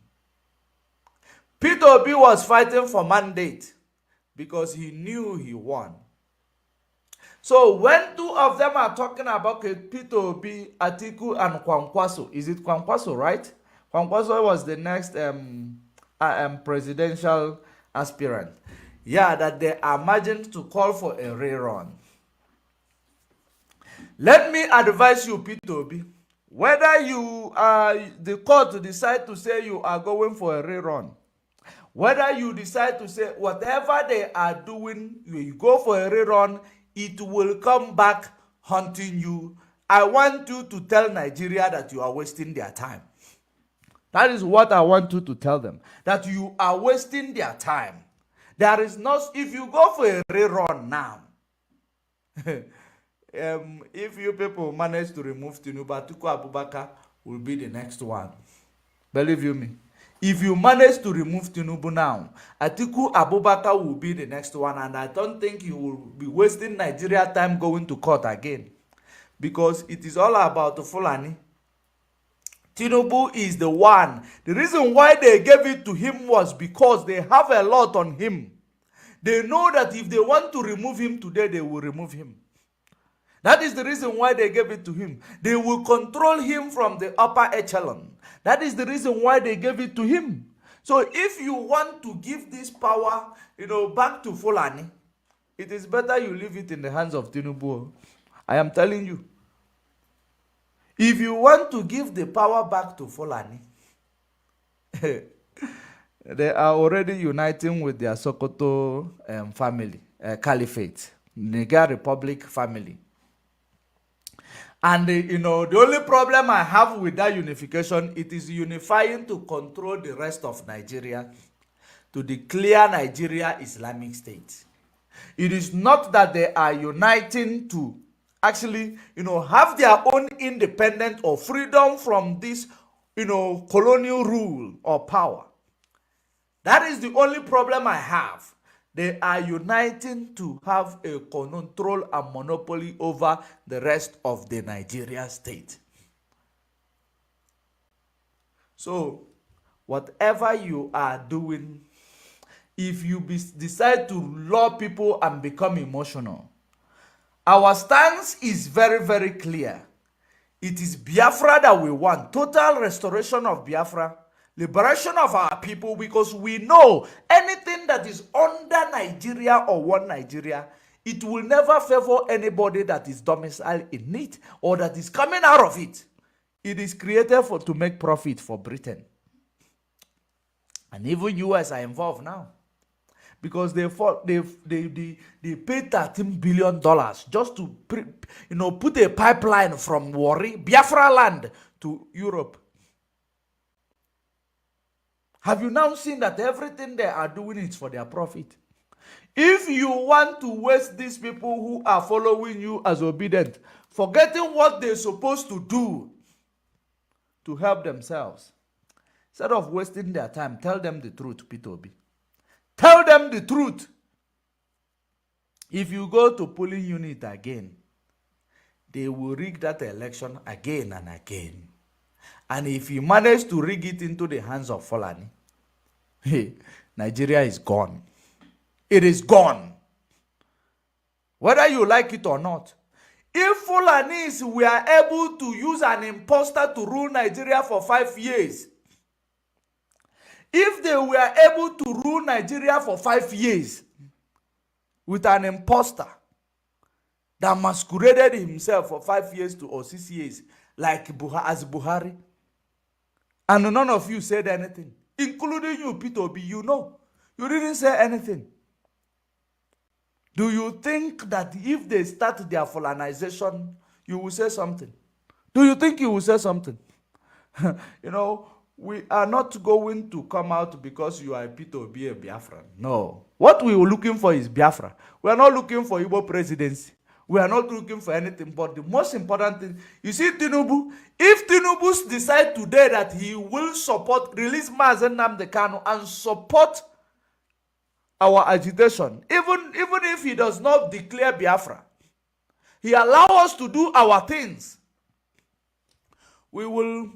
Peter Obi was fighting for mandate because he knew he won. So when two of them are talking about Peter Obi, Atiku, and Kwankwaso, is it Kwankwaso, right? Kwankwaso was the next presidential aspirant. Yeah, that they are merging to call for a rerun. Let me advise you, Peter Obi, whether you the court decide to say you are going for a rerun, whether you decide to say whatever they are doing, you go for a rerun, it will come back hunting you. I want you to tell Nigeria that you are wasting their time. That is what I want you to tell them, that you are wasting their time. There is no, if you go for a rerun now, if you people manage to remove Tinubu, Atiku Abubakar will be the next one. Believe you me. If you manage to remove Tinubu now, Atiku Abubakar will be the next one, and I don't think you will be wasting Nigeria time going to court again, because it is all about Fulani. Tinubu is the one. The reason why they gave it to him was because they have a lot on him. They know that if they want to remove him today, they will remove him. That is the reason why they gave it to him. They will control him from the upper echelon. That is the reason why they gave it to him. So if you want to give this power, back to Fulani, it is better you leave it in the hands of Tinubu. I am telling you. If you want to give the power back to Fulani, they are already uniting with their Sokoto family, caliphate, Niger Republic family. And the only problem I have with that unification, it is unifying to control the rest of Nigeria, to declare Nigeria Islamic State. It is not that they are uniting to actually, have their own independence or freedom from this, colonial rule or power. That is the only problem I have. They are uniting to have a control and monopoly over the rest of the Nigeria state. So, whatever you are doing, if you decide to lure people and become emotional, our stance is very, very clear. It is Biafra that we want. Total restoration of Biafra. Liberation of our people, because we know anything that is under Nigeria or one Nigeria, it will never favor anybody that is domiciled in it or that is coming out of it. It is created to make profit for Britain. And even US are involved now. Because they paid $13 billion just to put a pipeline from Warri, Biafra land, to Europe. Have you now seen that everything they are doing is for their profit? If you want to waste these people who are following you as obedient, forgetting what they're supposed to do to help themselves, instead of wasting their time, tell them the truth, Peter Obi. Tell them the truth. If you go to polling unit again, they will rig that election again and again. And if you manage to rig it into the hands of Fulani, Nigeria is gone. It is gone. Whether you like it or not. If Fulanis were able to use an imposter to rule Nigeria for 5 years, If they were able to rule Nigeria for 5 years with an imposter that masqueraded himself for 5 years or 6 years, like as Buhari, and none of you said anything, including you, Peter Obi, you didn't say anything. Do you think that if they start their Fulanization, you will say something? Do you think you will say something? We are not going to come out because you are Peter Obi, a Biafran. No. What we were looking for is Biafra. We are not looking for Igbo presidency. We are not looking for anything. But the most important thing, you see Tinubu, if Tinubu decide today that he will release Mazen Nnamdi Kanu and support our agitation, even if he does not declare Biafra, he allow us to do our things. We will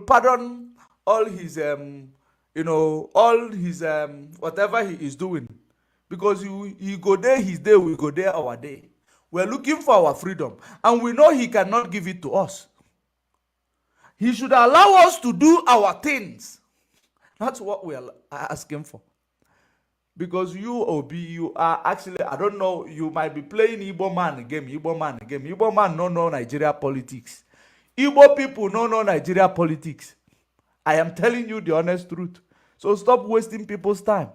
pardon all his whatever he is doing, because he go there his day, we go there our day. We're looking for our freedom, and we know he cannot give it to us. He should allow us to do our things. That's what we are asking for. Because you, Obi, you are actually, I don't know, you might be playing Igbo man game. Igbo man don't know Nigeria politics. Igbo people don't know Nigeria politics. I am telling you the honest truth. So stop wasting people's time.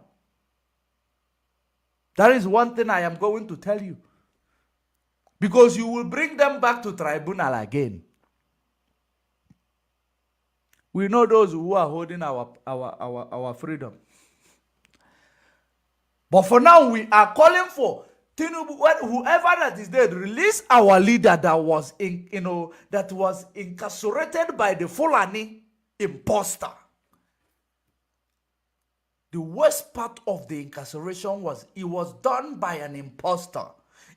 That is one thing I am going to tell you. Because you will bring them back to tribunal again. We know those who are holding our freedom. But for now, we are calling for Tinubu, whoever that is dead, release our leader that was incarcerated by the Fulani imposter. The worst part of the incarceration was it was done by an imposter.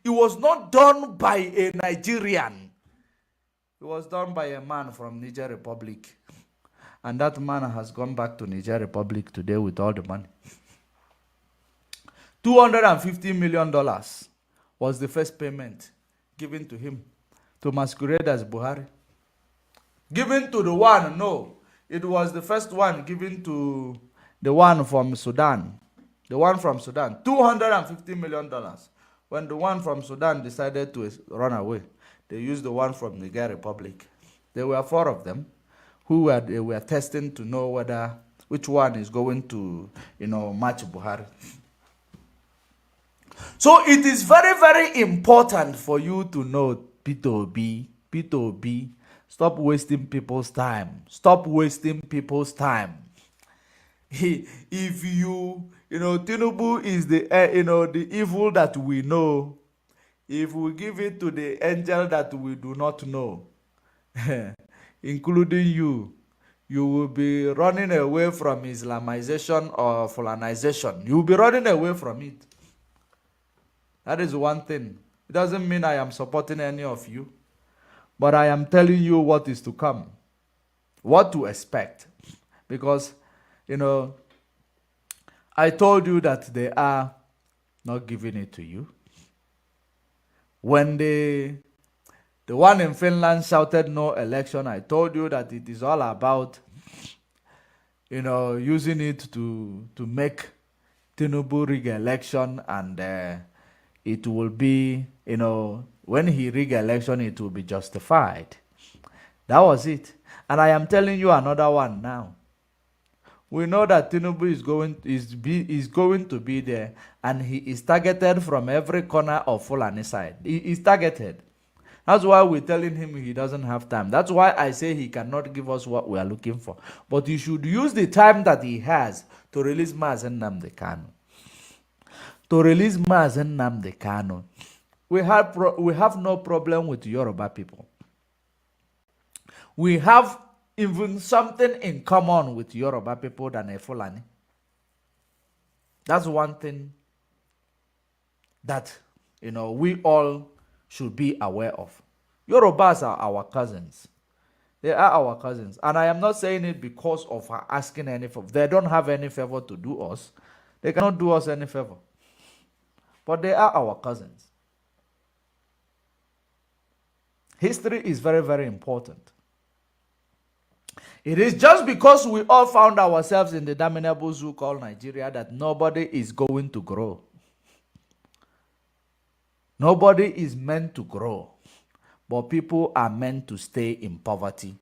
It was not done by a Nigerian. It was done by a man from Niger Republic. And that man has gone back to Niger Republic today with all the money. $250 million was the first payment given to him to masquerade as Buhari. Given to the one, no. It was the first one given to the one from Sudan. The one from Sudan. $250 million. When the one from Sudan decided to run away, they used the one from Niger Republic. There were 4 of them who they were testing to know which one is going to match Buhari. So it is very, very important for you to know, Peter Obi, stop wasting people's time. Stop wasting people's time. If Tinubu is the evil that we know, if we give it to the angel that we do not know, including you will be running away from Islamization or Fulanization. You will be running away from it. That is one thing. It doesn't mean I am supporting any of you, but I am telling you what is to come, what to expect. Because, I told you that they are not giving it to you. When the one in Finland shouted no election, I told you that it is all about, using it to make Tinubu rig election, and it will be, when he rig election, it will be justified. That was it. And I am telling you another one now. We know that Tinubu is going to be there, and he is targeted from every corner of Fulani side. He is targeted. That's why we're telling him he doesn't have time. That's why I say he cannot give us what we are looking for. But he should use the time that he has to release Mazen Nnamdi Kanu. To release Mazen Nnamdi Kanu. We have no problem with Yoruba people. We have even something in common with Yoruba people than a Fulani. That's one thing that we all should be aware of. Yorubas are our cousins. They are our cousins. And I am not saying it because of asking any favor. They don't have any favor to do us. They cannot do us any favor. But they are our cousins. History is very, very important. It is just because we all found ourselves in the damnable zoo called Nigeria that nobody is going to grow. Nobody is meant to grow, but people are meant to stay in poverty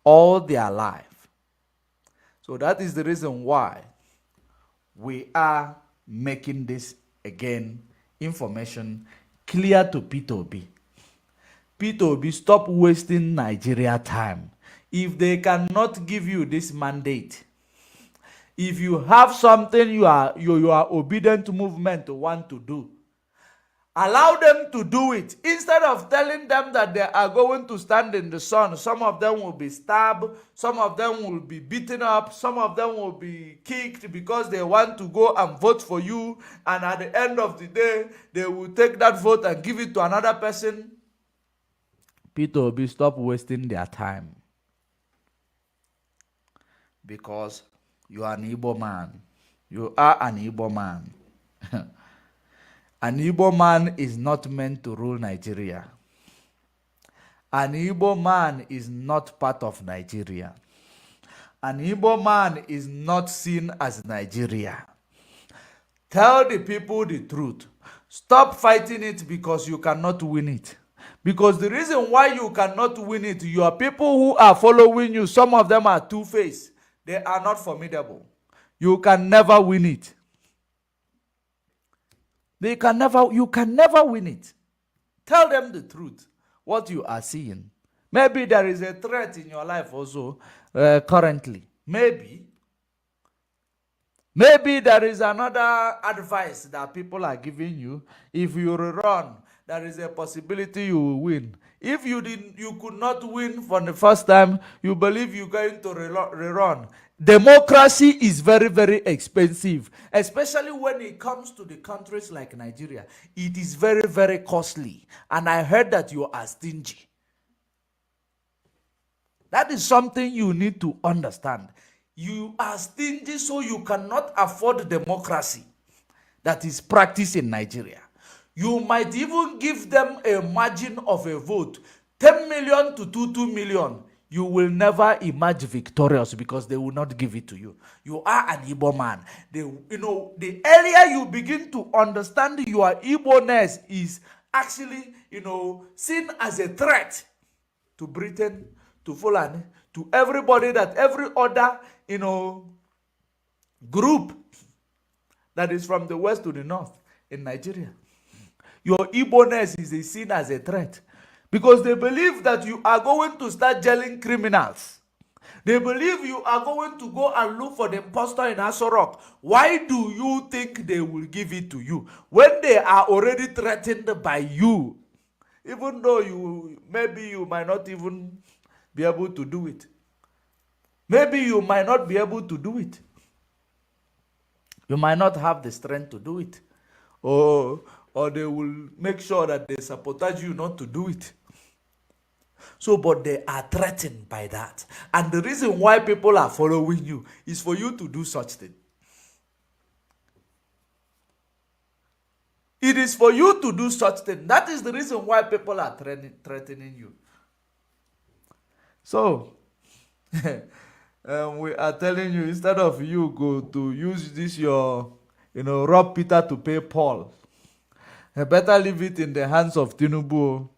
all their life. So that is the reason why we are making this, again, information clear to P2B. P2B, stop wasting Nigeria time. If they cannot give you this mandate, if you have something you are obedient movement to want to do, allow them to do it. Instead of telling them that they are going to stand in the sun, some of them will be stabbed, some of them will be beaten up, some of them will be kicked because they want to go and vote for you, and at the end of the day, they will take that vote and give it to another person. P2B, stop wasting their time. Because you are an Igbo man. You are an Igbo man. An Igbo man is not meant to rule Nigeria. An Igbo man is not part of Nigeria. An Igbo man is not seen as Nigeria. Tell the people the truth. Stop fighting it because you cannot win it. Because the reason why you cannot win it, your people who are following you, some of them are two-faced. They are not formidable. You can never win it. You can never win it. Tell them the truth, what you are seeing. Maybe there is a threat in your life also currently. Maybe there is another advice that people are giving you. If you run, there is a possibility you will win. If you could not win for the first time, you believe you're going to rerun. Democracy is very, very expensive, especially when it comes to the countries like Nigeria. It is very, very costly. And I heard that you are stingy. That is something you need to understand. You are stingy, so you cannot afford democracy that is practiced in Nigeria. You might even give them a margin of a vote, 10 million to 2 million. You will never emerge victorious because they will not give it to you. You are an Igbo man. The earlier you begin to understand your Igbo-ness is actually, seen as a threat to Britain, to Fulani, to everybody, that every other, group that is from the west to the north in Nigeria. Your Igbo-ness is seen as a threat because they believe that you are going to start jailing criminals. They believe you are going to go and look for the impostor in Aso Rock. Why do you think they will give it to you when they are already threatened by you? Even though maybe you might not even be able to do it. Maybe you might not be able to do it. You might not have the strength to do it. Or they will make sure that they sabotage you not to do it. So, but they are threatened by that. And the reason why people are following you is for you to do such thing. It is for you to do such thing. That is the reason why people are threatening you. So, we are telling you, instead of you go to use this your, rob Peter to pay Paul, better leave it in the hands of Tinubu.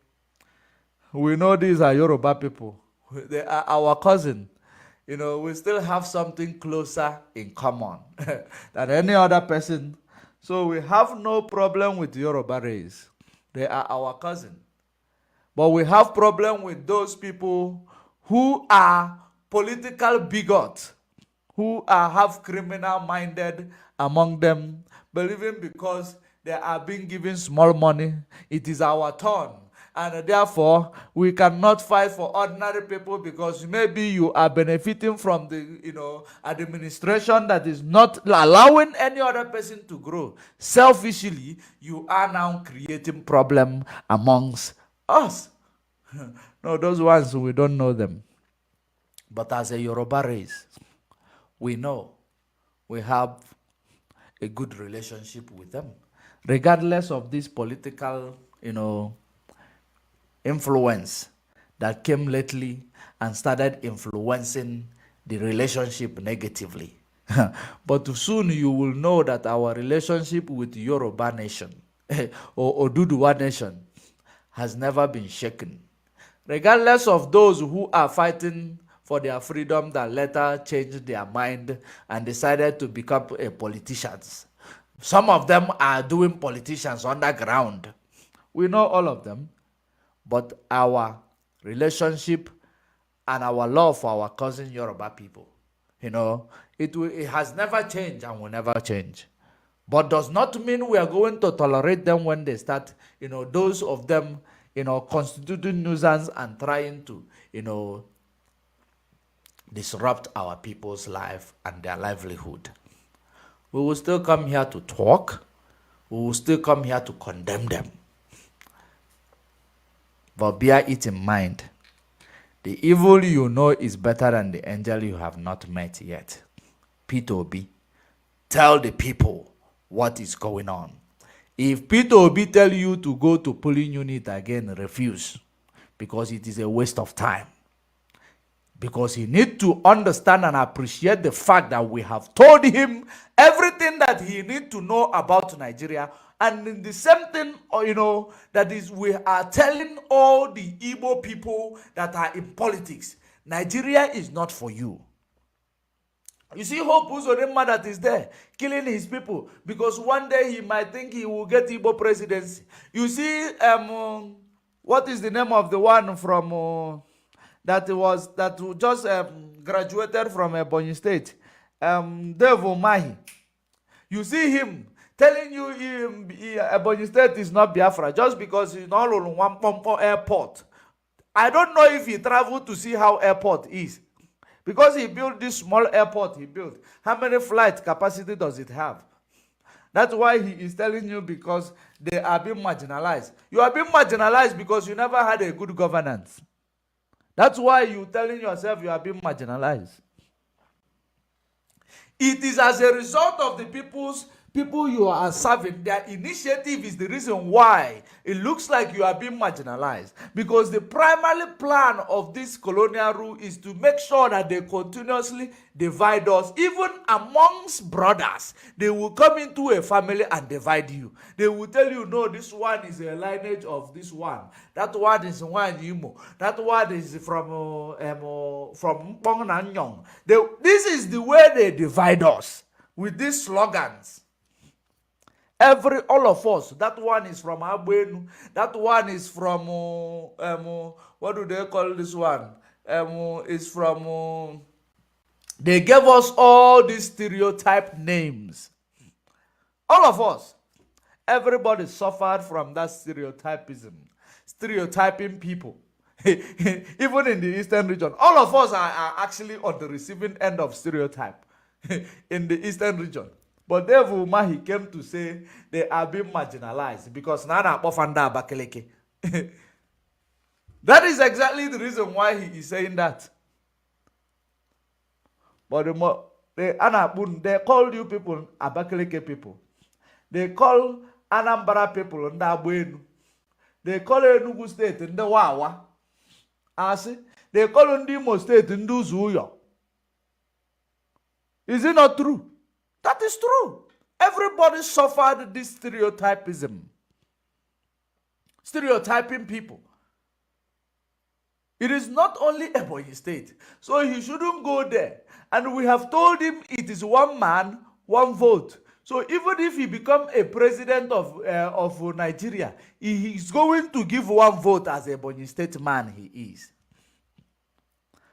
We know these are Yoruba people. They are our cousin. We still have something closer in common than any other person. So we have no problem with Yoruba race. They are our cousin. But we have problem with those people who are political bigots, who have criminal minded among them, believing because they are being given small money, it is our turn. And therefore, we cannot fight for ordinary people because maybe you are benefiting from the, administration that is not allowing any other person to grow. Selfishly, you are now creating problem amongst us. No, those ones, we don't know them. But as a Yoruba race, we know we have a good relationship with them. Regardless of this political, influence that came lately and started influencing the relationship negatively. But soon you will know that our relationship with Yoruba nation or Oduduwa nation has never been shaken. Regardless of those who are fighting for their freedom that later changed their mind and decided to become politicians. Some of them are doing politicians underground. We know all of them. But our relationship and our love for our cousin Yoruba people, it has never changed and will never change. But does not mean we are going to tolerate them when they start, those of them, constituting nuisance and trying to, disrupt our people's life and their livelihood. We will still come here to talk. We will still come here to condemn them. But bear it in mind, the evil you know is better than the angel you have not met yet. P2B, tell the people what is going on. If P2B tell you to go to polling unit again, refuse, because it is a waste of time. Because he needs to understand and appreciate the fact that we have told him everything that he needs to know about Nigeria. And in the same thing, that is, we are telling all the Igbo people that are in politics, Nigeria is not for you. You see Hope Uzodinma that is there, killing his people, because one day he might think he will get Igbo presidency. You see, what is the name of the one from... that just graduated from Ebonyi State, Dave Umahi. You see him telling you Ebonyi State is not Biafra just because he's not on one Pompo airport. I don't know if he traveled to see how airport is, because he built this small airport he built. How many flight capacity does it have? That's why he is telling you, because they are being marginalized. You are being marginalized because you never had a good governance. That's why you're telling yourself you are being marginalized. It is as a result of the people you are serving. Their initiative is the reason why it looks like you are being marginalized. Because the primary plan of this colonial rule is to make sure that they continuously divide us. Even amongst brothers, they will come into a family and divide you. They will tell you, no, this one is a lineage of this one. That one is one Imo. That one is from Mpong Nanyong. This is the way they divide us, with these slogans. All of us, that one is from Abuenu, that one is from, what do they call this one? Is from, they gave us all these stereotype names. All of us, everybody suffered from that stereotyping people. Even in the Eastern region, all of us are actually on the receiving end of stereotype in the Eastern region. But Dave Umahi came to say they are being marginalized because Nana Pofanda Abakeleke. That is exactly the reason why he is saying that. But they call you people Abakeleke people. They call Anambra people Ndabuenu. They call Enugu State Ndawawa. They call Ndimo State Nduzuyo. Is it not true? That is true. Everybody suffered this stereotypism. Stereotyping people. It is not only Ebonyi State. So he shouldn't go there. And we have told him it is one man, one vote. So even if he becomes a president of Nigeria, he is going to give one vote as a Ebonyi State man he is.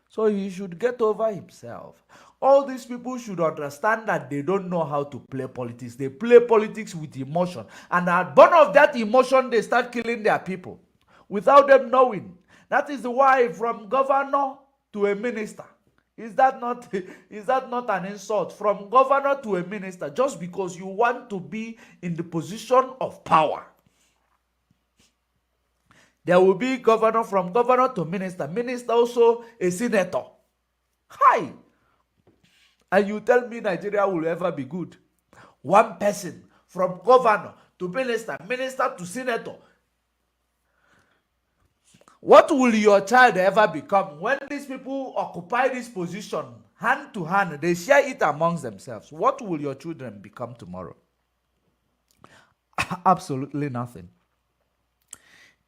So he should get over himself. All these people should understand that they don't know how to play politics. They play politics with emotion. And at born of that emotion, they start killing their people without them knowing. That is why from governor to a minister, is that not an insult? From governor to a minister, just because you want to be in the position of power. There will be governor, from governor to minister. Minister also a senator. Hi. And you tell me Nigeria will ever be good. One person from governor to minister, minister to senator. What will your child ever become when these people occupy this position hand to hand? They share it amongst themselves. What will your children become tomorrow? Absolutely nothing.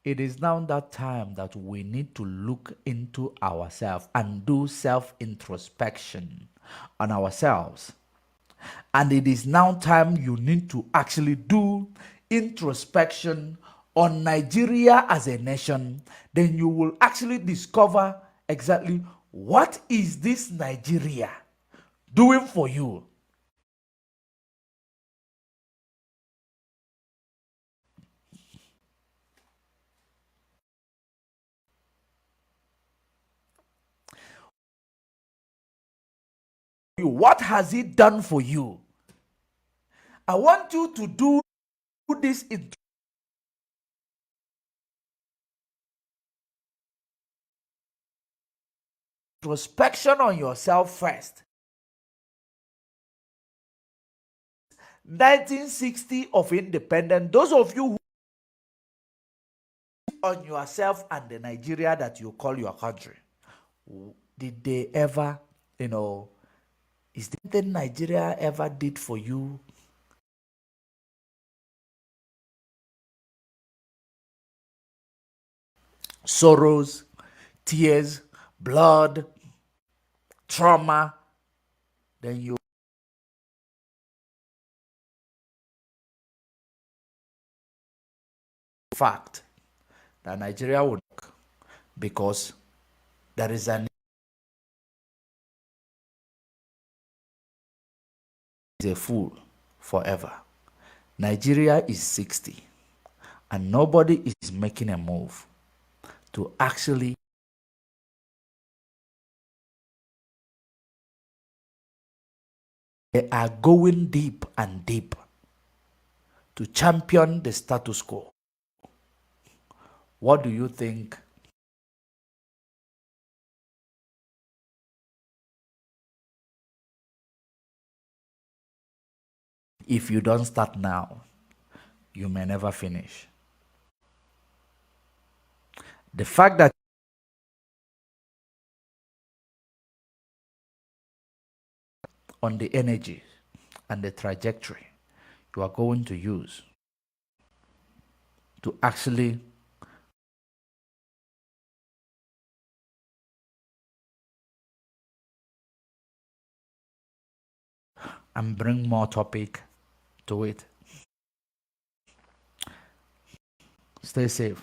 It is now that time that we need to look into ourselves and do self introspection on ourselves. And it is now time you need to actually do introspection on Nigeria as a nation. Then you will actually discover exactly what is this Nigeria doing for you. What has it done for you? I want you to do this introspection on yourself first. 1960 of independence, those of you who on yourself and the Nigeria that you call your country, did they ever, is there anything Nigeria ever did for you? Sorrows, tears, blood, trauma, then you fact that Nigeria would, because there is a fool forever. Nigeria is 60 and nobody is making a move to actually they are going deep and deep to champion the status quo. What do you think? If you don't start now, you may never finish. The fact that on the energy and the trajectory you are going to use to actually and bring more topic to it. Stay safe.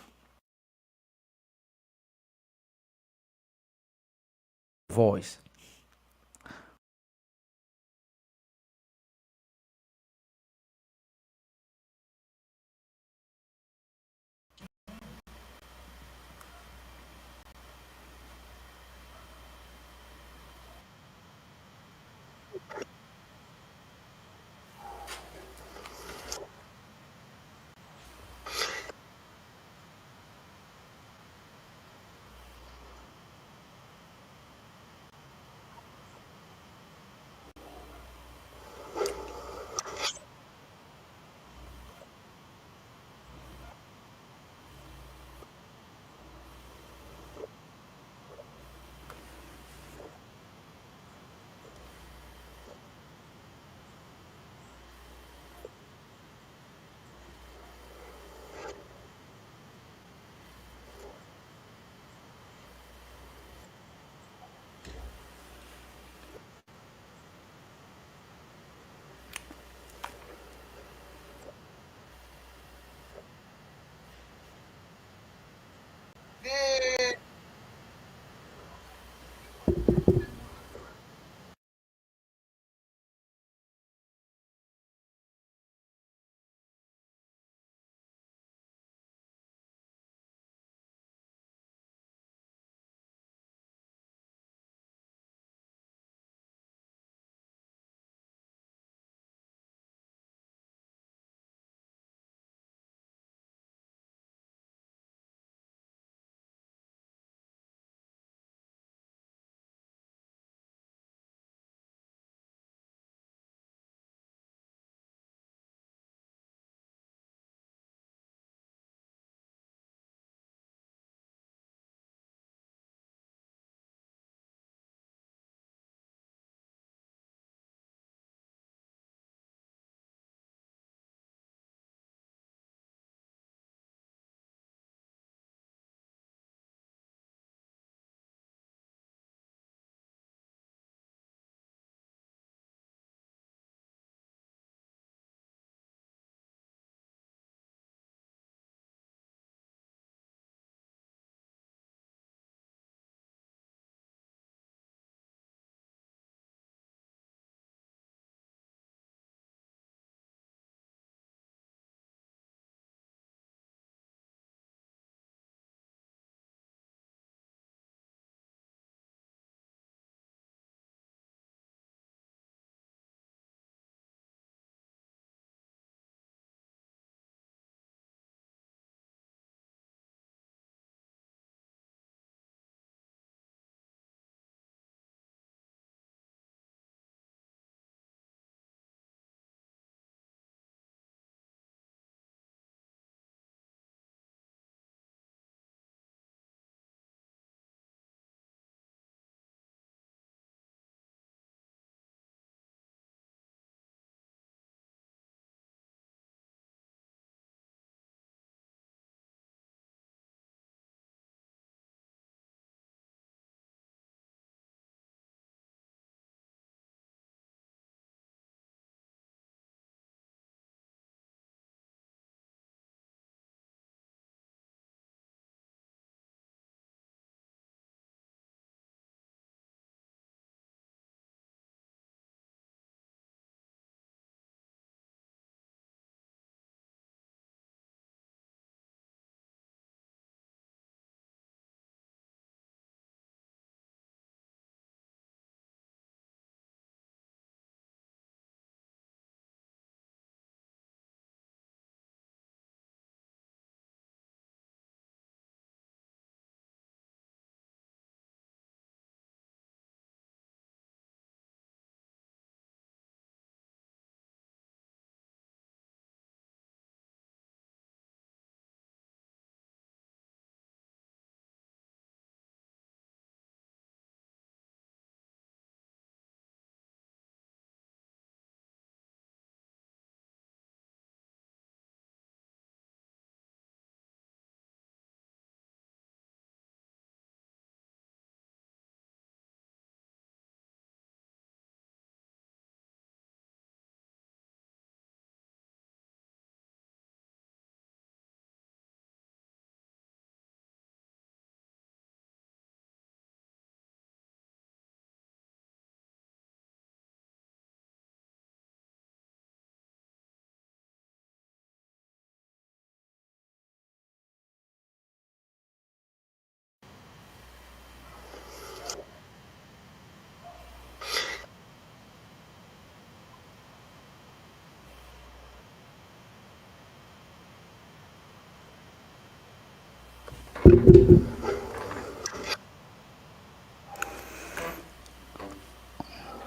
Voice.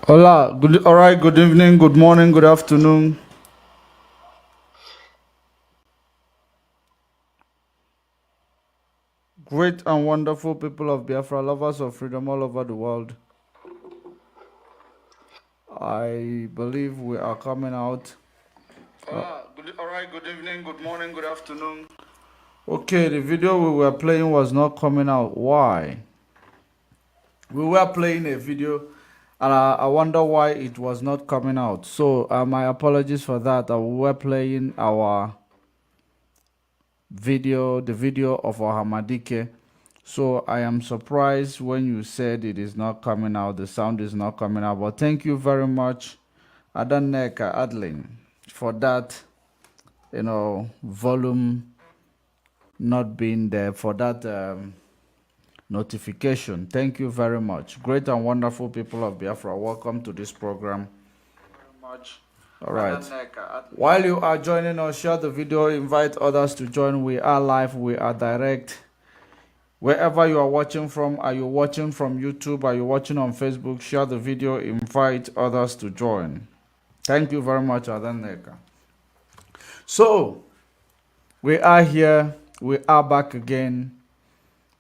Hola, good, all right, good evening, good morning, good afternoon. Great and wonderful people of Biafra, lovers of freedom all over the world. I believe we are coming out. Hola, all right, good evening, good morning, good afternoon. Okay, the video we were playing was not coming out. Why? We were playing a video and I wonder why it was not coming out. So my apologies for that. We were playing our video, the video of our Hamadike. So I am surprised when you said it is not coming out, the sound is not coming out. But thank you very much, Adaneka Adlin, for that, volume not being there, for that notification. Thank you very much. Great and wonderful people of Biafra, welcome to this program. Very much. All right. While you are joining us, share the video, invite others to join. We are live, we are direct. Wherever you are watching from, are you watching from YouTube, are you watching on Facebook, share the video, invite others to join. Thank you very much, Adaneka. So, we are here, we are back again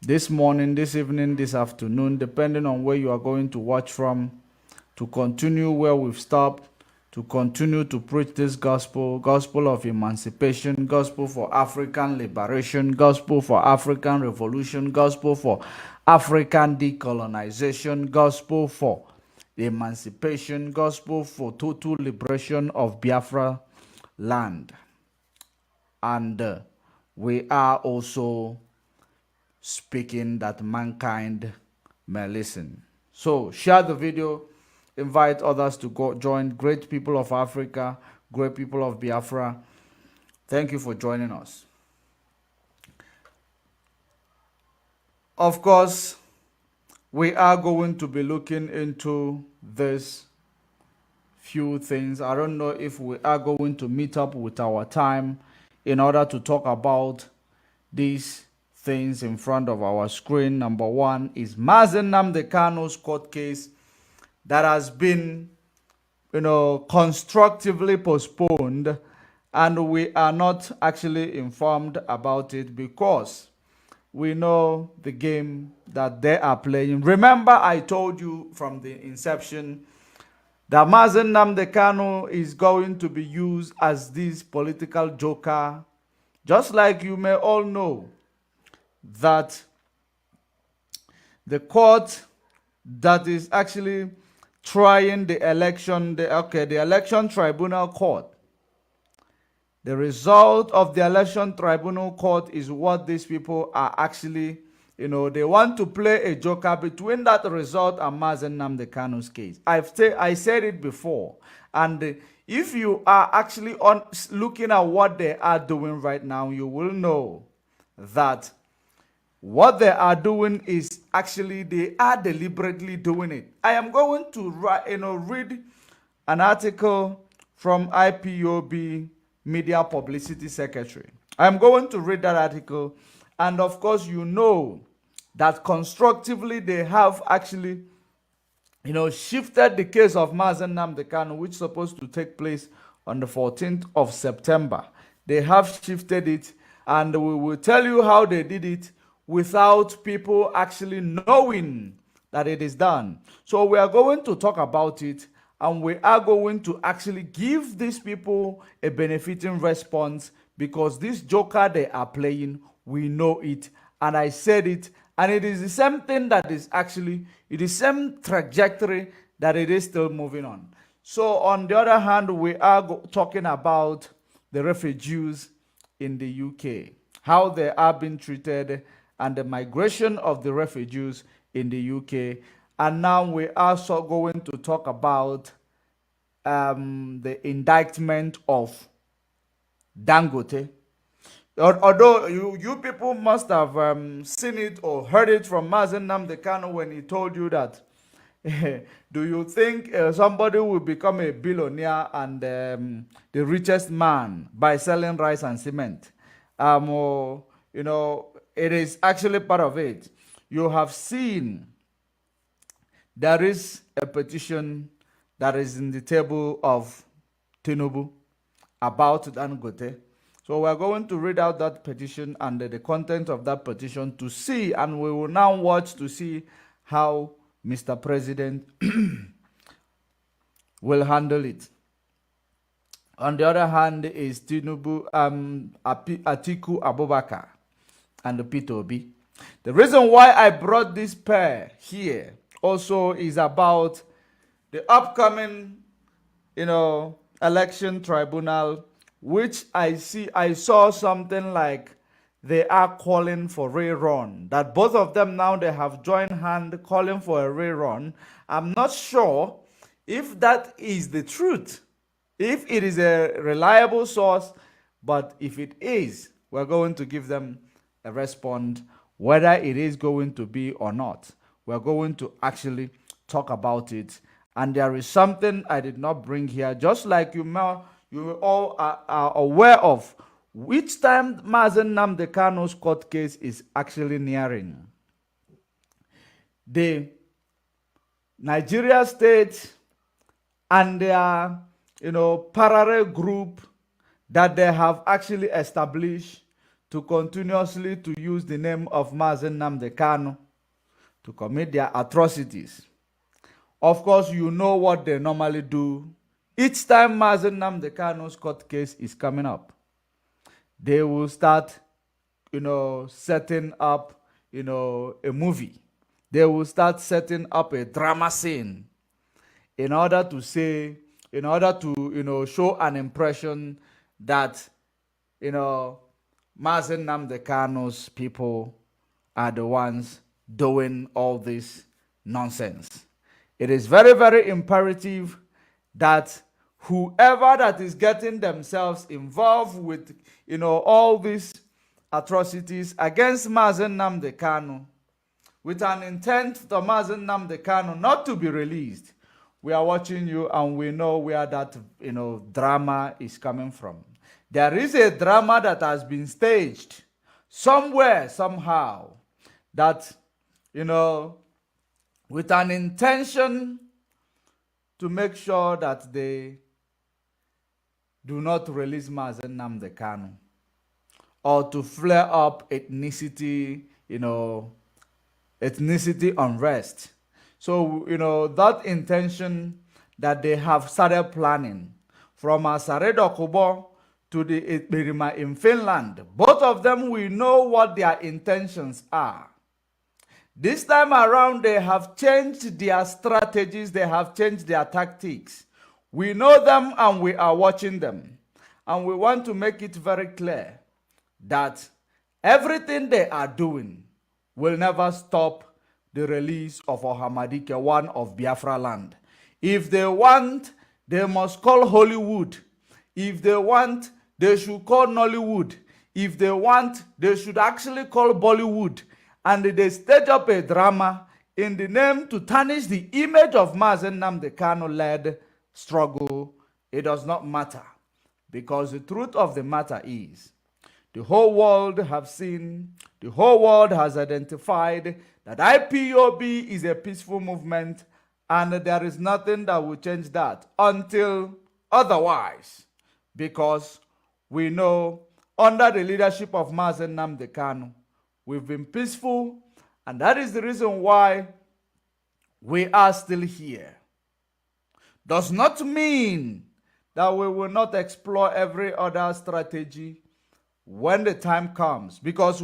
this morning, this evening, this afternoon, depending on where you are going to watch from, to continue where we've stopped, to continue to preach this gospel, gospel of emancipation, gospel for African liberation, gospel for African revolution, gospel for African decolonization, gospel for emancipation, gospel for total liberation of Biafra land. And we are also speaking that mankind may listen. So share the video, invite others to go join. Great people of Africa, great people of Biafra, thank you for joining us. Of course, we are going to be looking into this few things. I don't know if we are going to meet up with our time in order to talk about these things in front of our screen. Number one is Mazen Nnamdi Kanu's court case that has been, constructively postponed, and we are not actually informed about it because we know the game that they are playing. Remember, I told you from the inception that Mazen Nnamdi Kanu is going to be used as this political joker, just like you may all know that the court that is actually trying the election, the election tribunal court, the result of the election tribunal court is what these people are actually, they want to play a joker between that result and Mazen Nnamdi Kanu's case. I said it before, and if you are actually looking at what they are doing right now, you will know that what they are doing is actually, they are deliberately doing it. I am going to read an article from IPOB Media Publicity Secretary. I'm going to read that article, and of course, you know that constructively they have actually, shifted the case of Mazen Nnamdi Kanu, which is supposed to take place on the 14th of September. They have shifted it, and we will tell you how they did it without people actually knowing that it is done. So we are going to talk about it, and we are going to actually give these people a benefiting response, because this joker they are playing, we know it, and I said it, and it is the same thing that is actually, it is the same trajectory that it is still moving on. So on the other hand, we are talking about the refugees in the UK, how they are being treated, and the migration of the refugees in the UK. And now we are also going to talk about the indictment of Dangote. Although you people must have seen it or heard it from Mazen Nnamdi Kanu when he told you that, do you think somebody will become a billionaire and the richest man by selling rice and cement? Or, it is actually part of it. You have seen there is a petition that is in the table of Tinubu about Dangote. So we're going to read out that petition and the content of that petition to see, and we will now watch to see how Mr. President will handle it. On the other hand is Tinubu, Atiku Abubakar and the Peter Obi. The reason why I brought this pair here also is about the upcoming, election tribunal, which I saw something like they are calling for rerun. That both of them now they have joined hand calling for a rerun. I'm not sure if that is the truth, if it is a reliable source, but if it is, we're going to give them a response whether it is going to be or not. We're going to actually talk about it. And there is something I did not bring here, just like you all are aware of, which time Mazen Nnamdi Kanu's court case is actually nearing. The Nigeria state and their parallel group that they have actually established to continuously to use the name of Mazen Nnamdi Kanu to commit their atrocities. Of course, you know what they normally do. Each time Mazen Nnamdi Kanu's court case is coming up, they will start, setting up, a movie. They will start setting up a drama scene in order to show an impression that, Mazen Nnamdi Kanu's people are the ones doing all this nonsense. It is very, very imperative that whoever that is getting themselves involved with, all these atrocities against Mazen Nnamdi Kanu, with an intent for Mazen Nnamdi Kanu not to be released, we are watching you and we know where that, drama is coming from. There is a drama that has been staged somewhere, somehow, that, with an intention to make sure that they do not release Mazen Nnamdi Kanu, or to flare up ethnicity unrest. So, that intention that they have started planning from Asaredo Kubo to the Ekperima in Finland, both of them, we know what their intentions are. This time around, they have changed their strategies, they have changed their tactics. We know them and we are watching them. And we want to make it very clear that everything they are doing will never stop the release of Ohamadike, one of Biafra land. If they want, they must call Hollywood. If they want, they should call Nollywood. If they want, they should actually call Bollywood. And they stage up a drama in the name to tarnish the image of Mazen Nnamdi Kanu-led struggle. It does not matter. Because the truth of the matter is, the whole world have seen, the whole world has identified that IPOB is a peaceful movement, and there is nothing that will change that until otherwise. Because we know under the leadership of Mazen Nnamdi Kanu, we've been peaceful, and that is the reason why we are still here. Does not mean that we will not explore every other strategy when the time comes, because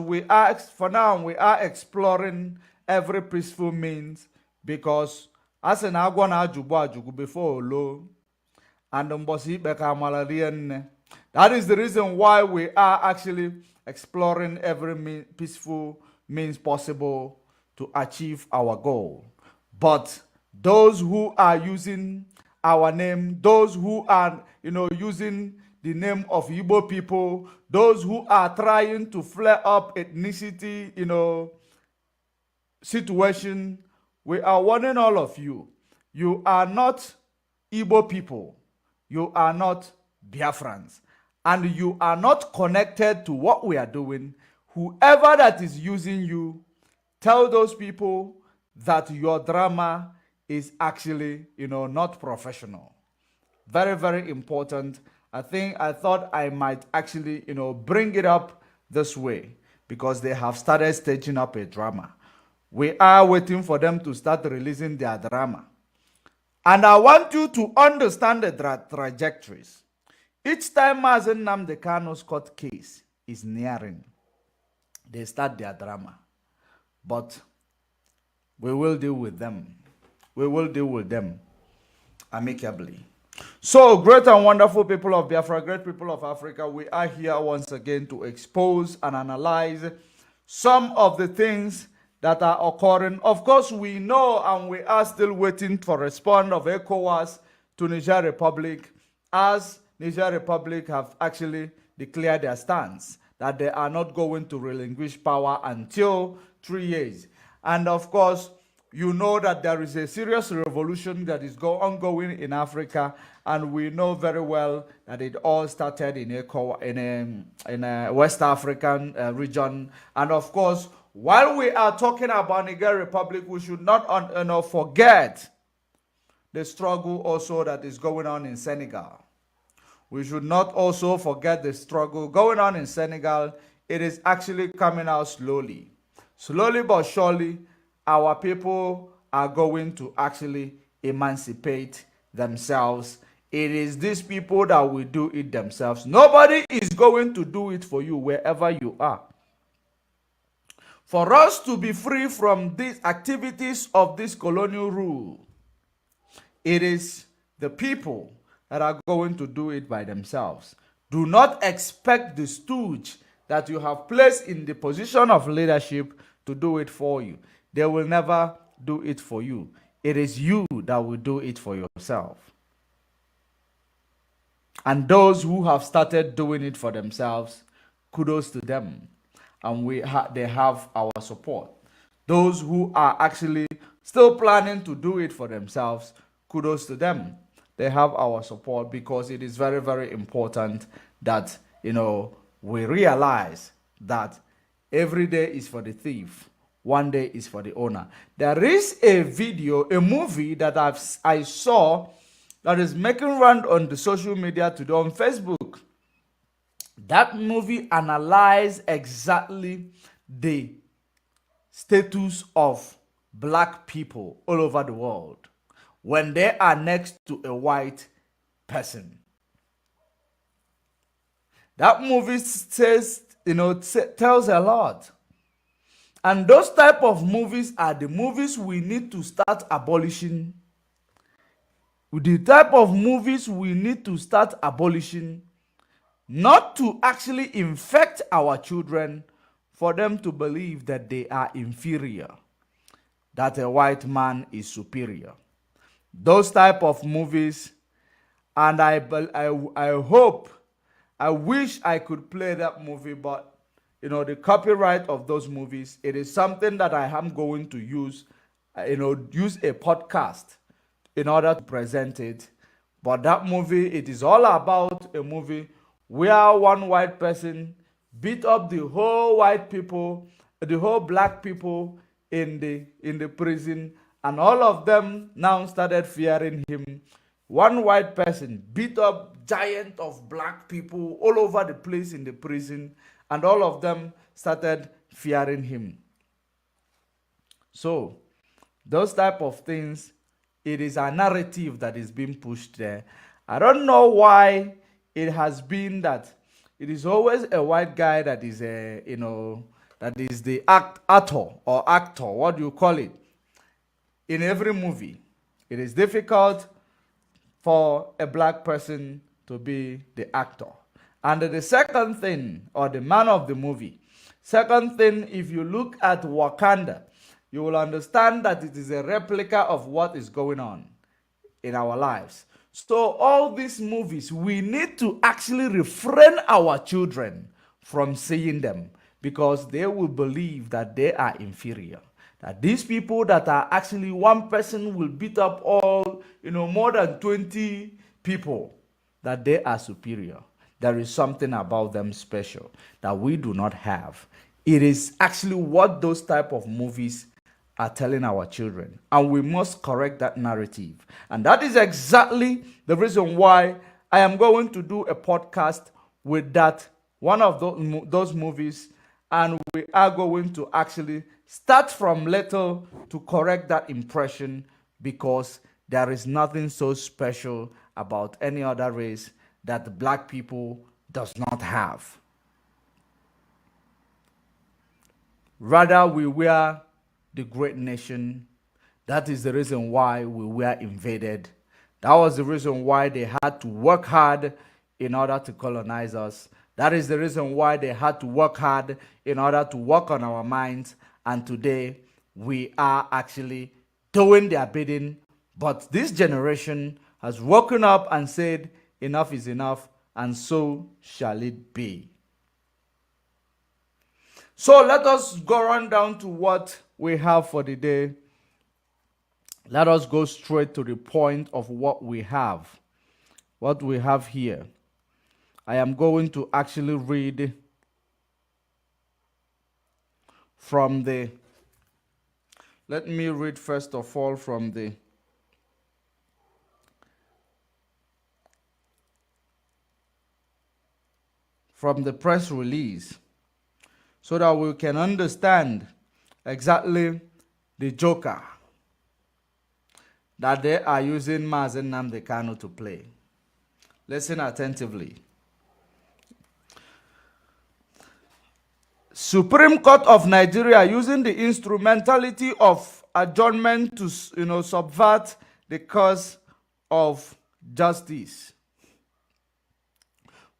for now we are exploring every peaceful means, because as an agwana ajubu before low and that is the reason why we are actually exploring every peaceful means possible to achieve our goal. But those who are using our name, those who are using the name of Igbo people, those who are trying to flare up ethnicity situation, we are warning all of you. You are not Igbo people. You are not Biafrans. And you are not connected to what we are doing. whoever that is using you, tell those people that your drama is actually, not professional. Very, very important. I thought I might actually, bring it up this way because they have started staging up a drama. We are waiting for them to start releasing their drama. And I want you to understand the trajectories. Each time Mazen Nnamdi Kanu's court case is nearing, they start their drama. But we will deal with them. We will deal with them amicably. So, great and wonderful people of Biafra, great people of Africa, we are here once again to expose and analyze some of the things that are occurring. Of course, we know and we are still waiting for response of ECOWAS to Niger Republic, as Niger Republic have actually declared their stance that they are not going to relinquish power until 3 years. And of course, you know that there is a serious revolution that is ongoing in Africa, and we know very well that it all started in a West African region. And of course, while we are talking about Niger Republic, we should not forget the struggle also that is going on in Senegal. We should not also forget the struggle going on in Senegal. It is actually coming out slowly. Slowly but surely, our people are going to actually emancipate themselves. It is these people that will do it themselves. Nobody is going to do it for you wherever you are. For us to be free from these activities of this colonial rule, it is the people that are going to do it by themselves. Do not expect the stooge that you have placed in the position of leadership to do it for you. They will never do it for you. It is you that will do it for yourself. And those who have started doing it for themselves, kudos to them. And they have our support. Those who are actually still planning to do it for themselves, kudos to them. They have our support, because it is very, very important that, we realize that every day is for the thief. One day is for the owner. There is a movie that I saw that is making round on the social media today on Facebook. That movie analyzed exactly the status of black people all over the world when they are next to a white person. That movie says, tells a lot. And those type of movies are the movies we need to start abolishing. The type of movies we need to start abolishing, not to actually infect our children for them to believe that they are inferior, that a white man is superior. Those type of movies, and I hope, I wish I could play that movie, but the copyright of those movies, it is something that I am going to use, use a podcast in order to present it. But that movie, it is all about a movie where one white person beat up the whole white people, the whole black people in the prison, and all of them now started fearing him. One white person beat up giant of black people all over the place in the prison, and all of them started fearing him. So, those type of things, it is a narrative that is being pushed there. I don't know why it has been that it is always a white guy that is that is the actor, what do you call it? In every movie, it is difficult for a black person to be the actor. And the second thing, or the man of the movie, second thing, if you look at Wakanda, you will understand that it is a replica of what is going on in our lives. So all these movies, we need to actually refrain our children from seeing them, because they will believe that they are inferior. That these people that are actually one person will beat up all, more than 20 people, that they are superior. There is something about them special that we do not have. It is actually what those type of movies are telling our children. And we must correct that narrative. And that is exactly the reason why I am going to do a podcast with that, one of those movies. And we are going to actually start from little to correct that impression, because there is nothing so special about any other race that black people does not have. Rather, we were the great nation. That is the reason why we were invaded. That was the reason why they had to work hard in order to colonize us. That is the reason why they had to work hard in order to work on our minds. And today, we are actually doing their bidding. But this generation has woken up and said, enough is enough, and so shall it be. So let us go on down to what we have for the day. Let us go straight to the point of what we have. What we have here. I am going to actually read from the, let me read first of all from the press release, so that we can understand exactly the joker that they are using Mazen Nnamdi Kanu to play. Listen attentively. Supreme Court of Nigeria using the instrumentality of adjournment to subvert the cause of justice.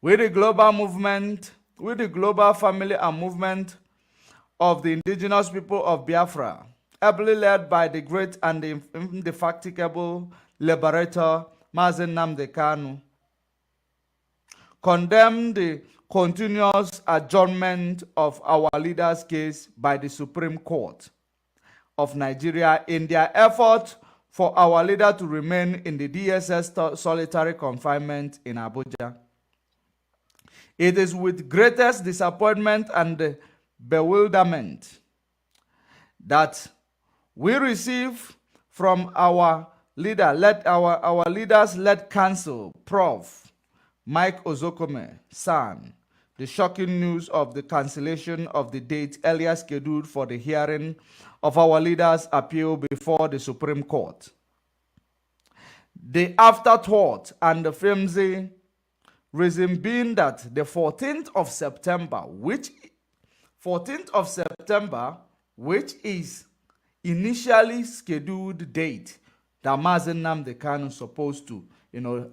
With the global movement, with the global family and movement of the indigenous people of Biafra, ably led by the great and indefatigable liberator Mazen Nnamdi Kanu, condemned the continuous adjournment of our leader's case by the Supreme Court of Nigeria in their effort for our leader to remain in the DSS solitary confinement in Abuja. It is with greatest disappointment and bewilderment that we receive from our leader, our leaders-led council, Prof. Mike Ozokome, San, the shocking news of the cancellation of the date earlier scheduled for the hearing of our leaders' appeal before the Supreme Court. The afterthought and the flimsy reason being that the 14th of September, which is initially scheduled date that Mazen Nnamdi Kanu supposed to,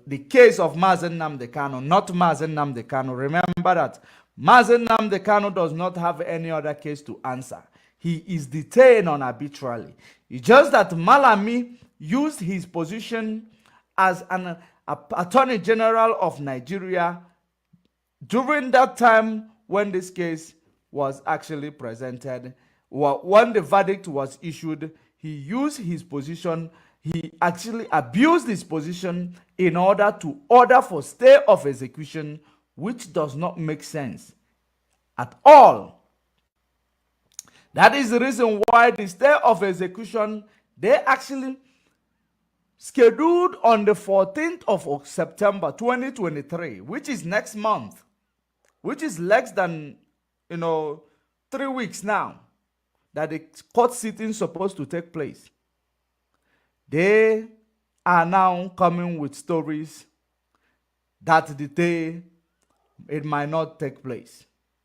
the case of Mazen Nnamdi Kanu, not Mazen Nnamdi Kanu. Remember that Mazen Nnamdi Kanu does not have any other case to answer. He is detained arbitrarily. It's just that Malami used his position as an Attorney General of Nigeria during that time when this case was actually presented. When the verdict was issued, he used his position. He actually abused his position in order to order for stay of execution, which does not make sense at all. That is the reason why the stay of execution, they actually scheduled on the 14th of September 2023, which is next month, which is less than 3 weeks now that the court sitting is supposed to take place. They are now coming with stories that the day it might not take place.